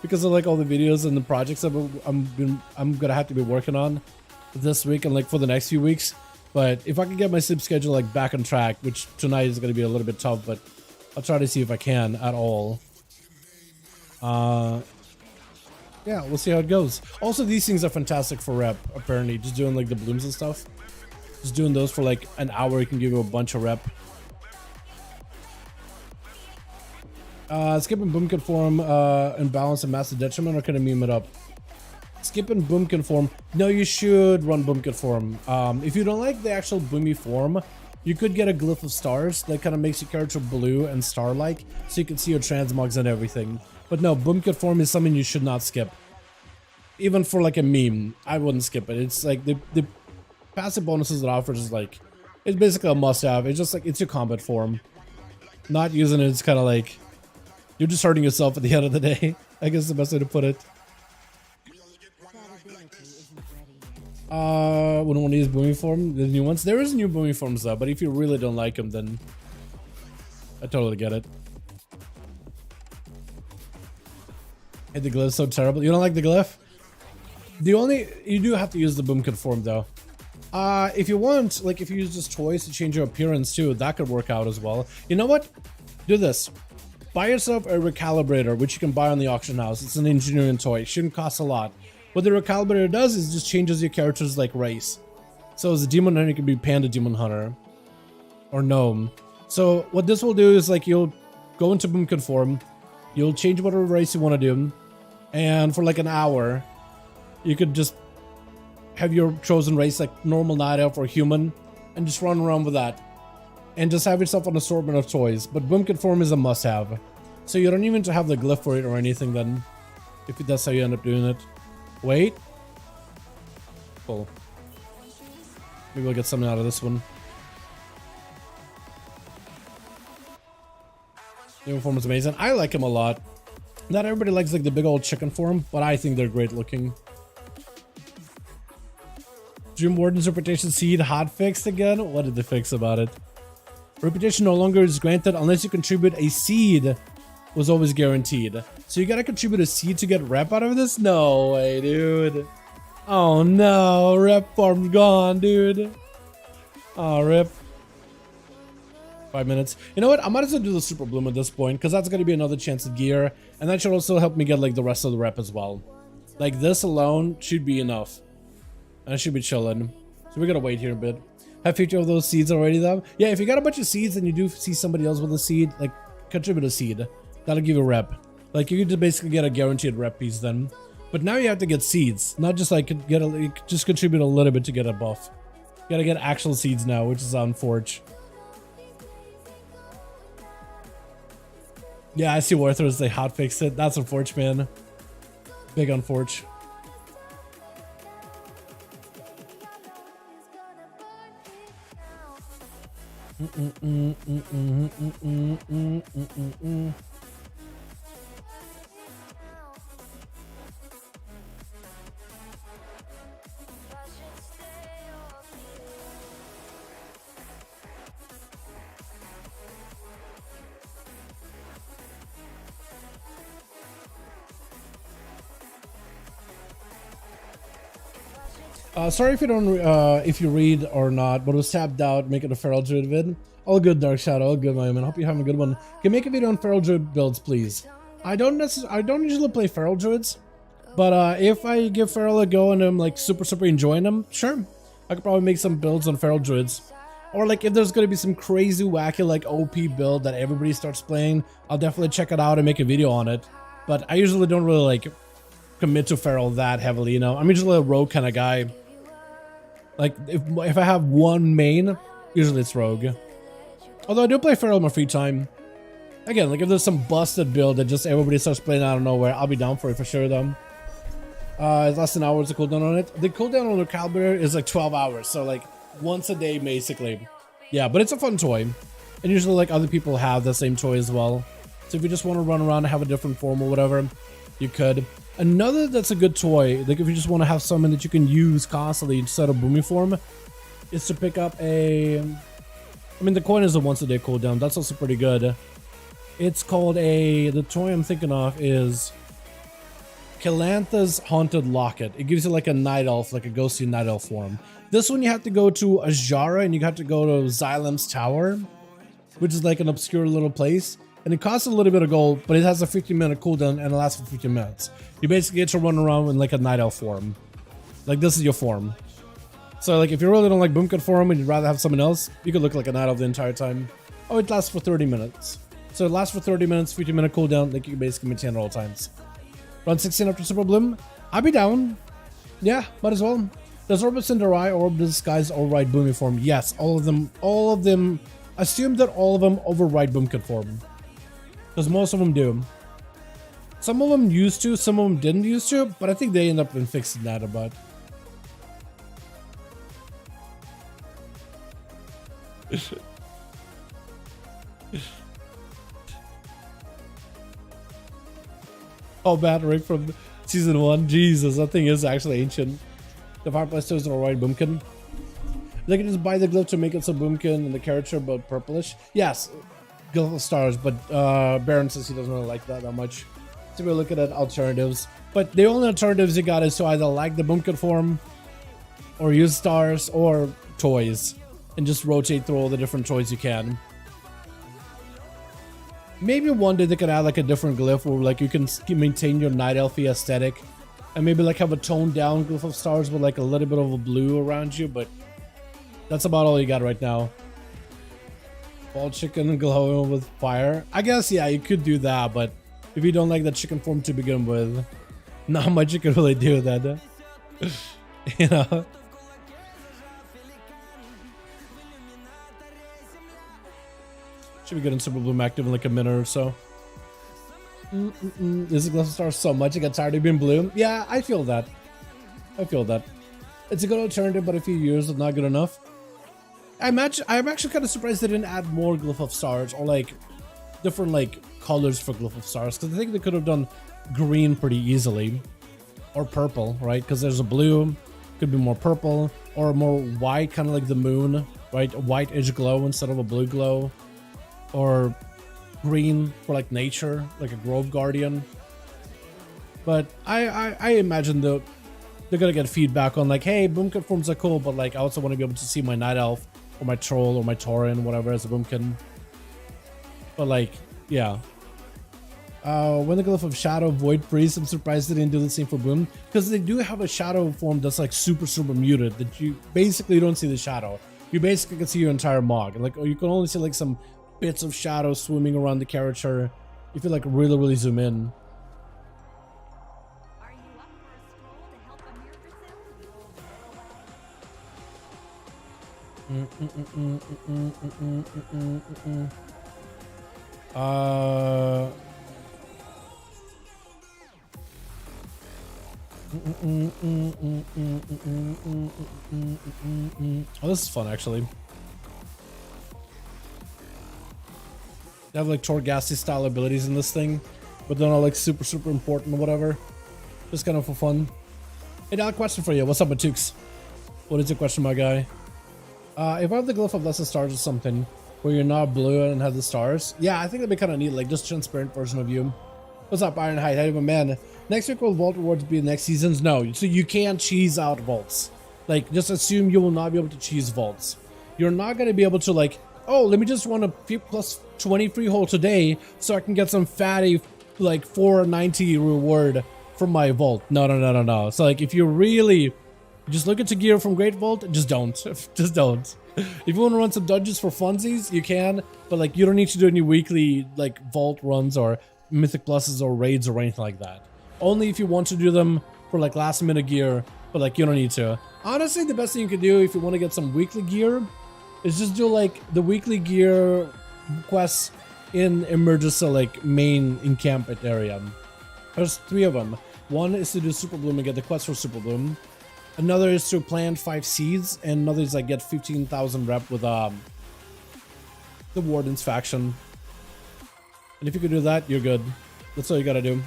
because of like all the videos and the projects that I'm gonna have to be working on this week and like for the next few weeks. But if I can get my sleep schedule like back on track, which tonight is gonna be a little bit tough, but I'll try to see if I can at all. Yeah, we'll see how it goes. Also, these things are fantastic for rep, apparently. Just doing like the blooms and stuff. Just doing those for like an hour can give you a bunch of rep. Skip and boom conform and balance and massive detriment, or can I meme it up? Skip and boom conform. No, you should run boom conform. If you don't like the actual boomy form, you could get a glyph of stars that kind of makes your character blue and star-like, so you can see your transmogs and everything. But no, boom conform is something you should not skip. Even for like a meme, I wouldn't skip it. It's like the passive bonuses it offers is like, it's basically a must-have. It's just like, it's your combat form. Not using it, it's kind of like, you're just hurting yourself at the end of the day. I guess the best way to put it. Wouldn't want to use booming form, the new ones. There is new booming forms though, but if you really don't like them, then I totally get it. Hey, the glyph's so terrible. You don't like the glyph? You do have to use the boom conform though. If you want, like if you use just toys to change your appearance too, that could work out as well. You know what? Do this. Buy yourself a recalibrator, which you can buy on the auction house. It's an engineering toy. It shouldn't cost a lot. What the recalibrator does is just changes your character's like race. So as a demon hunter, you can be panda demon hunter or gnome. So what this will do is like you'll go into boom conform, you'll change whatever race you want to do, and for like an hour, you could just have your chosen race like normal night elf or human, and just run around with that, and just have yourself an assortment of toys. But boom conform is a must-have, so you don't even have the glyph for it or anything. Then, if that's how you end up doing it. Wait. Cool. Maybe we'll get something out of this one. The form is amazing. I like him a lot. Not everybody likes like the big old chicken form, but I think they're great looking. Dream Warden's reputation seed hot fixed again? What did they fix about it? Reputation no longer is granted unless you contribute a seed. Was always guaranteed. So you gotta contribute a seed to get rep out of this? No way, dude. Oh no, rep farm's gone, dude. Oh, rip. 5 minutes. You know what? I might as well do the super bloom at this point, because that's gonna be another chance at gear, and that should also help me get like the rest of the rep as well. Like this alone should be enough. And I should be chilling. So we gotta wait here a bit. Have 50 of those seeds already though? Yeah, if you got a bunch of seeds and you do see somebody else with a seed, like contribute a seed. That'll give you a rep. Like you could basically get a guaranteed rep piece then. But now you have to get seeds, not just like just contribute a little bit to get a buff. You gotta get actual seeds now, which is on Forge. Yeah, I see Warthros, they hotfixed it. That's on Forge, man. Big on Forge. Sorry if you don't, if you read or not, but it was tapped out, making a Feral Druid vid. All good, Dark Shadow, all good, my man. Hope you're having a good one. Can you make a video on Feral Druid builds, please? I don't usually play Feral Druids, but if I give Feral a go and I'm like super enjoying them, sure. I could probably make some builds on Feral Druids. Or like if there's gonna be some crazy wacky like OP build that everybody starts playing, I'll definitely check it out and make a video on it. But I usually don't really like commit to Feral that heavily, you know? I'm usually a rogue kind of guy. Like, if I have one main, usually it's rogue. Although I do play Feral in my free time. Again, like if there's some busted build that just everybody starts playing out of nowhere, I'll be down for it for sure though. It's less than hours to cooldown on it. The cooldown on the caliber is like 12 hours, so like once a day basically. Yeah, but it's a fun toy. And usually like other people have the same toy as well. So if you just want to run around and have a different form or whatever, you could. Another that's a good toy, like if you just want to have something that you can use constantly instead of booming form, is to pick up a... I mean, the coin is a once a day cooldown. That's also pretty good. It's called a... The toy I'm thinking of is... Calantha's Haunted Locket. It gives you like a night elf, like a ghostly night elf form. This one you have to go to Ajara and you have to go to Xylem's Tower, which is like an obscure little place. And it costs a little bit of gold, but it has a 15-minute cooldown and it lasts for 15 minutes. You basically get to run around in like a night elf form. Like this is your form. So like if you really don't like Boomkin form and you'd rather have someone else, you could look like a night elf the entire time. Oh, it lasts for 30 minutes. So it lasts for 30 minutes, 15-minute cooldown, like you can basically maintain at all times. Run 16 after Super Bloom. I'll be down. Yeah, might as well. Does Orb of Cinderai, Orb of Disguise override Booming form? Yes, all of them. Assume that all of them override Boomkin form. Because most of them do. Some of them used to, some of them didn't used to, but I think they end up in fixing that about. Oh, Bad Rick from season 1. Jesus, that thing is actually ancient. The fireplace is alright, Boomkin. They can just buy the glyph to make it so Boomkin and the character but purplish. Yes, glyph of stars, but Baron says he doesn't really like that much. So we're looking at alternatives. But the only alternatives you got is to either like the Boomkin form, or use stars, or toys. And just rotate through all the different toys you can. Maybe one day they could add like a different glyph where like you can maintain your Night Elfy aesthetic. And maybe like have a toned down glyph of stars with like a little bit of a blue around you, but that's about all you got right now. Bald chicken glowing with fire. I guess, yeah, you could do that, but if you don't like the chicken form to begin with, not much you can really do with that. You know? Should be getting Super Bloom active in like a minute or so. This is glyph of stars so much, I got tired of being blue. Yeah, I feel that. I feel that. It's a good alternative, but a few years is not good enough. I'm actually kind of surprised they didn't add more glyph of stars or like different like colors for glyph of stars, because I think they could have done green pretty easily, or purple, right? Because there's a blue, could be more purple, or more white, kind of like the moon, right? A white-ish glow instead of a blue glow, or green for like nature, like a Grove Guardian. But I imagine they're gonna get feedback on like, hey, Boomkin forms are cool, but like I also want to be able to see my Night Elf or my Troll or my Tauren, whatever, as a Boomkin. But like, yeah. When the glyph of Shadow Void Priest, I'm surprised they didn't do the same for Boom, because they do have a shadow form that's like super muted, that you basically don't see the shadow. You basically can see your entire Mog, and like, or you can only see like some bits of shadow swimming around the character if you like really zoom in. Are you up for a stroll to help Amir Oh, this is fun actually. They have like Torghast style abilities in this thing, but they're not like super important or whatever. Just kind of for fun. Hey, I have a question for you. What's up, Matukes? What is your question, my guy? If I have the glyph of lesser stars or something, where you're not blue and have the stars, yeah, I think that'd be kind of neat, like just transparent version of you. What's up, Ironhide? How you doing, man? Next week will Vault Rewards be the next seasons? No, so you can't cheese out vaults. Like, just assume you will not be able to cheese vaults. You're not going to be able to like, oh, let me just run a plus 20 free hole today so I can get some fatty like 490 reward from my vault. No. So like, if you really just look at the gear from Great Vault, just don't. Just don't. If you want to run some dungeons for funsies, you can, but like you don't need to do any weekly like vault runs or mythic pluses or raids or anything like that. Only if you want to do them for like last minute gear, but like you don't need to. Honestly, the best thing you can do if you want to get some weekly gear is just do like the weekly gear quests in Emergency like main encampment area. There's 3 of them. One is to do Super Bloom and get the quest for Super Bloom. Another is to plant 5 seeds, and another is like get 15,000 rep with the Warden's faction. And if you can do that, you're good. That's all you gotta do.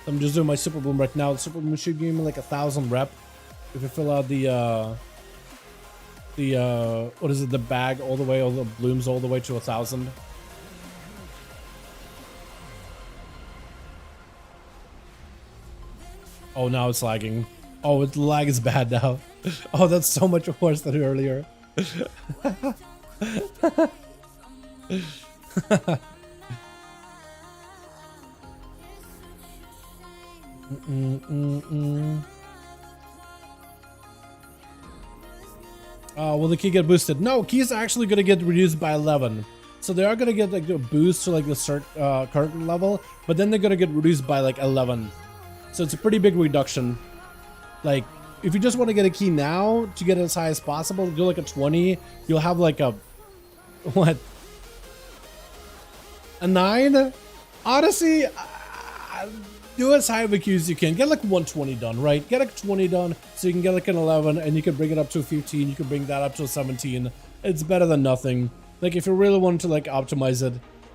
I'm just doing my Super Bloom right now. The Super Bloom should give me like 1,000 rep if you fill out the what is it, the bag all the way, all the blooms all the way to 1,000. Oh, now it's lagging. Oh, the lag is bad now. Oh, that's so much worse than earlier. Will the key get boosted? No, keys are actually going to get reduced by 11. So they are going to get like a boost to like the current level, but then they're going to get reduced by like 11. So it's a pretty big reduction. Like, if you just want to get a key now to get it as high as possible, do like a 20, you'll have like a, what? A 9? Honestly, do as high of a queue as you can. Get like 120 done, right? Get a 20 done so you can get like an 11 and you can bring it up to a 15. You can bring that up to a 17. It's better than nothing. Like, if you really want to like optimize it,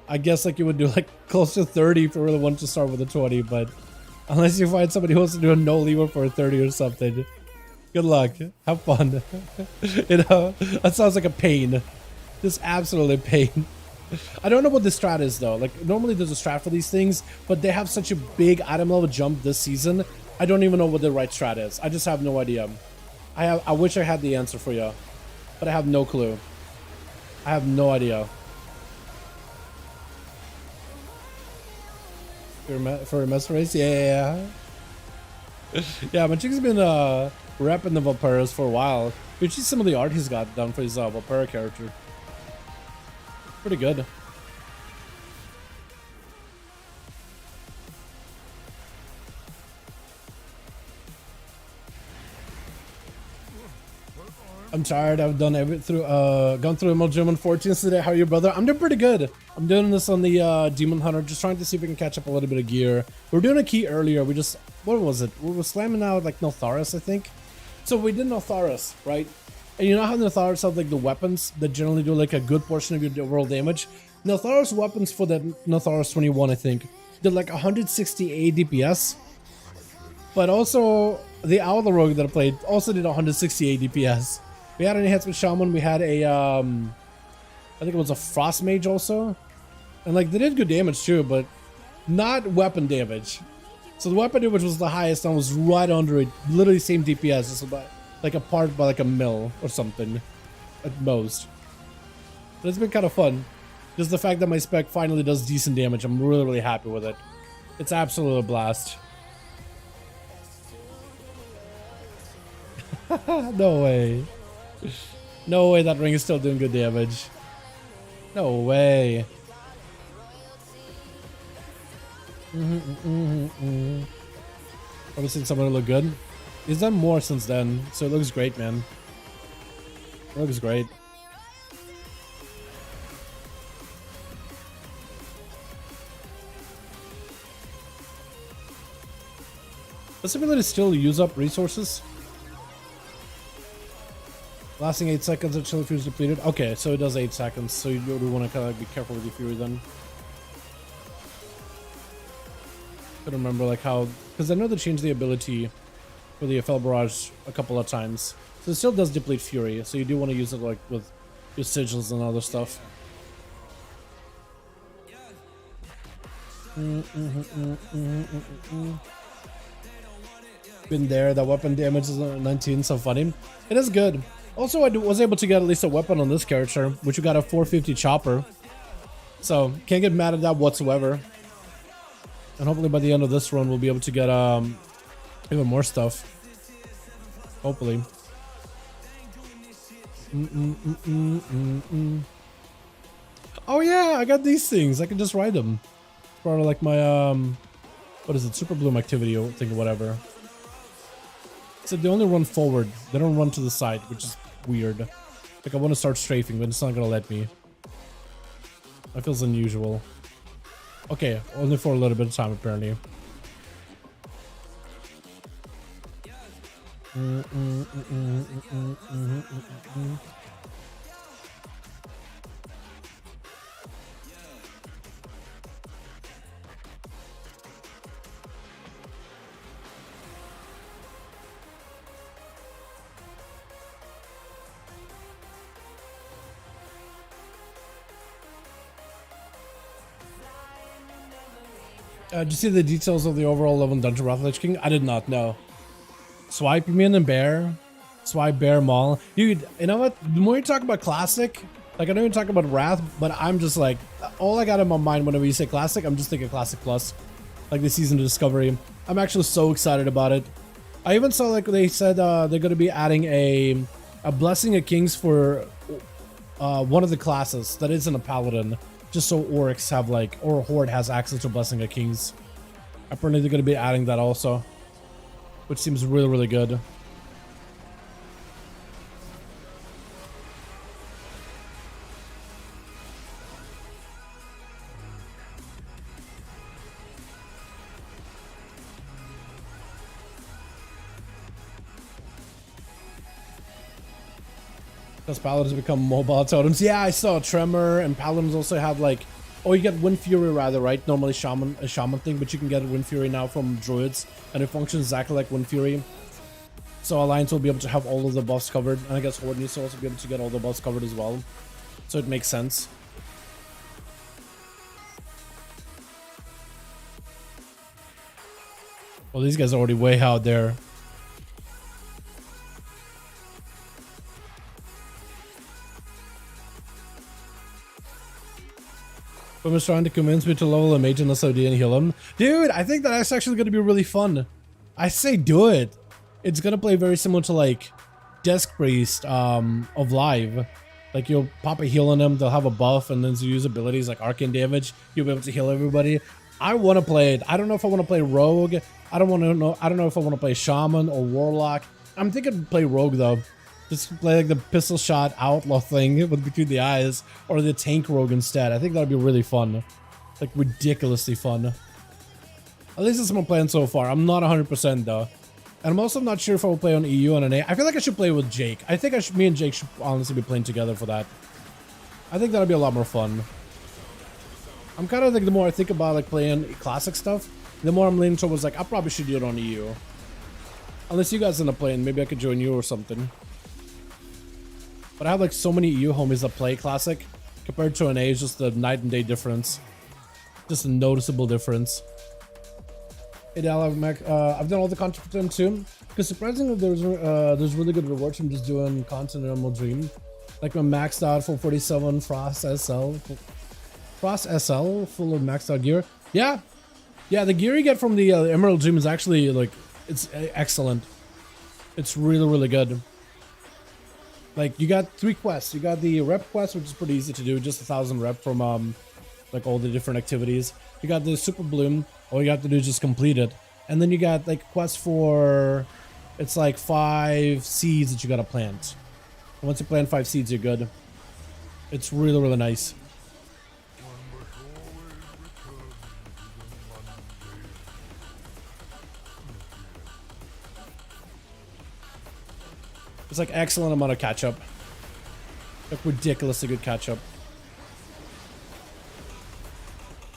I guess like you would do like close to 30 if you really want to start with a 20, but unless you find somebody who wants to do a no lever for a 30 or something. Good luck. Have fun. You know, that sounds like a pain. Just absolutely pain. I don't know what the strat is though. Like normally there's a strat for these things, but they have such a big item level jump this season. I don't even know what the right strat is. I just have no idea. I wish I had the answer for you, but I have no clue. I have no idea. For a master race? Yeah. Yeah, my chick's been repping the Valperas for a while. You should see some of the art he's got done for his Valpera character. Pretty good. I'm tired. I've done gone through Emerald Gem on 14s today. How are you, brother? I'm doing pretty good. I'm doing this on the Demon Hunter, just trying to see if we can catch up a little bit of gear. We were doing a key earlier. We just, what was it? We were slamming out like Notharis, I think. So we did Notharis, right? And you know how Notharis have like the weapons that generally do like a good portion of your overall damage? Notharis weapons for the Notharis 21, I think, did like 168 DPS. But also the Owl Rogue that I played also did 168 DPS. We had an enhancement shaman. We had a, I think it was a frost mage also, and like they did good damage too, but not weapon damage. So the weapon damage was the highest and was right under it, literally same DPS, just about like apart by like a mil or something at most. But it's been kind of fun. Just the fact that my spec finally does decent damage, I'm really, really happy with it. It's absolutely a blast. No way. No way that ring is still doing good damage. No way. Probably seen someone look good. He's done more since then, so it looks great, man. It looks great. Does it really still use up resources? Lasting 8 seconds until the fury is depleted. Okay, so it does 8 seconds, so you do want to kind of be careful with your fury then. I don't remember like how, because I know they changed the ability for the FL Barrage a couple of times. So it still does deplete fury, so you do want to use it like with your sigils and other stuff. Been there, that weapon damage is 19, so funny. It is good. Also, I was able to get at least a weapon on this character, which we got a 450 chopper. So, can't get mad at that whatsoever. And hopefully by the end of this run, we'll be able to get even more stuff. Hopefully. Oh yeah, I got these things. I can just ride them. It's part of like my, what is it, Super Bloom activity or thing or whatever. So they only run forward. They don't run to the side, which is weird. Like I want to start strafing, but it's not gonna let me. That feels unusual. Okay, only for a little bit of time apparently. Did you see the details of the overall level in Dungeon Wrath Lich King? I did not know. Swipe, you mean, and bear? Swipe, bear, maul. Dude, you know what? The more you talk about classic, like I know you talk about Wrath, but I'm just like, all I got in my mind whenever you say classic, I'm just thinking classic plus. Like the season of Discovery. I'm actually so excited about it. I even saw like they said they're going to be adding a Blessing of Kings for one of the classes that isn't a Paladin. Just so Oryx have like, or Horde has access to Blessing of Kings. Apparently they're going to be adding that also. Which seems really, really good. Because Paladins become mobile totems. Yeah, I saw Tremor, and Paladins also have like, oh, you get Wind Fury rather, right? Normally a Shaman thing, but you can get Wind Fury now from Druids, and it functions exactly like Wind Fury. So Alliance will be able to have all of the buffs covered, and I guess Horde needs to also be able to get all the buffs covered as well. So it makes sense. Well, these guys are already way out there. Someone's trying to convince me to level a mage in SOD and heal him. Dude, I think that's actually going to be really fun. I say do it. It's going to play very similar to like Desk Priest of Live. Like you'll pop a heal on them, they'll have a buff, and then you use abilities like arcane damage. You'll be able to heal everybody. I want to play it. I don't know if I want to play Rogue. I don't know if I want to play Shaman or Warlock. I'm thinking play Rogue though. Just play like the pistol shot outlaw thing with between the eyes, or the tank rogue instead. I think that'd be really fun, like ridiculously fun. At least that's what I'm playing so far. I'm not 100% though, and I'm also not sure if I will play on EU and NA. I feel like I should play with Jake. I think me and Jake should honestly be playing together for that. I think that'd be a lot more fun. I'm kind of like, the more I think about like playing classic stuff, the more I'm leaning towards like I probably should do it on EU. Unless you guys end up playing, maybe I could join you or something. But I have like so many EU homies that play classic compared to NA. It's just a night and day difference. Just a noticeable difference. Hey Dal, I've done all the content for them too. Because surprisingly, there's really good rewards from just doing content in Emerald Dream. Like my maxed out full 47 Frost SL full of maxed out gear. Yeah, the gear you get from the Emerald Dream is actually like, it's excellent. It's really good. Like you got 3 quests. You got the rep quest, which is pretty easy to do, just 1,000 rep from like all the different activities. You got the super bloom. All you have to do is just complete it, and then you got like quests for, it's like 5 seeds that you gotta plant. And once you plant 5 seeds, you're good. It's really nice. It's like excellent amount of catch up. Like ridiculously good catch up.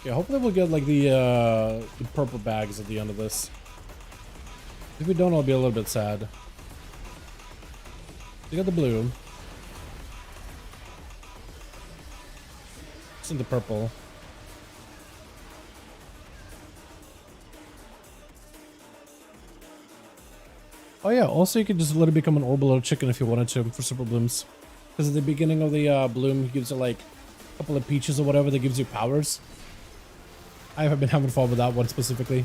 Yeah, hopefully we'll get like the purple bags at the end of this. If we don't, I'll be a little bit sad. We got the blue. It's in the purple. Oh yeah, also you could just let it become an orbital little chicken if you wanted to for super blooms. Because at the beginning of the bloom, he gives it like a couple of peaches or whatever that gives you powers. I haven't been having fun with that one specifically.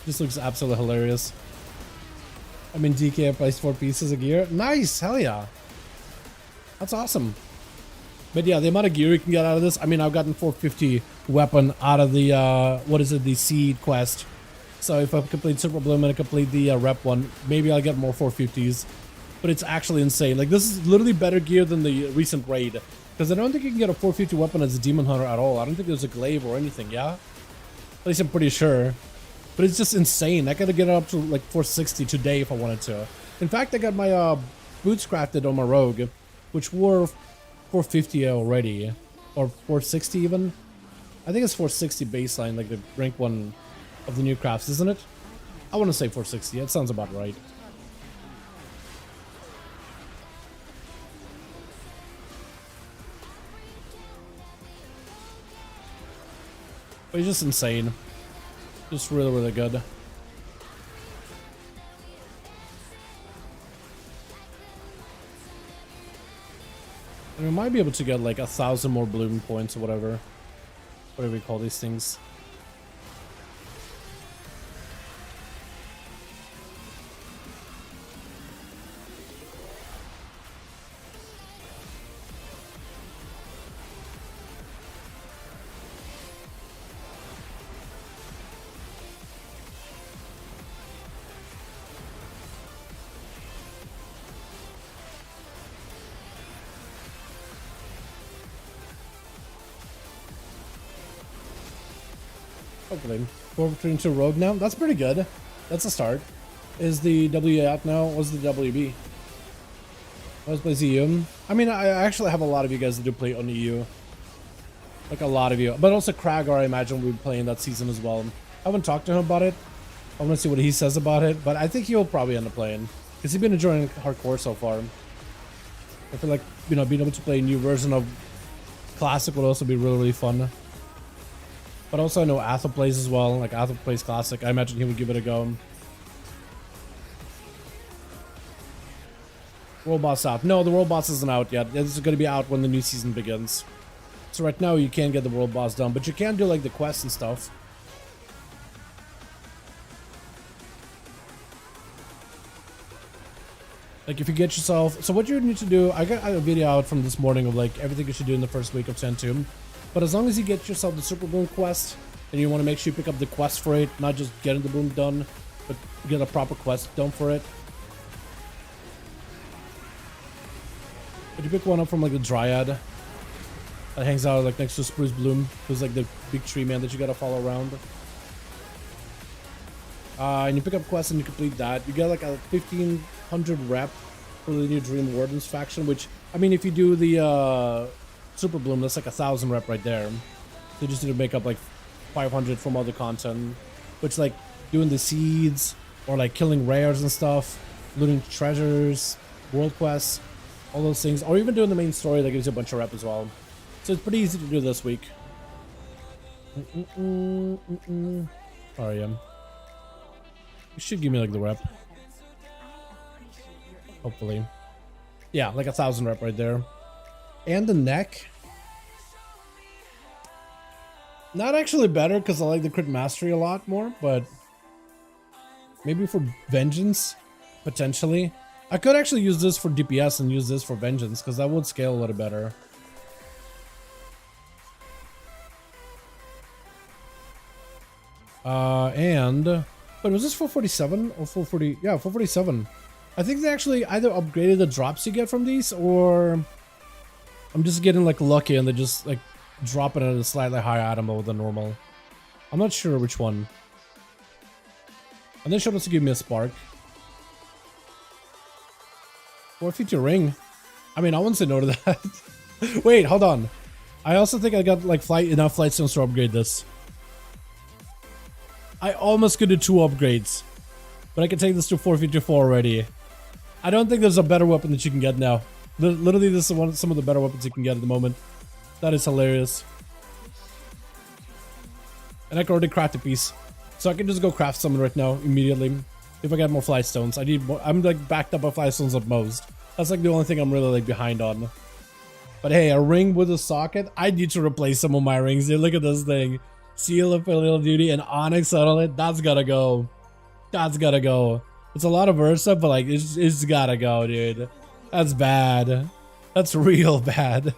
This looks absolutely hilarious. I mean, DK, I placed 4 pieces of gear. Nice, hell yeah. That's awesome. But yeah, the amount of gear you can get out of this. I mean, I've gotten 450 weapon out of the, the seed quest. So if I complete Super Bloom and I complete the rep one, maybe I'll get more 450s. But it's actually insane. Like, this is literally better gear than the recent raid. Because I don't think you can get a 450 weapon as a Demon Hunter at all. I don't think there's a glaive or anything, yeah? At least I'm pretty sure. But it's just insane. I gotta get it up to like 460 today if I wanted to. In fact, I got my boots crafted on my rogue, which were 450 already. Or 460 even. I think it's 460 baseline, like the rank 1 of the new crafts, isn't it? I want to say 460. That sounds about right. But it's just insane. Just really good. And we might be able to get like 1,000 more bloom points or whatever. Whatever we call these things. Hopefully. We're into Rogue now. That's pretty good. That's a start. Is the W out now? What's the WB? Let's play EU. I mean, I actually have a lot of you guys that do play on EU. Like a lot of you. But also Kragar, I imagine, will be playing that season as well. I haven't talked to him about it. I want to see what he says about it. But I think he'll probably end up playing. Because he's been enjoying hardcore so far. I feel like, you know, being able to play a new version of Classic would also be really, really fun. But also I know Athel plays as well. Like Athel plays Classic. I imagine he would give it a go. World Boss out. No, the World Boss isn't out yet. It's going to be out when the new season begins. So right now you can't get the World Boss done. But you can do like the quests and stuff. Like if you get yourself, so what you need to do, I got a video out from this morning of like everything you should do in the first week of Centum. But as long as you get yourself the Super Boom quest, and you want to make sure you pick up the quest for it, not just getting the boom done, but get a proper quest done for it. But you pick one up from like the Dryad that hangs out like next to Spruce Bloom, who's like the big tree man that you gotta follow around. And you pick up quests and you complete that. You get like a 1500 rep for the new Dream Wardens faction, which, I mean, if you do the Super Bloom, that's like 1000 rep right there. So you just need to make up like 500 from other content, which like doing the seeds or like killing rares and stuff, looting treasures, world quests, all those things, or even doing the main story that gives you a bunch of rep as well. So it's pretty easy to do this week. Oh yeah. You should give me like the rep. Hopefully. Yeah, like 1000 rep right there. And the neck. Not actually better because I like the crit mastery a lot more, but maybe for vengeance, potentially. I could actually use this for DPS and use this for vengeance because that would scale a little better. But was this 447 or 440? Yeah, 447. I think they actually either upgraded the drops you get from these, or I'm just getting like lucky and they just like dropping it at a slightly higher item level than normal. I'm not sure which one. And they should also give me a spark. 450 ring. I mean, I wouldn't say no to that. Wait, hold on. I also think I got like enough flight stones to upgrade this. I almost could do 2 upgrades, but I can take this to 454 already. I don't think there's a better weapon that you can get now. Literally, this is some of the better weapons you can get at the moment. That is hilarious. And I can already craft a piece, so I can just go craft something right now immediately. If I get more fly stones, I need more. I'm like backed up by fly stones at most. That's like the only thing I'm really like behind on. But hey, a ring with a socket. I need to replace some of my rings. Dude, look at this thing. Seal of Filial Duty and Onyx on it. That's gotta go. That's gotta go. It's a lot of Ursa, but like it's gotta go, dude. That's bad. That's real bad.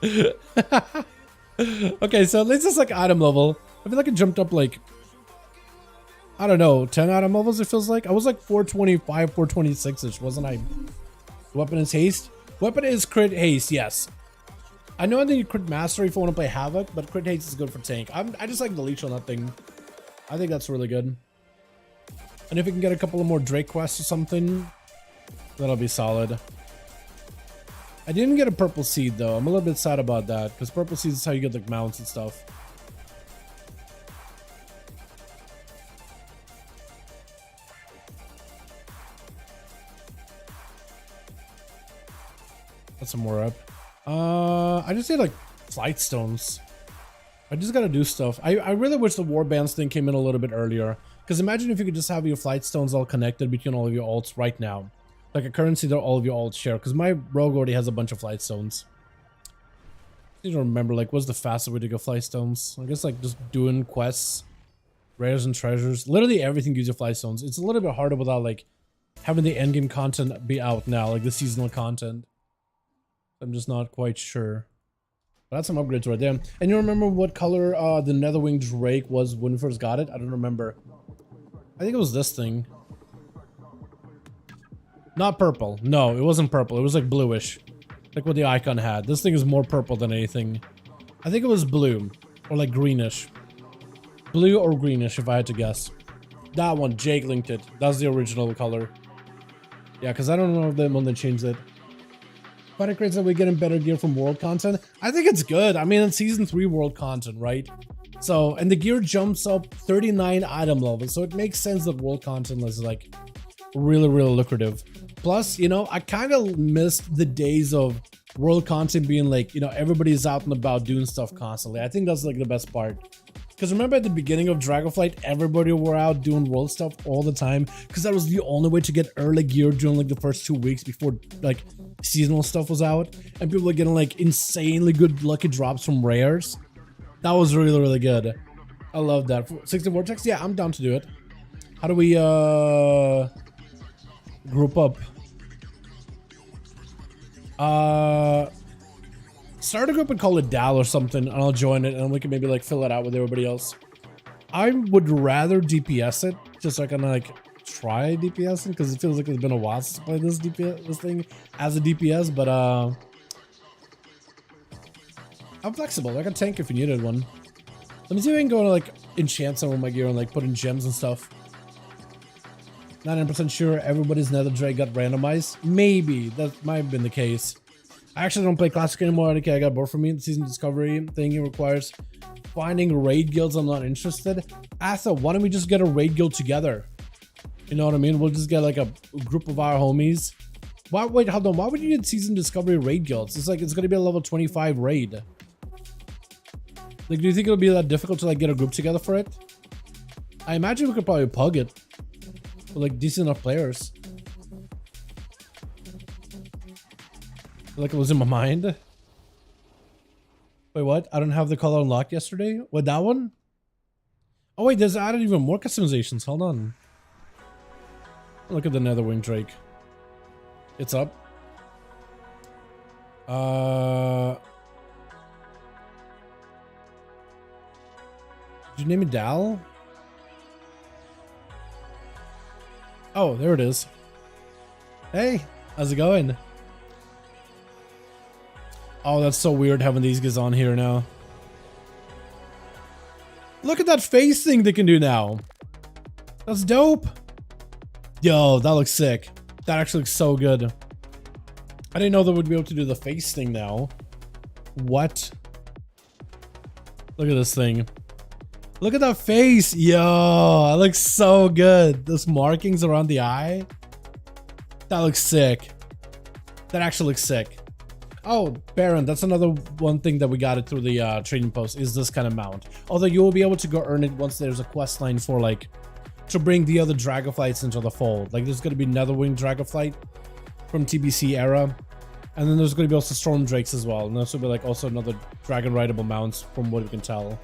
Okay, so at least it's like item level. I feel like it jumped up like, I don't know, 10 item levels it feels like. I was like 425, 426-ish, wasn't I? Weapon is haste. Weapon is crit haste, yes. I know I need crit mastery if I want to play Havoc, but crit haste is good for tank. I just like the leech on that thing. I think that's really good. And if we can get a couple of more Drake quests or something, that'll be solid. I didn't get a purple seed though. I'm a little bit sad about that because purple seeds is how you get like mounts and stuff. That's some more up. I just need like flight stones. I just gotta do stuff. I really wish the warbands thing came in a little bit earlier. Because imagine if you could just have your flight stones all connected between all of your alts right now. Like a currency that all of your alts share. Because my rogue already has a bunch of flight stones. I don't remember, like, what's the fastest way to get flight stones? I guess like just doing quests, rares and treasures. Literally everything gives you flight stones. It's a little bit harder without like having the endgame content be out now, like the seasonal content. I'm just not quite sure. But that's some upgrades right there. And you remember what color the Netherwing Drake was when we first got it? I don't remember. I think it was this thing. Not purple. No, it wasn't purple. It was like bluish. Like what the icon had. This thing is more purple than anything. I think it was blue. Or like greenish. Blue or greenish if I had to guess. That one, Jake linked it. That's the original color. Yeah, because I don't know if when they changed it. But it creates that we're getting better gear from world content. I think it's good. I mean, it's season 3 world content, right? So, and the gear jumps up 39 item levels. So it makes sense that world content is like really, really lucrative. Plus, you know, I kind of missed the days of world content being like, you know, everybody's out and about doing stuff constantly. I think that's like the best part. Because remember at the beginning of Dragonflight, everybody were out doing world stuff all the time because that was the only way to get early gear during like the first 2 weeks before like seasonal stuff was out, and people were getting like insanely good lucky drops from rares. That was really, really good. I love that. 60 Vortex, yeah, I'm down to do it. How do we group up? Start a group and call it Dal or something, and I'll join it, and we can maybe like fill it out with everybody else. I would rather DPS it, just so I can like try DPSing, because it feels like it's been a while since I played this thing as a DPS. But I'm flexible. I can tank if you needed one. Let me see if I can go to like enchant some of my gear and like put in gems and stuff. 99% sure everybody's Nether Drake got randomized. Maybe that might have been the case. I actually don't play Classic anymore. Okay, I got bored from me. The season discovery thing it requires finding raid guilds. I'm not interested. Asa, why don't we just get a raid guild together? You know what I mean? We'll just get like a group of our homies. Why? Wait, hold on. Why would you need season discovery raid guilds? It's like it's gonna be a level 25 raid. Like, do you think it'll be that difficult to like get a group together for it? I imagine we could probably pug it with like decent enough players. Like it was in my mind. Wait, what? I don't have the color unlocked yesterday? What, that one? Oh wait, there's added even more customizations. Hold on. Look at the Netherwing Drake. It's up. Did you name it Dal? Oh, there it is. Hey, how's it going? Oh, that's so weird having these guys on here now. Look at that face thing they can do now. That's dope. Yo, that looks sick. That actually looks so good. I didn't know they would be able to do the face thing now. What? Look at this thing. Look at that face. Yo, that looks so good. Those markings around the eye. That looks sick. That actually looks sick. Oh, Baron, that's another one thing that we got it through the trading post is this kind of mount. Although you will be able to go earn it once there's a quest line for like to bring the other Dragonflights into the fold. Like there's going to be Netherwing Dragonflight from TBC era. And then there's going to be also Storm Drakes as well. And this will be like also another Dragon Rideable mounts from what we can tell.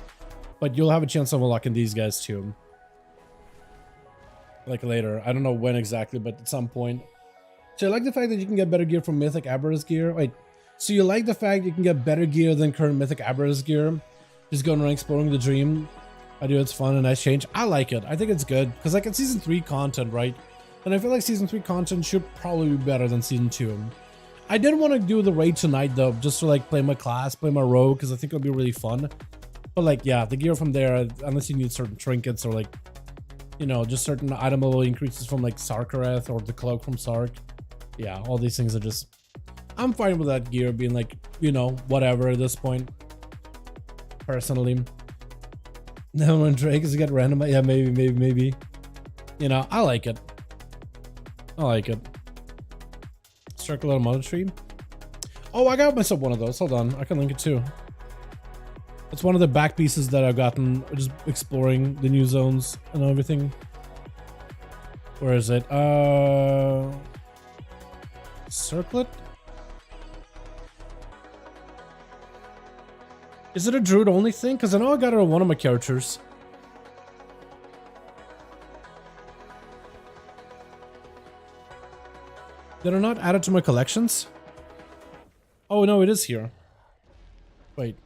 But you'll have a chance of unlocking these guys too. Like later. I don't know when exactly, but at some point. So I like the fact that you can get better gear from Mythic Aberra's gear. Wait. So you like the fact you can get better gear than current Mythic Aberra's gear? Just going around exploring the dream. I do, it's fun, a nice change. I like it. I think it's good. Because like it's Season 3 content, right? And I feel like Season 3 content should probably be better than Season 2. I did want to do the raid tonight though, just to like play my class, play my rogue, because I think it'll be really fun. But like, yeah, the gear from there, unless you need certain trinkets or like, you know, just certain item level increases from like Sarkareth or the cloak from Sark. Yeah, all these things are just... I'm fine with that gear being like, you know, whatever at this point. Personally. Now when Drake is get random, yeah, maybe. You know, I like it. I like it. Circular mother tree. Oh, I got myself one of those. Hold on, I can link it too. It's one of the back pieces that I've gotten just exploring the new zones and everything. Where is it? Circlet? Is it a druid only thing? Because I know I got it on one of my characters. Did I not add it to my collections? Oh no, it is here. Wait.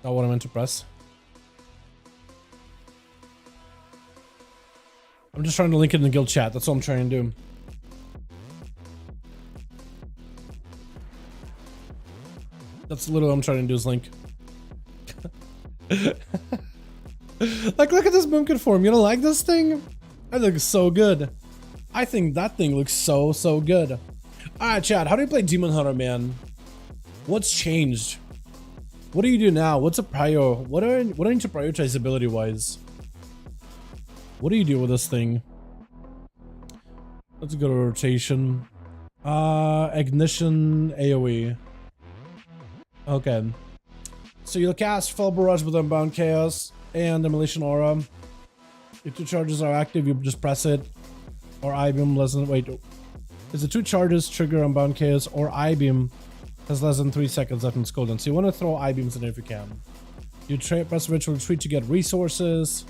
Not what I meant to press. I'm just trying to link it in the guild chat. That's all I'm trying to do. That's literally what I'm trying to do is link. Like, look at this Boomkin form. You don't like this thing? That looks so good. I think that thing looks so good. Alright, chat. How do you play Demon Hunter, man? What's changed? What do you do now? What's a prior? What do I need to prioritize ability wise? What do you do with this thing? Let's go to rotation. Ignition AoE. Okay. So you'll cast Fell Barrage with Unbound Chaos and Demolition Aura. If 2 charges are active, you just press it. Or I-Beam less than... Wait. Is the 2 charges trigger Unbound Chaos or I-Beam has less than 3 seconds left in its cooldown. So you want to throw I-Beams in if you can. You press Ritual Retreat to get resources.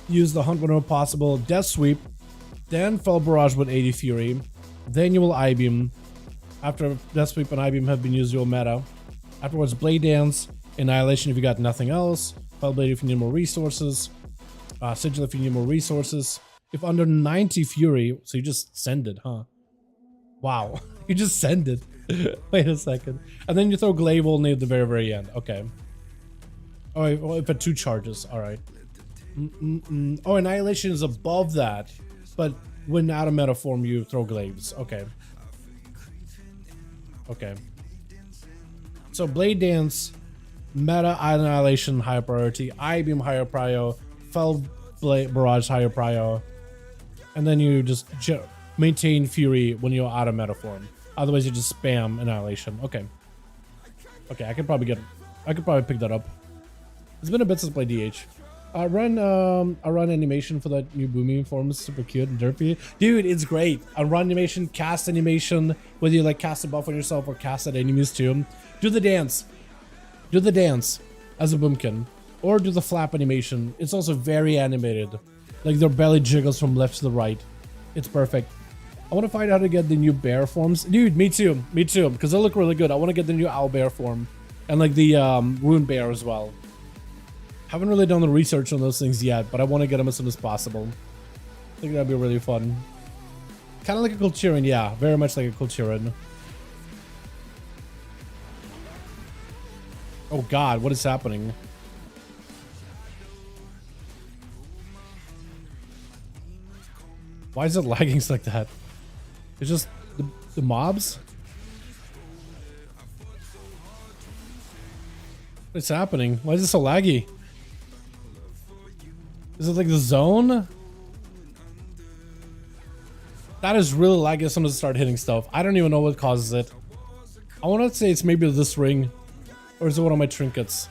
Use the Hunt whenever possible. Death Sweep. Then Fell Barrage with 80 Fury. Then you will I-Beam. After Death Sweep and I-Beam have been used, you'll meta. Afterwards, Blade Dance. Annihilation if you got nothing else. Fell Blade if you need more resources. Sigil if you need more resources. If under 90 Fury, so you just send it, huh? Wow, you just send it. Wait a second. And then you throw Glaive only at the very, very end. Okay. Oh, well, if at 2 charges, all right. Oh, Annihilation is above that, but when out of meta form, you throw Glaives. Okay. Okay. So Blade Dance, meta Annihilation higher priority, I-Beam higher prio, Fell Blade Barrage higher prio, and then you just maintain Fury when you're out of meta form. Otherwise, you just spam Annihilation. Okay. Okay, I could probably pick that up. It's been a bit since I played DH. I run animation for that new booming form. It's super cute and derpy. Dude, it's great. I run animation, cast animation, whether you like cast a buff on yourself or cast at enemies too. Do the dance. Do the dance as a boomkin. Or do the flap animation. It's also very animated. Like their belly jiggles from left to the right. It's perfect. I want to find out how to get the new bear forms. Dude, me too. Me too. Because they look really good. I want to get the new owl bear form. And like the rune bear as well. Haven't really done the research on those things yet, but I want to get them as soon as possible. I think that'd be really fun. Kind of like a Kultiran, yeah. Very much like a Kultiran. Oh god, what is happening? Why is it lagging like that? It's just the mobs? What's happening? Why is it so laggy? Is it like the zone? That is really laggy as soon as I start hitting stuff. I don't even know what causes it. I want to say it's maybe this ring. Or is it one of my trinkets?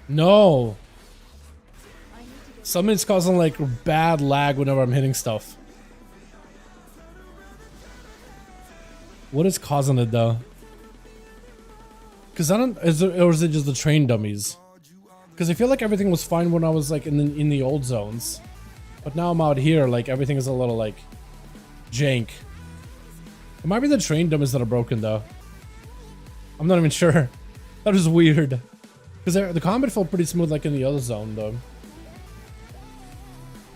No. Something's causing like bad lag whenever I'm hitting stuff. What is causing it though? Because I don't, or is it just the train dummies? Because I feel like everything was fine when I was like in the old zones, but now I'm out here, like everything is a little like jank. It might be the train dummies that are broken though. I'm not even sure. That is weird. Because the combat felt pretty smooth like in the other zone though.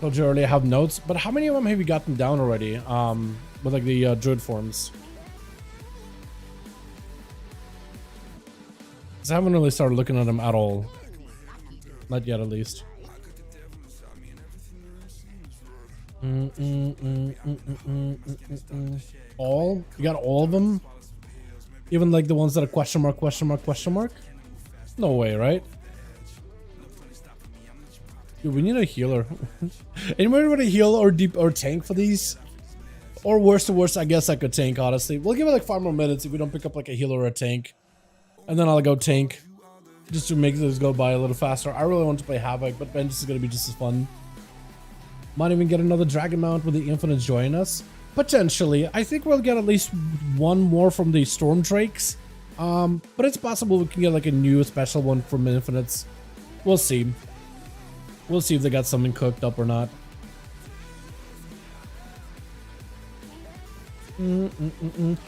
Told you earlier I have notes, but how many of them have you gotten down already? With like the druid forms. Because I haven't really started looking at them at all. Not yet, at least. All? You got all of them? Even like the ones that are question mark, question mark, question mark? No way, right? Dude, we need a healer. Anybody want to heal or deep or tank for these? Or worse to worse, I guess I could tank, honestly. We'll give it like 5 more minutes if we don't pick up like a healer or a tank. And then I'll go tank. Just to make this go by a little faster. I really want to play Havoc, but Vengeance is going to be just as fun. Might even get another Dragon Mount with the Infinite join us. Potentially. I think we'll get at least one more from the Storm Drakes. But it's possible we can get like a new special one from Infinites. We'll see. We'll see if they got something cooked up or not.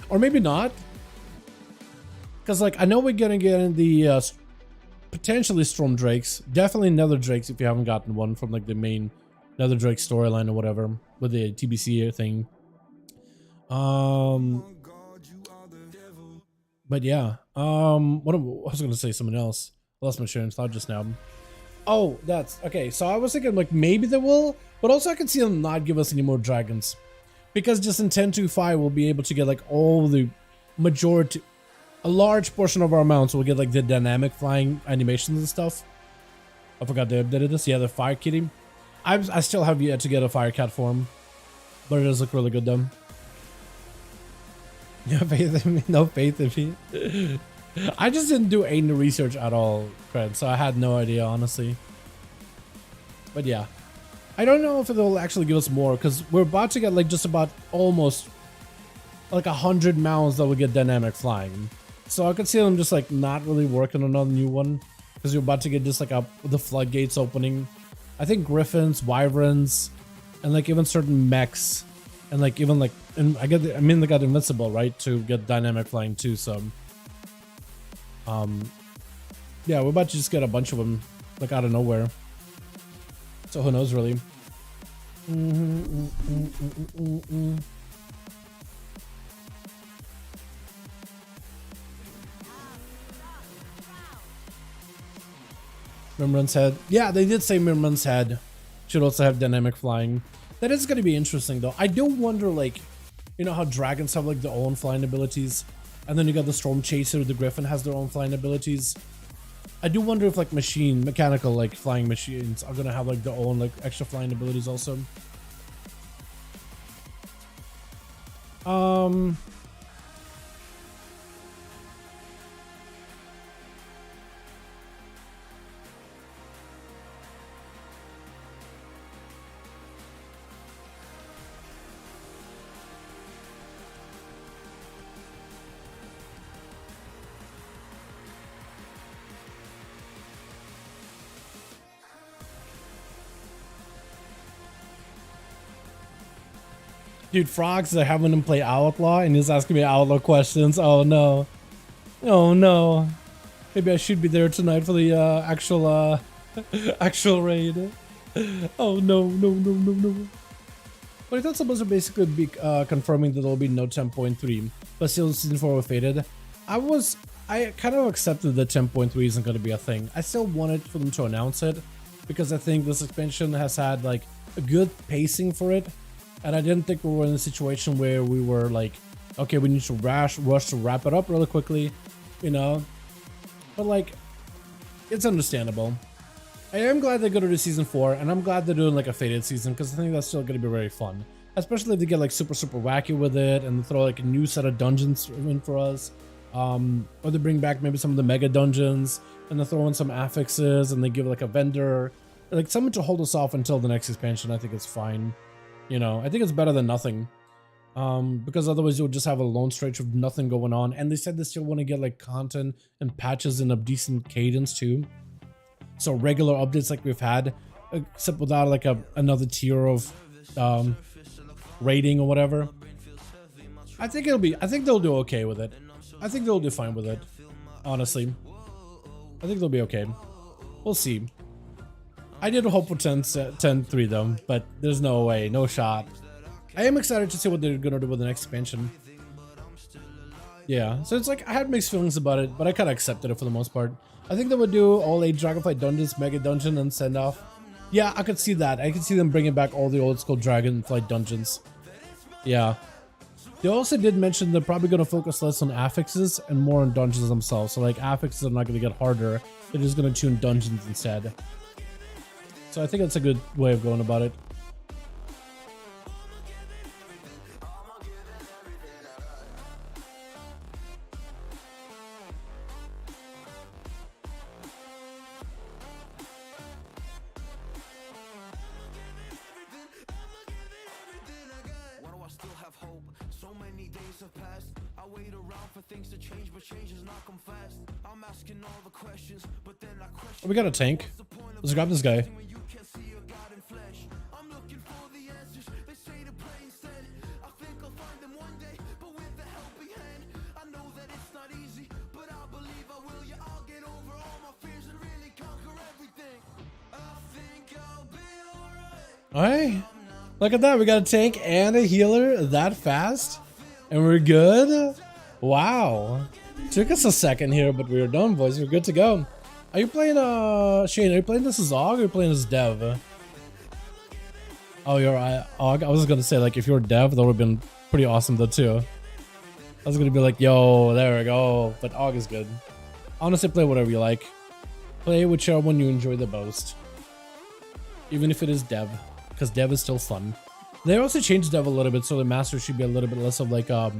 Or maybe not. Because like I know we're gonna get in the potentially Storm Drakes, definitely Nether Drakes if you haven't gotten one from like the main Nether Drake storyline or whatever with the TBC thing. But yeah, I was gonna say something else. I lost my train of thought just now. Oh, that's okay. So I was thinking like maybe they will, but also I can see them not give us any more dragons, because just in 10.2.5 we'll be able to get like all the majority, a large portion of our amounts will get like the dynamic flying animations and stuff. I forgot they updated this. Yeah, the fire kitty. I still have yet to get a fire cat form, but it does look really good though. You have faith in me? No faith in me. I just didn't do any research at all, Cred, so I had no idea, honestly. But yeah, I don't know if it'll actually give us more, because we're about to get like just about almost like 100 mounts that will get dynamic flying. So I could see them just like not really working on another new one, because you're about to get just like the floodgates opening. I think griffins, wyverns, and like even certain mechs, and like even like, and I mean they got invincible, right, to get dynamic flying too. So yeah, we're about to just get a bunch of them like out of nowhere. So who knows really. Mimran's head. Yeah, they did say Mimran's head should also have dynamic flying. That is going to be interesting though. I do wonder, like, you know how dragons have like their own flying abilities, and then you got the storm chaser, the griffin has their own flying abilities. I do wonder if like mechanical like flying machines are gonna have like their own like extra flying abilities also. Dude, Frogs are having him play Outlaw and he's asking me Outlaw questions. Oh no. Oh no. Maybe I should be there tonight for the actual actual raid. Oh no, no, no, no, no. But I thought supposed to basically be confirming that there'll be no 10.3, but still season 4 was faded. I kind of accepted that 10.3 isn't going to be a thing. I still wanted for them to announce it, because I think this expansion has had like a good pacing for it. And I didn't think we were in a situation where we were like, okay, we need to rush to wrap it up really quickly, you know? But like, it's understandable. I am glad they go to the season 4, and I'm glad they're doing like a faded season, because I think that's still going to be very fun. Especially if they get like super wacky with it, and they throw like a new set of dungeons in for us. Or they bring back maybe some of the mega dungeons, and they throw in some affixes, and they give like a vendor, like something to hold us off until the next expansion. I think it's fine. You know, I think it's better than nothing, because otherwise you'll just have a lone stretch of nothing going on. And they said they still want to get like content and patches in a decent cadence too. So regular updates like we've had, except without like another tier of rating or whatever. I think they'll do okay with it. I think they'll do fine with it. Honestly, I think they'll be okay. We'll see. I did hope for 10.3 though, but there's no way, no shot. I am excited to see what they're gonna do with the next expansion. Yeah, so it's like I had mixed feelings about it, but I kind of accepted it for the most part. I think they would do all 8 Dragonflight dungeons, mega dungeon, and send off. Yeah, I could see that. I could see them bringing back all the old school Dragonflight dungeons. Yeah. They also did mention they're probably going to focus less on affixes and more on dungeons themselves. So like affixes are not going to get harder. They're just going to tune dungeons instead. So I think that's a good way of going about it. We got a tank. Let's grab this guy. Alright, look at that, we got a tank and a healer that fast, and we're good. Wow, took us a second here, but we were done, boys. We're good to go. Are you playing Shane, are you playing this as AUG or are you playing as Dev? Oh, you're AUG? I was gonna say, like, if you're Dev, that would have been pretty awesome though too. I was gonna be like, yo, there we go. But AUG is good. Honestly, play whatever you like. Play whichever one you enjoy the most. Even if it is Dev, because Dev is still fun. They also changed Dev a little bit, so the Master should be a little bit less of like a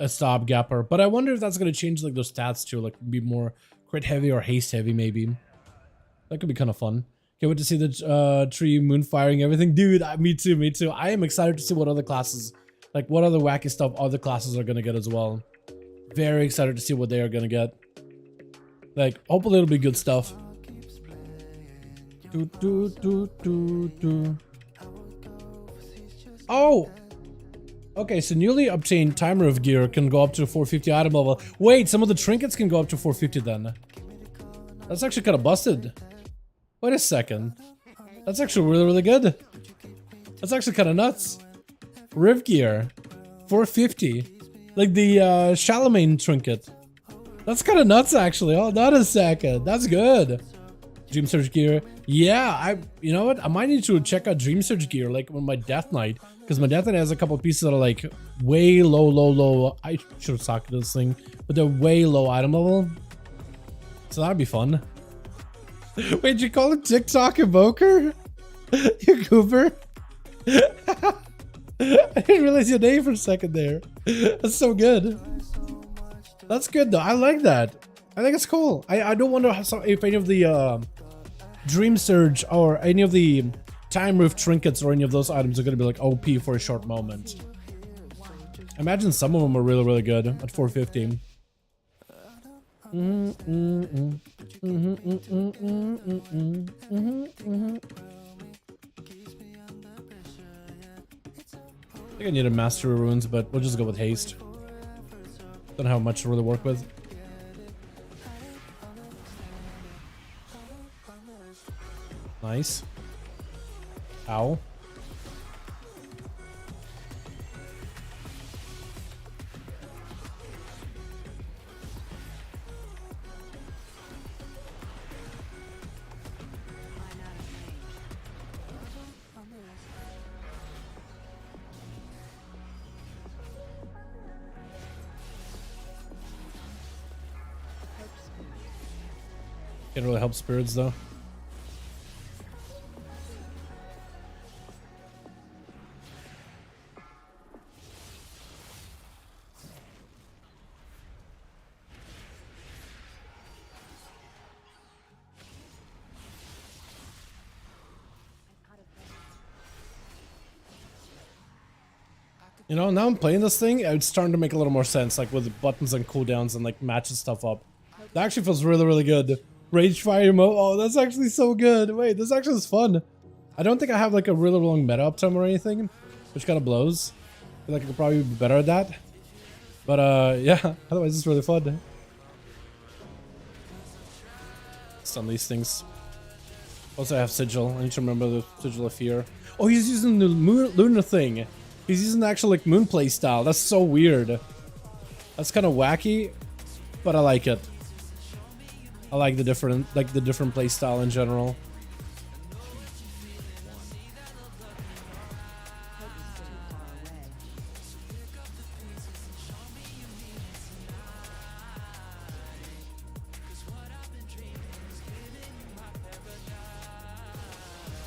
stopgapper. But I wonder if that's gonna change like those stats too, like be more crit heavy or haste heavy maybe. That could be kind of fun. Can't wait to see the tree moon firing everything, dude. Me too, me too. I am excited to see what other classes, like what other wacky stuff other classes are gonna get as well. Very excited to see what they are gonna get. Like, hopefully it'll be good stuff. Oh! Okay, so newly obtained timer of gear can go up to 450 item level. Wait, some of the trinkets can go up to 450 then. That's actually kind of busted. Wait a second. That's actually really, really good. That's actually kind of nuts. Riv gear. 450. Like the Charlemagne trinket. That's kind of nuts actually. Oh, not a second. That's good. Dream Surge gear. Yeah, you know what? I might need to check out Dream Surge gear like on my Death Knight. Because my Death Knight has a couple pieces that are like way low. I should have socketed this thing. But they're way low item level. So that'd be fun. Wait, you call him TikTok Evoker? You goober? I didn't realize your name for a second there. That's so good. That's good though. I like that. I think it's cool. I don't wonder if any of the Dream Surge or any of the Time Roof trinkets or any of those items are going to be like OP for a short moment. I imagine some of them are really, really good at 450. I think I need a Master of Runes, but we'll just go with haste. Don't have much to really work with. Nice. Ow. Can't really help spirits though. You know, now I'm playing this thing, it's starting to make a little more sense, like with the buttons and cooldowns and like matching stuff up. That actually feels really, really good. Rage fire mode, oh, that's actually so good. Wait, this actually is fun. I don't think I have like a really long meta uptime or anything, which kind of blows. I feel like I could probably be better at that. But yeah, otherwise it's really fun. Stun these things. Also I have Sigil, I need to remember the Sigil of Fear. Oh, he's using the lunar thing. He's using the actual like moon play style. That's so weird. That's kind of wacky, but I like it. I like the different play style in general.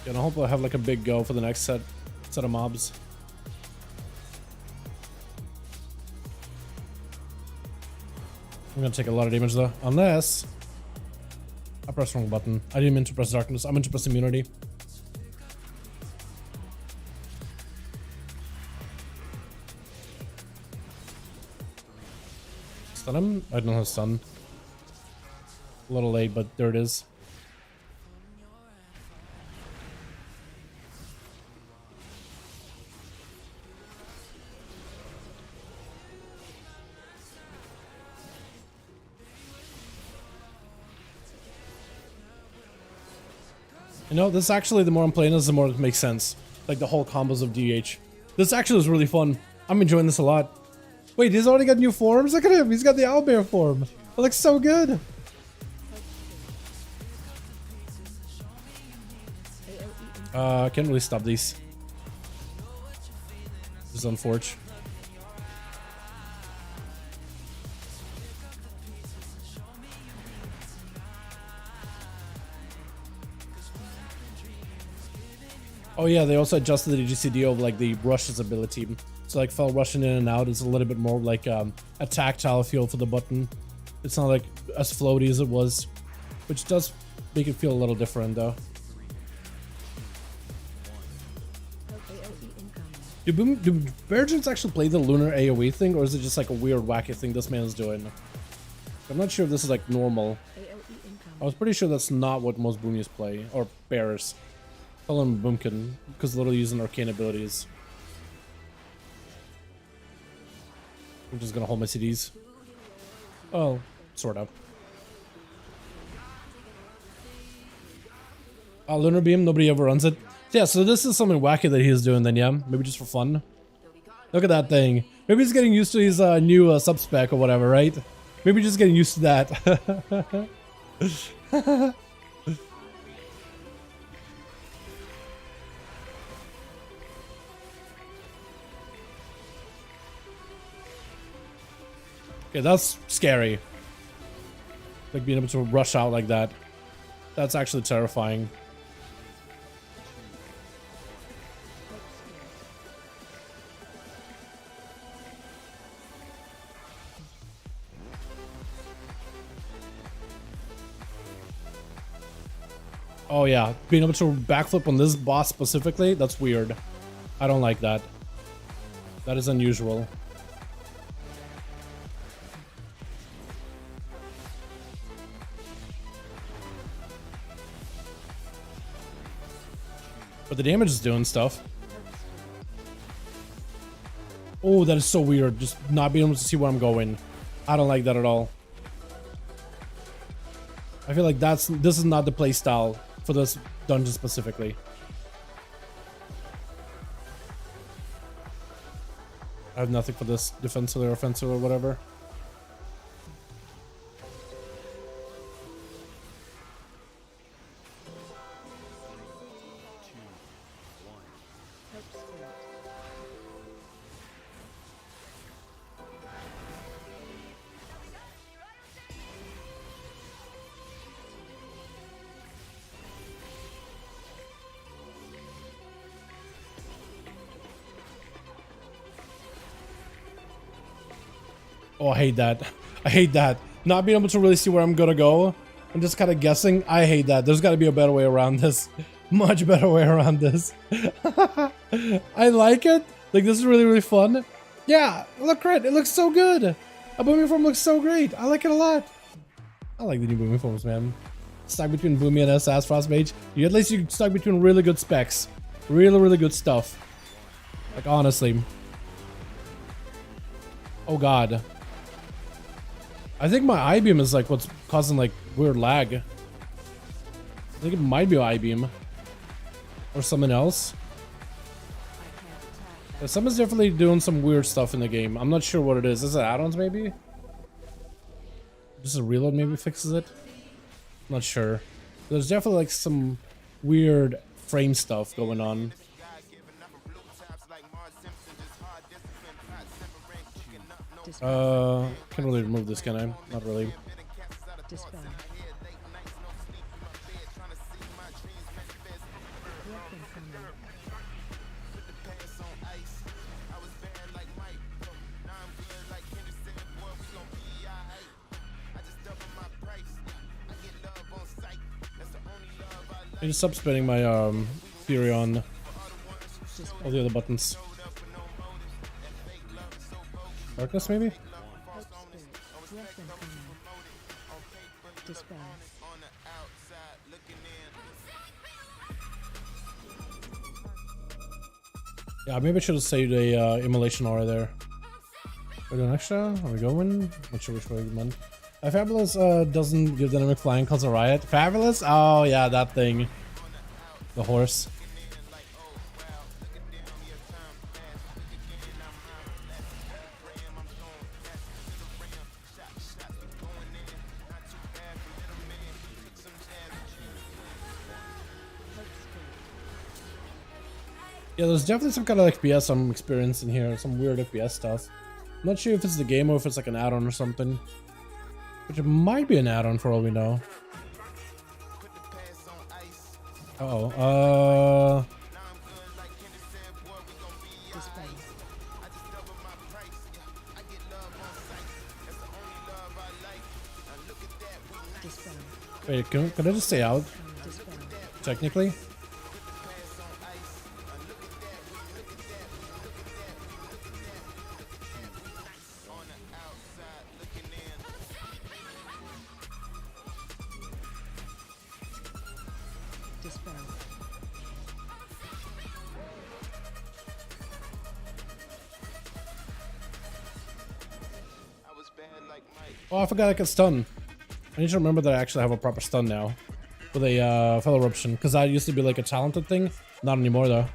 And I hope I have like a big go for the next set of mobs. I'm gonna take a lot of damage though, unless I pressed the wrong button. I didn't mean to press darkness. I meant to press immunity. Stun him? I don't have stun. A little late, but there it is. You know, this actually, the more I'm playing this, the more it makes sense. Like the whole combos of DH. This actually is really fun. I'm enjoying this a lot. Wait, he's already got new forms? Look at him. He's got the owlbear form. It looks so good. I can't really stop these. This is unfortunate. Oh yeah, they also adjusted the GCD of like the Rush's ability. So like fell rushing in and out is a little bit more like a tactile feel for the button. It's not like as floaty as it was, which does make it feel a little different though. Do Virgins actually play the lunar AoE thing, or is it just like a weird wacky thing this man is doing? I'm not sure if this is like normal. I was pretty sure that's not what most Boomias play, or bears. Call him Boomkin, because literally using arcane abilities. I'm just gonna hold my CDs. Oh, sort of. Lunar Beam, nobody ever runs it. Yeah, so this is something wacky that he's doing then, yeah? Maybe just for fun. Look at that thing. Maybe he's getting used to his new sub-spec or whatever, right? Maybe just getting used to that. Okay, that's scary. Like being able to rush out like that. That's actually terrifying. Oh yeah, being able to backflip on this boss specifically, that's weird. I don't like that. That is unusual. But the damage is doing stuff. Oh, that is so weird. Just not being able to see where I'm going. I don't like that at all. I feel like this is not the play style for this dungeon specifically. I have nothing for this defensive or offensive or whatever. Oh, I hate that. I hate that. Not being able to really see where I'm gonna go. I'm just kind of guessing. I hate that. There's got to be a better way around this. Much better way around this. I like it. Like, this is really, really fun. Yeah, look, right. It looks so good. A Boomy form looks so great. I like it a lot. I like the new Boomy forms, man. Stuck between Boomy and SS Frostmage. At least you're stuck between really good specs. Really, really good stuff. Like, honestly. Oh, God. I think my I-beam is like what's causing like weird lag. I think it might be I-beam. Or something else. But someone's definitely doing some weird stuff in the game. I'm not sure what it is. Is it add-ons maybe? Just a reload maybe fixes it? I'm not sure. There's definitely like some weird frame stuff going on. Can't really remove this, can I? Not really. I'm just sub-spinning my theory on all the other buttons. Darkness, maybe? Yeah, maybe I should have saved a immolation aura there. Are we doing extra? Are we going? Not sure which way we went. Fabulous doesn't give dynamic flying cause a riot. Fabulous? Oh yeah, that thing. The horse. Yeah, there's definitely some kind of FPS I'm experiencing here, some weird FPS stuff. I'm not sure if it's the game or if it's like an add-on or something. Which it might be an add-on for all we know. Uh-oh, wait, can I just stay out? Technically? Oh, I forgot I could stun. I need to remember that I actually have a proper stun now. With a fellow eruption. Because that used to be like a talented thing. Not anymore though.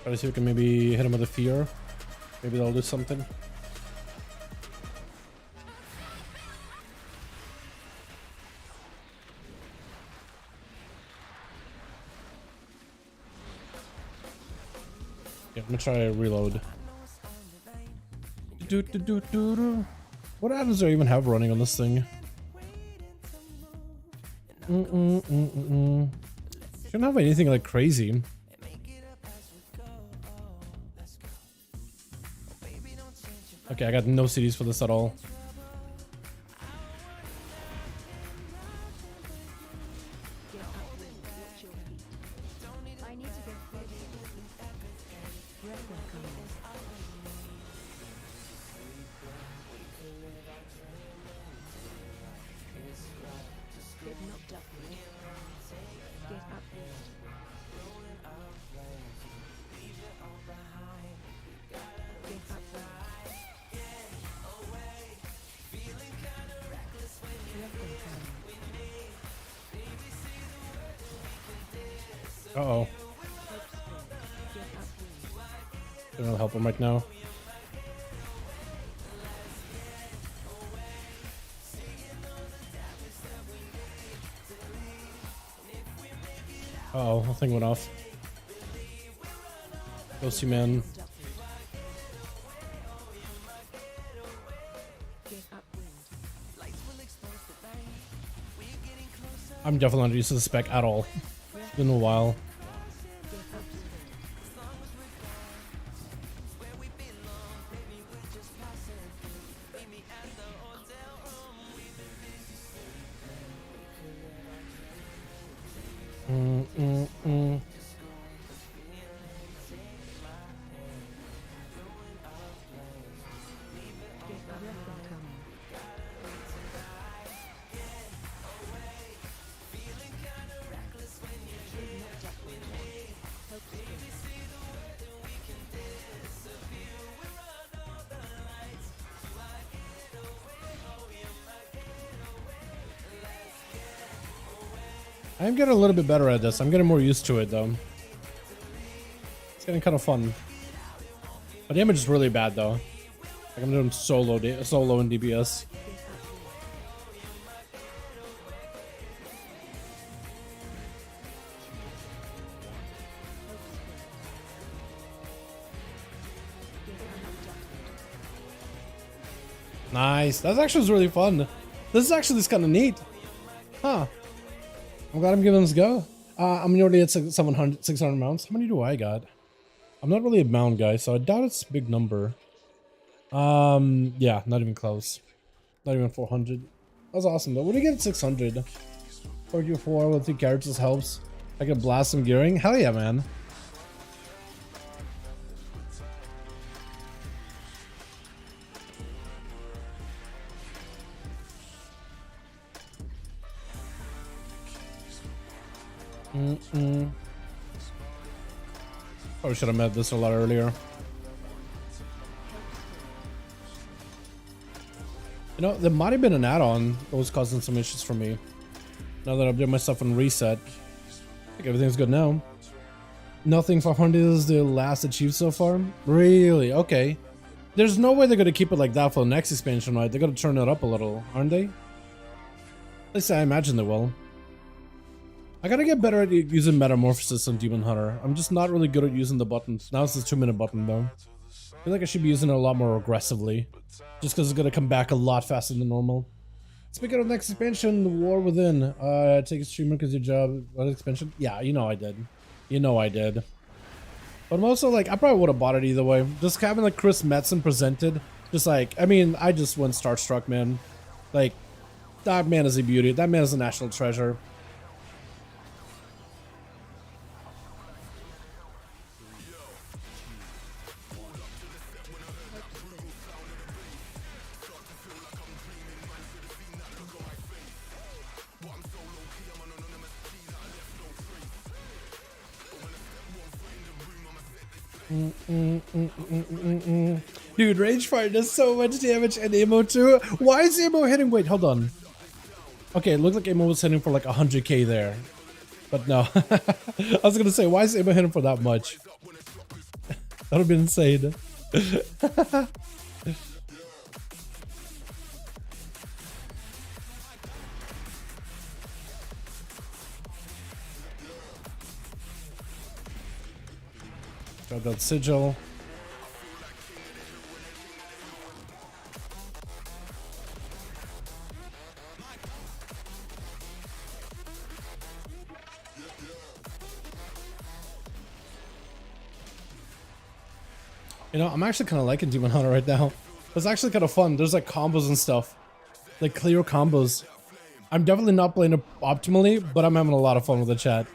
Try to see if we can maybe hit him with a fear. Maybe that'll do something. Yeah, I'm gonna try to reload. What addons do I even have running on this thing? Shouldn't have anything like crazy. Okay, I got no CDs for this at all. I need to get Uh-oh. I don't help him right now. Uh-oh, the thing went off. Ghosty man. I'm definitely not used to the spec at all. It's been a while. I'm getting a little bit better at this. I'm getting more used to it though. It's getting kind of fun. My damage is really bad though. Like I'm doing so low in DPS. Nice. That actually was really fun. This is actually kind of neat. Huh. I'm glad I'm giving this a go. I'm already at 600 mounts. How many do I got? I'm not really a mount guy, so I doubt it's a big number. Yeah, not even close. Not even 400. That's awesome though. What do you get at 600? 44 with 3 characters helps. I can blast some gearing. Hell yeah, man. Probably should have met this a lot earlier. You know, there might have been an add-on that was causing some issues for me. Now that I've done my stuff on reset, I think everything's good now. Nothing 500 is the last achieved so far? Really? Okay. There's no way they're gonna keep it like that for the next expansion, right? They're gonna turn it up a little, aren't they? At least I imagine they will. I gotta get better at using metamorphosis on Demon Hunter. I'm just not really good at using the buttons. Now it's the 2-minute button though. I feel like I should be using it a lot more aggressively. Just because it's gonna come back a lot faster than normal. Speaking of next expansion, the War Within. Take a streamer because your job. What expansion? Yeah, you know I did. You know I did. But I'm also like, I probably would have bought it either way. Just having like Chris Metzen presented. Just like, I mean, I just went starstruck, man. Like, that man is a beauty. That man is a national treasure. Dude, Ragefire does so much damage and Amo too. Why is Amo hitting? Wait, hold on. Okay, it looked like Amo was hitting for like 100k there. But no. I was gonna say, why is Amo hitting for that much? That would have been insane. Got that sigil. You know, I'm actually kind of liking Demon Hunter right now. It's actually kind of fun. There's like combos and stuff. Like clear combos. I'm definitely not playing it optimally, but I'm having a lot of fun with the chat.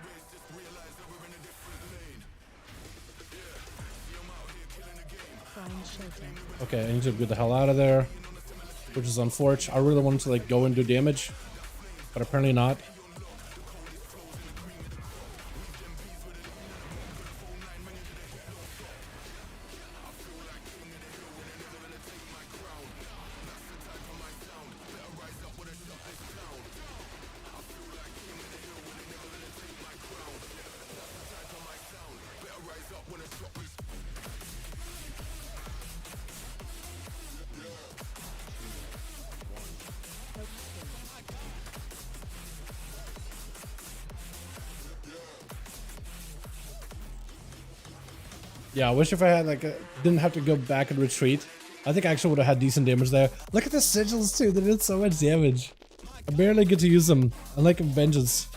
Okay, I need to get the hell out of there. Which is unfortunate. I really wanted to like go and do damage. But apparently not. Yeah, I wish if I had like didn't have to go back and retreat. I think I actually would have had decent damage there. Look at the sigils too, they did so much damage. I barely get to use them. I like Vengeance,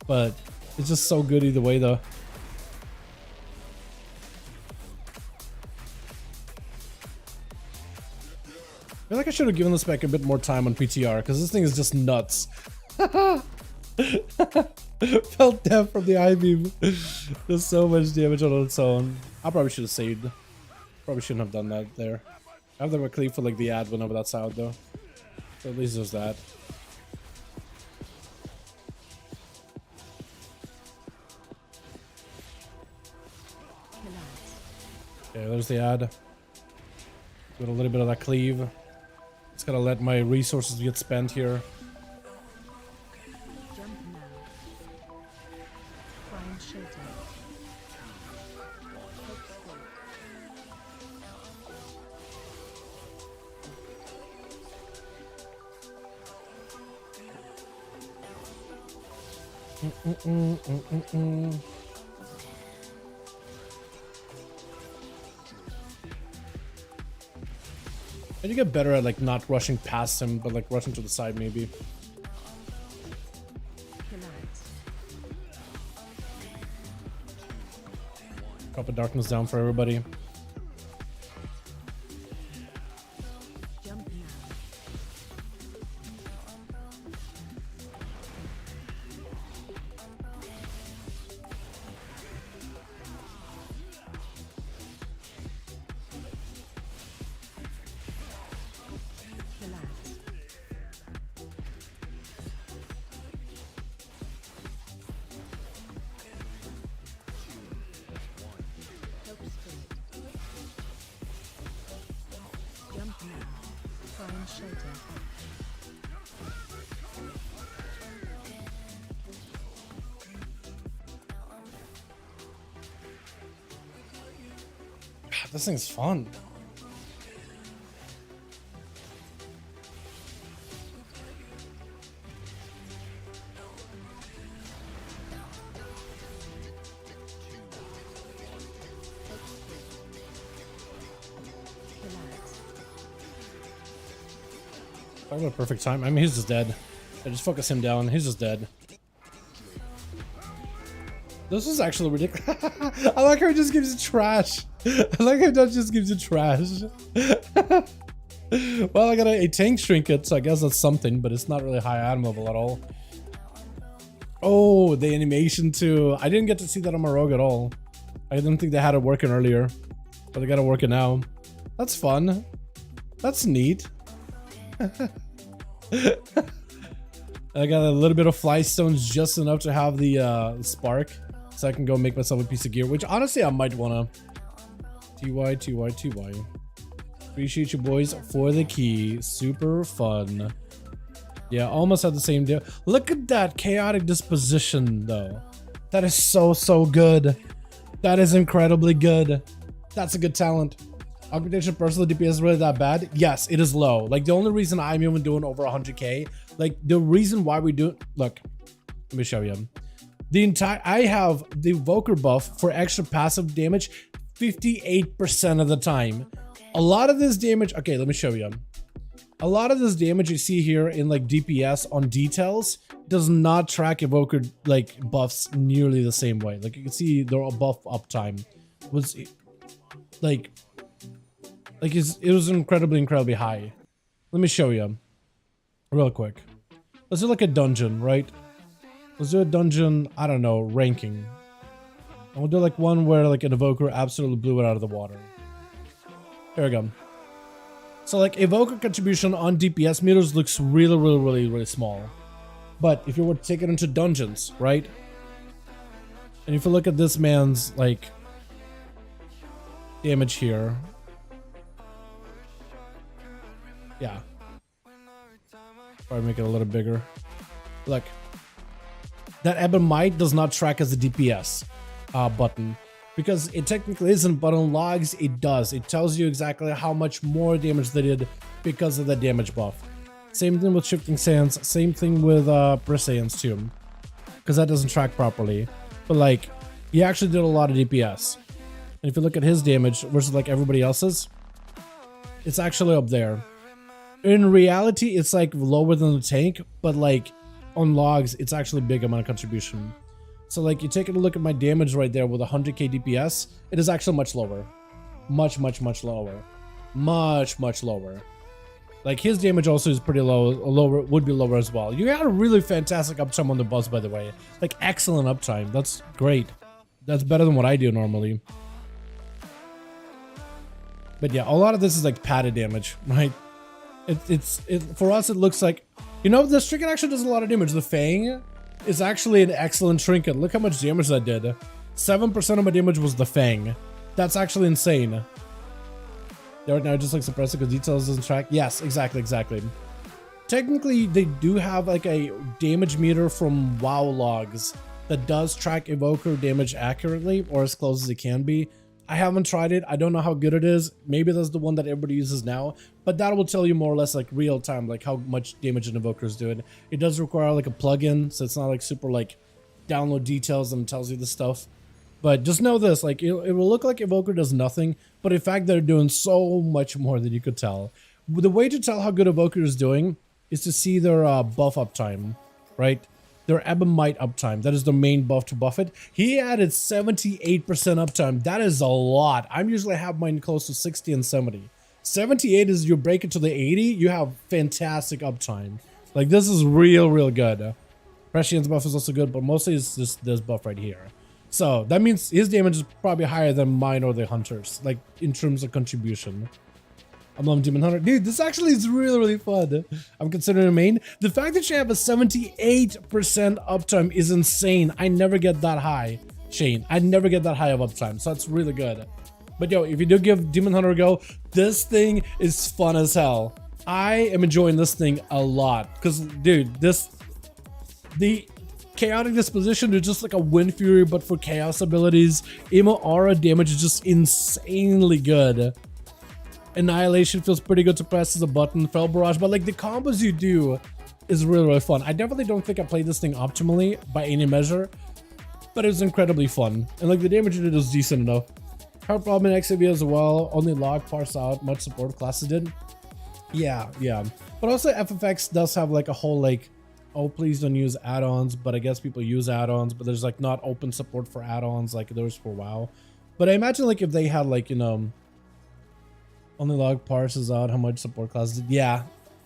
but it's just so good either way though. I feel like I should have given this back a bit more time on PTR because this thing is just nuts. Felt death from the I-beam. There's so much damage on its own. I probably should have saved. Probably shouldn't have done that there. I have them cleave for like the ad whenever that's out though. So at least there's that. Okay, there's the ad. Got a little bit of that cleave. Just gotta let my resources get spent here. I need to get better at like not rushing past him, but like rushing to the side maybe. Drop a darkness down for everybody. This thing's fun. Talk about perfect time. I mean, he's just dead. I just focus him down. He's just dead. This is actually ridiculous. I like how he just gives you trash. I like how that just gives you trash. Well, I got a tank trinket, so I guess that's something, but it's not really high item level at all. Oh, the animation too. I didn't get to see that on my rogue at all. I didn't think they had it working earlier, but they got it working now. That's fun. That's neat. I got a little bit of fly stones, just enough to have the spark, so I can go make myself a piece of gear, which honestly I might wanna. TY. Appreciate you boys for the key. Super fun. Yeah, almost had the same deal. Look at that chaotic disposition though. That is so good. That is incredibly good. That's a good talent. Augmentation personal DPS is really that bad? Yes, it is low. Like the only reason I'm even doing over 100k, like the reason why we do, look, let me show you. I have the Evoker buff for extra passive damage 58% of the time. A lot of this damage, okay, let me show you. A lot of this damage you see here in like DPS on details does not track Evoker like buffs nearly the same way. Like you can see their buff uptime was like it was incredibly high. Let me show you real quick. Let's do like a dungeon, right? Let's do a dungeon, I don't know, ranking. And we'll do like one where like an Evoker absolutely blew it out of the water. Here we go. So like Evoker contribution on DPS meters looks really small. But if you were to take it into dungeons, right? And if you look at this man's like damage here. Yeah. Probably make it a little bigger. Look. That Ebb and Might does not track as a DPS button. Because it technically isn't, but on logs it does. It tells you exactly how much more damage they did because of the damage buff. Same thing with Shifting Sands, same thing with Brisayans too. Because that doesn't track properly. But like, he actually did a lot of DPS. And if you look at his damage versus like everybody else's, it's actually up there. In reality, it's like lower than the tank, but like on logs, it's actually a big amount of contribution. So like you take a look at my damage right there with 100k DPS, it is actually much lower. Much lower. Much lower. Like his damage also is pretty lower, would be lower as well. You got a really fantastic uptime on the buzz, by the way. Like excellent uptime. That's great. That's better than what I do normally. But yeah, a lot of this is like padded damage, right? For us, it looks like, you know, this trinket actually does a lot of damage. The Fang is actually an excellent trinket. Look how much damage that did. 7% of my damage was the Fang. That's actually insane. Right now, just like suppress it because details doesn't track. Yes, exactly. Technically, they do have like a damage meter from WoW logs that does track Evoker damage accurately, or as close as it can be. I haven't tried it. I don't know how good it is. Maybe that's the one that everybody uses now, but that will tell you more or less like real time, like how much damage an Evoker is doing. It does require like a plugin, so it's not like super like download details and tells you the stuff. But just know this, like it will look like Evoker does nothing, but in fact they're doing so much more than you could tell. The way to tell how good Evoker is doing is to see their buff uptime, right? Their Ebb and Might uptime. That is the main buff to buff it. He added 78% uptime. That is a lot. I'm usually have mine close to 60 and 70. 78 is you break it to the 80, you have fantastic uptime. Like this is real good. Prescient's buff is also good, but mostly it's just this buff right here. So that means his damage is probably higher than mine or the Hunter's, like in terms of contribution. I'm loving Demon Hunter. Dude, this actually is really fun. I'm considering a main. The fact that you have a 78% uptime is insane. I never get that high, Shane. I never get that high of uptime, so that's really good. But yo, if you do give Demon Hunter a go, this thing is fun as hell. I am enjoying this thing a lot. Because, dude, Chaotic Disposition is just like a Wind Fury, but for chaos abilities. Emo Aura damage is just insanely good. Annihilation feels pretty good to press as a button. Fell Barrage, but like the combos you do is really, really fun. I definitely don't think I played this thing optimally by any measure, but it was incredibly fun. And like the damage it did was decent enough. Hard problem in XAV as well. Only log parse out much support classes did. Yeah. But also FFX does have like a whole like, oh, please don't use add-ons, but I guess people use add-ons, but there's like not open support for add-ons like there's for WoW. But I imagine like if they had like, you know, only log parses out how much support classes did.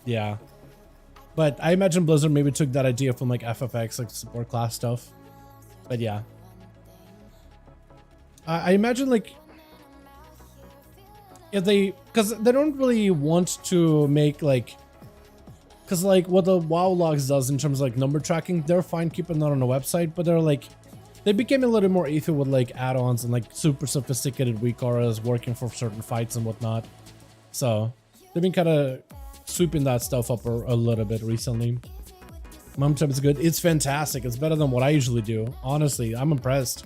Yeah. But I imagine Blizzard maybe took that idea from like FFX, like support class stuff. But yeah. I imagine like if they, because they don't really want to make like, because like what the WoW logs does in terms of like number tracking, they're fine keeping that on the website, but they're like, they became a little more ethy with like add-ons and like super sophisticated weak auras working for certain fights and whatnot. So they've been kind of sweeping that stuff up a little bit recently. Mom Trap is good. It's fantastic. It's better than what I usually do. Honestly, I'm impressed.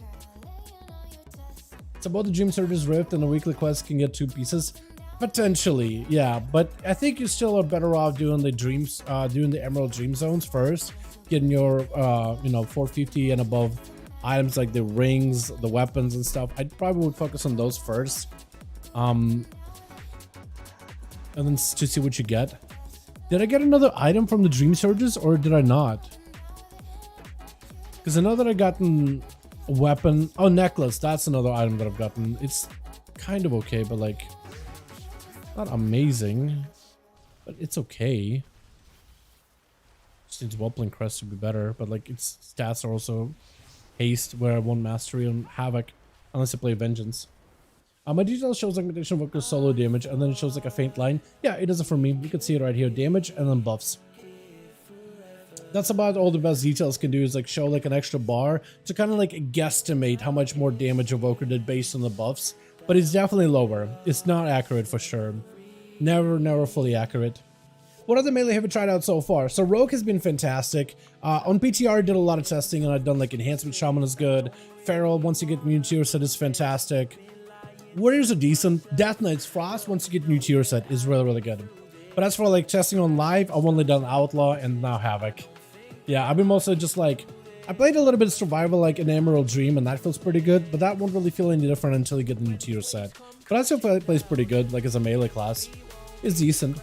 It's about the Dream Surge's Rift and the weekly quest can get 2 pieces. Potentially, yeah, but I think you still are better off doing the dreams, doing the Emerald Dream Zones first, getting your, you know, 450 and above items like the rings, the weapons and stuff. I probably would focus on those first, and then to see what you get. Did I get another item from the Dream Surges or did I not? Because I know that I gotten a weapon. Oh, necklace. That's another item that I've gotten. It's kind of okay, but like not amazing, but it's okay. Just needs Whelpling Crest to be better, but like its stats are also haste, where I won't mastery on Havoc unless I play Vengeance. My detail shows augmentation of Worker's solo damage, and then it shows like a faint line. Yeah, it does it for me. You can see it right here, damage and then buffs. That's about all the best details can do, is like show like an extra bar to kind of like guesstimate how much more damage Evoker did based on the buffs. But it's definitely lower. It's not accurate for sure. Never fully accurate. What other melee have you tried out so far? So Rogue has been fantastic. On PTR I did a lot of testing and I've done like Enhancement Shaman is good. Feral, once you get new tier set, is fantastic. Warriors are decent. Death Knight's Frost, once you get new tier set, is really good. But as for like testing on live, I've only done Outlaw and now Havoc. Yeah, I've been mostly just like, I played a little bit of survival like an Emerald Dream and that feels pretty good, but that won't really feel any different until you get the new tier set. But I still feel it plays pretty good, like as a melee class. It's decent.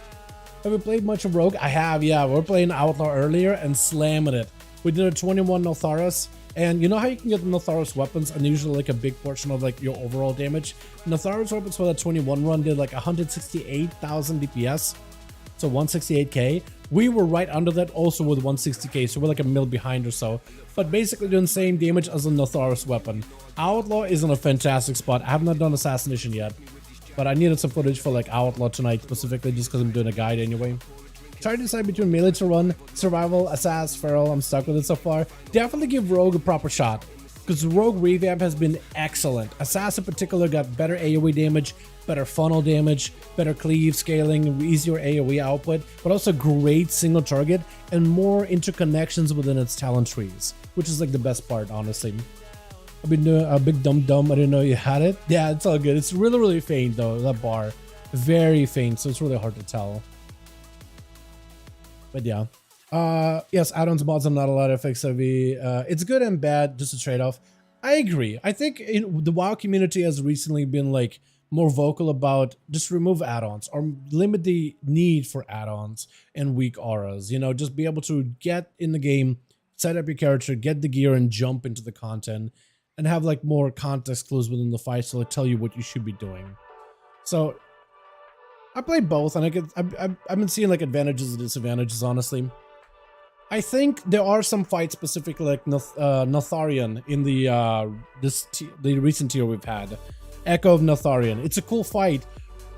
Have you played much of Rogue? I have, yeah. We're playing Outlaw earlier and slamming it. We did a 21 Notharis, and you know how you can get the Notharis weapons and usually like a big portion of like your overall damage? Notharis weapons for that 21 run did like 168,000 DPS, so 168k. We were right under that also with 160k, so we're like a mil behind or so. But basically doing the same damage as a Notharis weapon. Outlaw is in a fantastic spot. I have not done Assassination yet, but I needed some footage for like Outlaw tonight specifically just because I'm doing a guide anyway. Try to decide between melee to run, survival, Assassin, Feral. I'm stuck with it so far. Definitely give Rogue a proper shot, because Rogue revamp has been excellent. Assassin in particular got better AoE damage, better funnel damage, better cleave scaling, easier AoE output, but also great single target and more interconnections within its talent trees, which is like the best part, honestly. I've been doing a big dumb. I didn't know you had it. Yeah, it's all good. It's really faint though, that bar. Very faint, so it's really hard to tell. But yeah. Yes, add-ons, mods, and not a lot of XRV. It's good and bad, just a trade-off. I agree. I think the WoW community has recently been like more vocal about just remove add-ons or limit the need for add-ons and weak auras. You know, just be able to get in the game, set up your character, get the gear, and jump into the content, and have like more context clues within the fight to like tell you what you should be doing. So I play both, and I've been seeing like advantages and disadvantages, honestly. I think there are some fights specifically like Notharian in the recent tier we've had. Echo of Notharian. It's a cool fight,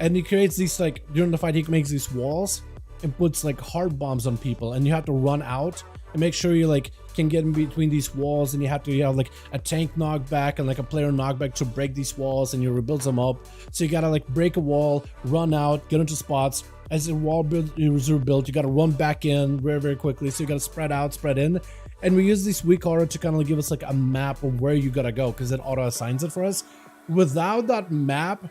and he creates these like, during the fight he makes these walls and puts like hard bombs on people, and you have to run out and make sure you like can get in between these walls, and you have like a tank knockback and like a player knockback to break these walls, and you rebuild them up. So you gotta like break a wall, run out, get into spots. As the wall is rebuilt, you gotta run back in very quickly. So you gotta spread out, spread in, And we use this weak aura to kind of give us like a map of where you gotta go, because it auto assigns it for us. Without that map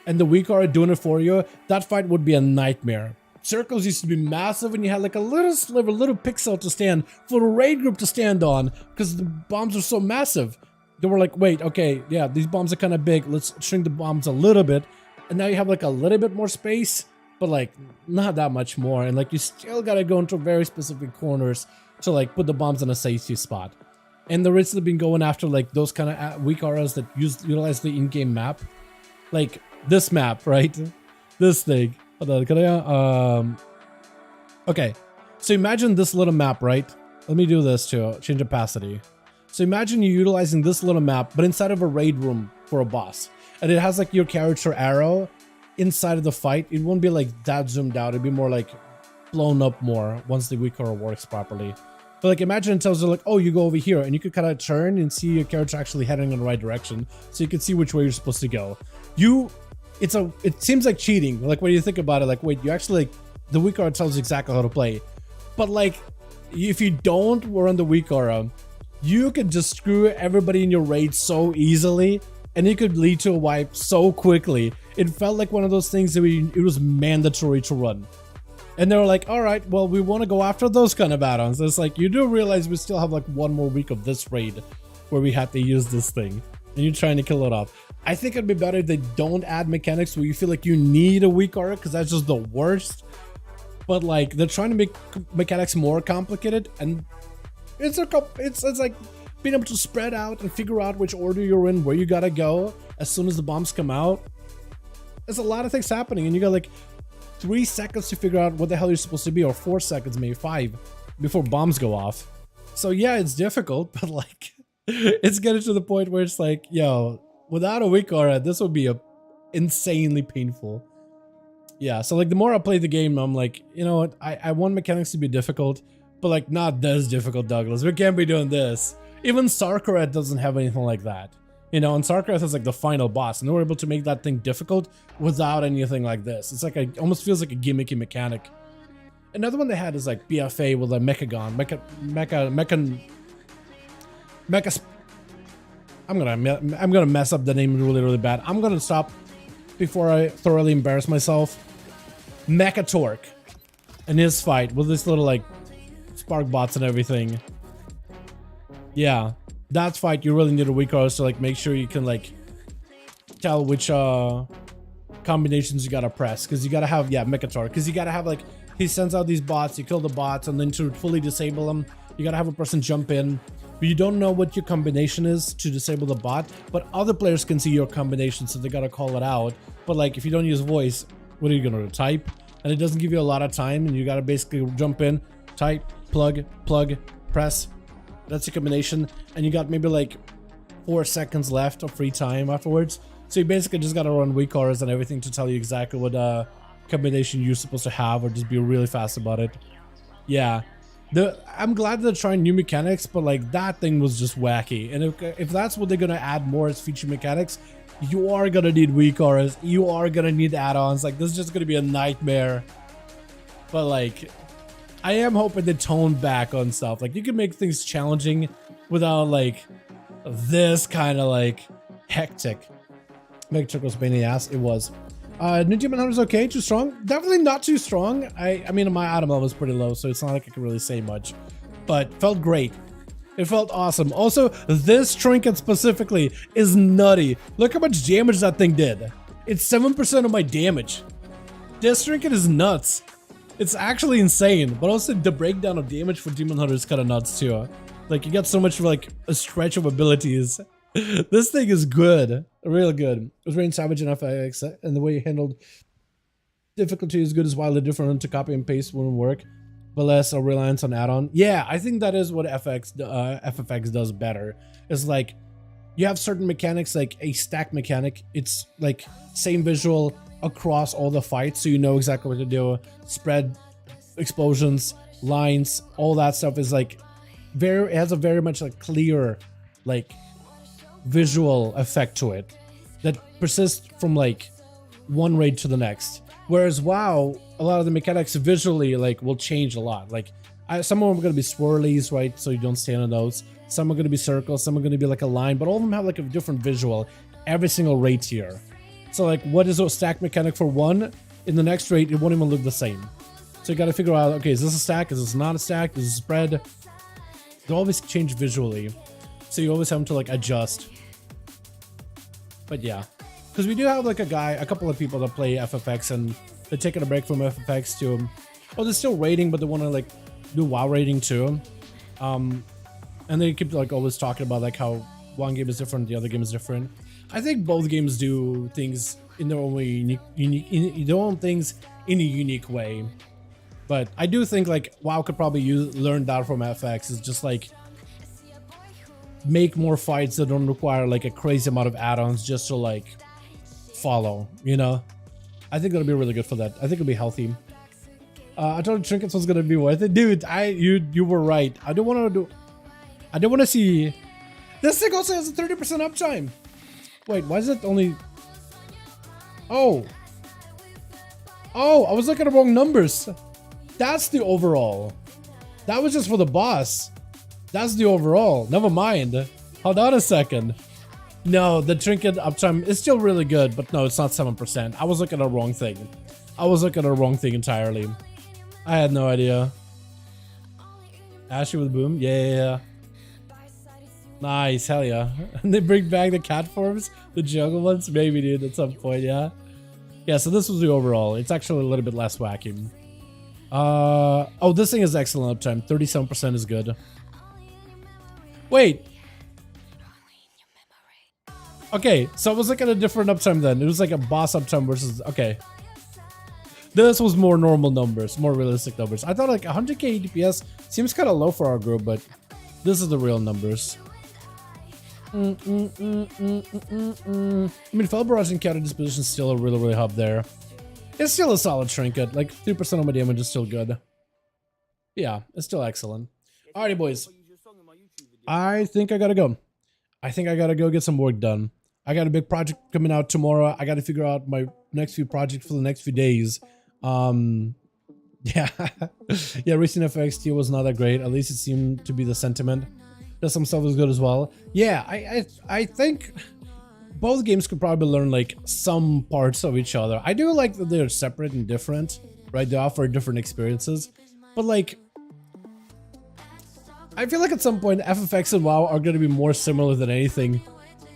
and the weak aura doing it for you, that fight would be a nightmare. Circles used to be massive, and you had like a little sliver, little pixel to stand for the raid group to stand on, because the bombs are so massive. They were like, wait, okay, yeah, these bombs are kind of big. Let's shrink the bombs a little bit. And now you have like a little bit more space, but like not that much more. And like you still gotta go into very specific corners to like put the bombs in a safety spot. And the raids have been going after like those kind of weak auras that utilize the in-game map, like this map, right? This thing. Hold on, can I? Okay, so imagine this little map, right? Let me do this to change opacity. So imagine you utilizing this little map, but inside of a raid room for a boss, and it has like your character arrow inside of the fight. It won't be like that zoomed out. It'd be more like blown up more once the weak aura works properly. But like imagine it tells you like, oh, you go over here, and you could kind of turn and see your character actually heading in the right direction, so you can see which way you're supposed to go. It seems like cheating, like when you think about it, like wait, you actually like the weak aura tells you exactly how to play. But like if you don't run the weak aura, you could just screw everybody in your raid so easily, and it could lead to a wipe so quickly. It felt like one of those things that it was mandatory to run. And they were like, all right, well, we want to go after those kind of add-ons. It's like, you do realize we still have like one more week of this raid where we have to use this thing, and you're trying to kill it off. I think it'd be better if they don't add mechanics where you feel like you need a weak aura, because that's just the worst. But like they're trying to make mechanics more complicated, and it's like being able to spread out and figure out which order you're in, where you gotta go as soon as the bombs come out. There's a lot of things happening, and you got like 3 seconds to figure out what the hell you're supposed to be, or 4 seconds, maybe 5, before bombs go off. So yeah, it's difficult, but like it's getting to the point where it's like, yo, without a weak aura, this would be insanely painful. Yeah, so like the more I play the game, I'm like, you know what, I want mechanics to be difficult, but like not this difficult, Douglas. We can't be doing this. Even Sarkaret doesn't have anything like that. You know, and Sarkaret is like the final boss, and they were able to make that thing difficult without anything like this. It's like almost feels like a gimmicky mechanic. Another one they had is like BFA with a Mechagon, I'm gonna mess up the name really bad. I'm gonna stop before I thoroughly embarrass myself. Mechatork in his fight with this little like spark bots and everything. Yeah, that fight you really need a weak aura to like make sure you can like tell which combinations you gotta press, because you gotta have, yeah, Mechatork, because you gotta have like, he sends out these bots, you kill the bots, and then to fully disable them, you gotta have a person jump in. But you don't know what your combination is to disable the bot, but other players can see your combination, so they gotta call it out. But like if you don't use voice, what are you gonna do? Type? And it doesn't give you a lot of time, and you gotta basically jump in, type, plug, press. That's your combination, and you got maybe like 4 seconds left of free time afterwards. So you basically just gotta run weak auras and everything to tell you exactly what combination you're supposed to have, or just be really fast about it. Yeah. I'm glad they're trying new mechanics, but like that thing was just wacky. And if that's what they're gonna add more as feature mechanics, you are gonna need weak auras, you are gonna need add-ons. Like this is just gonna be a nightmare. But like, I am hoping they tone back on stuff. Like you can make things challenging without like this kind of like hectic. Mythic was pain in the ass. It was. New Demon Hunter's okay, too strong? Definitely not too strong. I mean, my item level is pretty low, so it's not like I can really say much. But felt great. It felt awesome. Also, this trinket specifically is nutty. Look how much damage that thing did. It's 7% of my damage. This trinket is nuts. It's actually insane, but also the breakdown of damage for Demon Hunter is kind of nuts too. Like, you got so much like a stretch of abilities. This thing is good, real good. It was very savage in FX, and the way you handled difficulty is good as wildly different to copy and paste wouldn't work, but less a reliance on add-on. Yeah, I think that is what FFX does better. Is like you have certain mechanics, like a stack mechanic. It's like same visual across all the fights, so you know exactly what to do. Spread, explosions, lines, all that stuff is like it has a very much like clear like visual effect to it that persists from like one raid to the next. Whereas WoW, a lot of the mechanics visually like will change a lot. Like some of them are going to be swirlies, right? So you don't stand on those. Some are going to be circles. Some are going to be like a line, but all of them have like a different visual. Every single raid tier. So like, what is a stack mechanic for one? In the next raid, it won't even look the same. So you got to figure out, okay, is this a stack? Is this not a stack? Is this a spread? They always change visually. So you always have to like adjust. But yeah, because we do have like a couple of people that play FFX and they're taking a break from FFX to, oh, they're still raiding, but they want to like do WoW raiding too. And they keep like always talking about like how one game is different, the other game is different. I think both games do things in their own way, their own things in a unique way. But I do think like WoW could probably learn that from FX. Is just like make more fights that don't require like a crazy amount of add-ons just to like follow, you know. I think that'll be really good for that. I think it'll be healthy. I told Trinkets was gonna be worth it, dude. You were right. I don't want to see. This thing also has a 30% uptime. Wait, why is it only? Oh, I was looking at the wrong numbers. That's the overall. That was just for the boss. That's the overall. Never mind. Hold on a second. No, the trinket uptime is still really good, but no, it's not 7%. I was looking at the wrong thing. I was looking at the wrong thing entirely. I had no idea. Ashley with boom. Yeah. Nice. Hell yeah. And they bring back the cat forms, the jungle ones. Maybe, dude, at some point. Yeah. Yeah. So this was the overall. It's actually a little bit less wacky. Oh, this thing is excellent uptime. 37% is good. Wait. Okay, so I was looking at a different uptime then. It was like a boss uptime versus... Okay. This was more normal numbers, more realistic numbers. I thought like 100k DPS seems kind of low for our group, but this is the real numbers. I mean, Fell Barrage and counter disposition is still a really hub there. It's still a solid trinket. Like 3% of my damage is still good. Yeah, it's still excellent. Alrighty, boys. I think I gotta go. I think I gotta go get some work done. I got a big project coming out tomorrow. I gotta figure out my next few projects for the next few days. Yeah. Yeah, recent FXT was not that great. At least it seemed to be the sentiment. That some stuff was good as well. Yeah, I think both games could probably learn like some parts of each other. I do like that they're separate and different, right? They offer different experiences. But like, I feel like at some point FFX and WoW are going to be more similar than anything,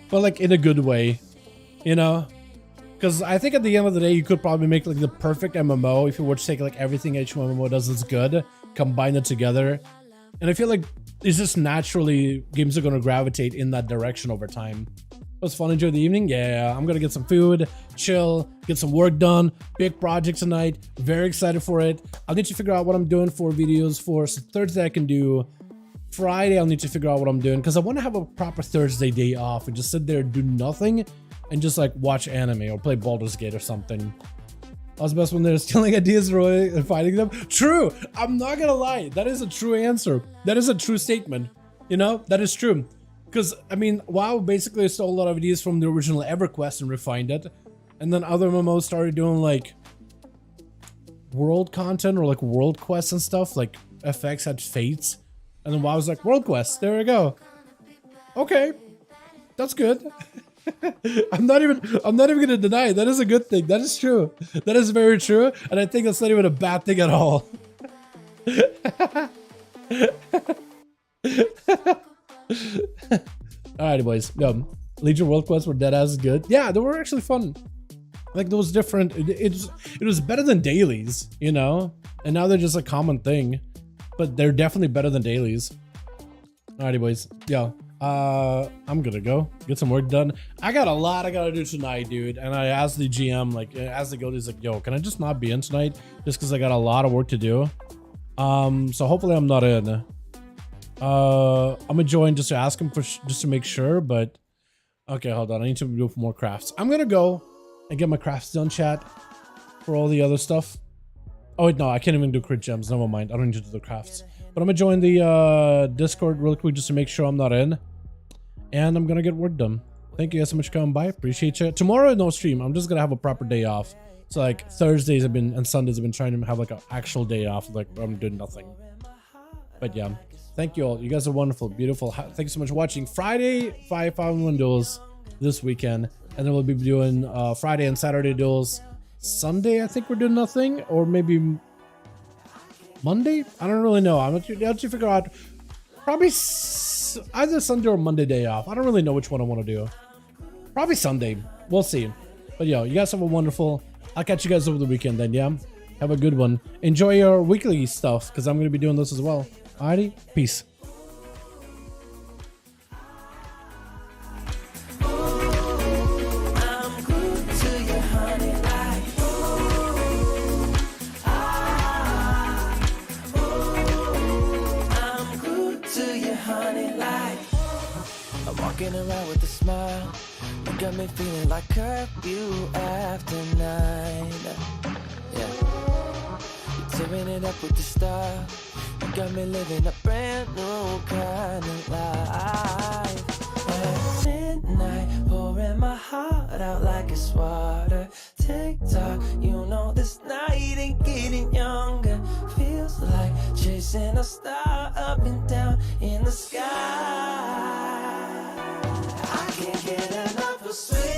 but like in a good way, you know? Because I think at the end of the day, you could probably make like the perfect MMO if you were to take like everything each MMO does is good, combine it together. And I feel like it's just naturally games are going to gravitate in that direction over time. It was fun. Enjoy the evening. Yeah, I'm going to get some food, chill, get some work done. Big project tonight. Very excited for it. I'll need to figure out what I'm doing for videos for Thursday. I can do Friday. I'll need to figure out what I'm doing because I want to have a proper Thursday day off and just sit there and do nothing and just like watch anime or play Baldur's Gate or something. I was best when they're stealing ideas and fighting them. True. I'm not going to lie. That is a true answer. That is a true statement. You know, that is true. Because, I mean, WoW basically stole a lot of ideas from the original EverQuest and refined it. And then other MMOs started doing, like, world content or, like, world quests and stuff. Like, FX had Fates. And then WoW was like, World Quest. There we go. Okay. That's good. I'm not even going to deny it. That is a good thing. That is true. That is very true. And I think that's not even a bad thing at all. Alrighty, boys. Legion World Quests were dead as good. Yeah, they were actually fun. Like, there was different. It was better than dailies, you know? And now they're just a common thing. But they're definitely better than dailies. Alrighty, boys. Yo, I'm gonna go get some work done. I got a lot I gotta do tonight, dude. And I asked the GM, like, as they go, he's like, yo, can I just not be in tonight? Just because I got a lot of work to do. So hopefully I'm not in. I'm gonna join just to ask him for just to make sure, but okay, hold on. I need to do more crafts. I'm gonna go and get my crafts done, chat, for all the other stuff. Oh wait, no, I can't even do crit gems. Never mind. I don't need to do the crafts. But I'm gonna join the Discord real quick just to make sure I'm not in, and I'm gonna get work done. Thank you guys so much for coming by. Appreciate you. Tomorrow no stream. I'm just gonna have a proper day off So like Thursdays have been and Sundays have been trying to have like an actual day off, like I'm doing nothing. But yeah, thank you all. You guys are wonderful, beautiful. Thank you so much for watching. Friday 5v1 duels this weekend, and then we'll be doing Friday and Saturday duels. Sunday I think we're doing nothing, or maybe Monday. I don't really know. I'll let you figure out. Probably either Sunday or Monday day off. I don't really know which one I want to do. Probably Sunday. We'll see. But yo, you guys have a wonderful. I'll catch you guys over the weekend then, yeah? Have a good one. Enjoy your weekly stuff, because I'm going to be doing this as well. Alrighty? Peace. Walking around with a smile, you got me feeling like curfew after 9. Yeah, you're tearing it up with the style. You got me living a brand new kind of life. At midnight, pouring my heart out like it's water. TikTok, you know this night ain't getting younger. Feels like chasing a star up and down in the sky. I can't get enough of sweet.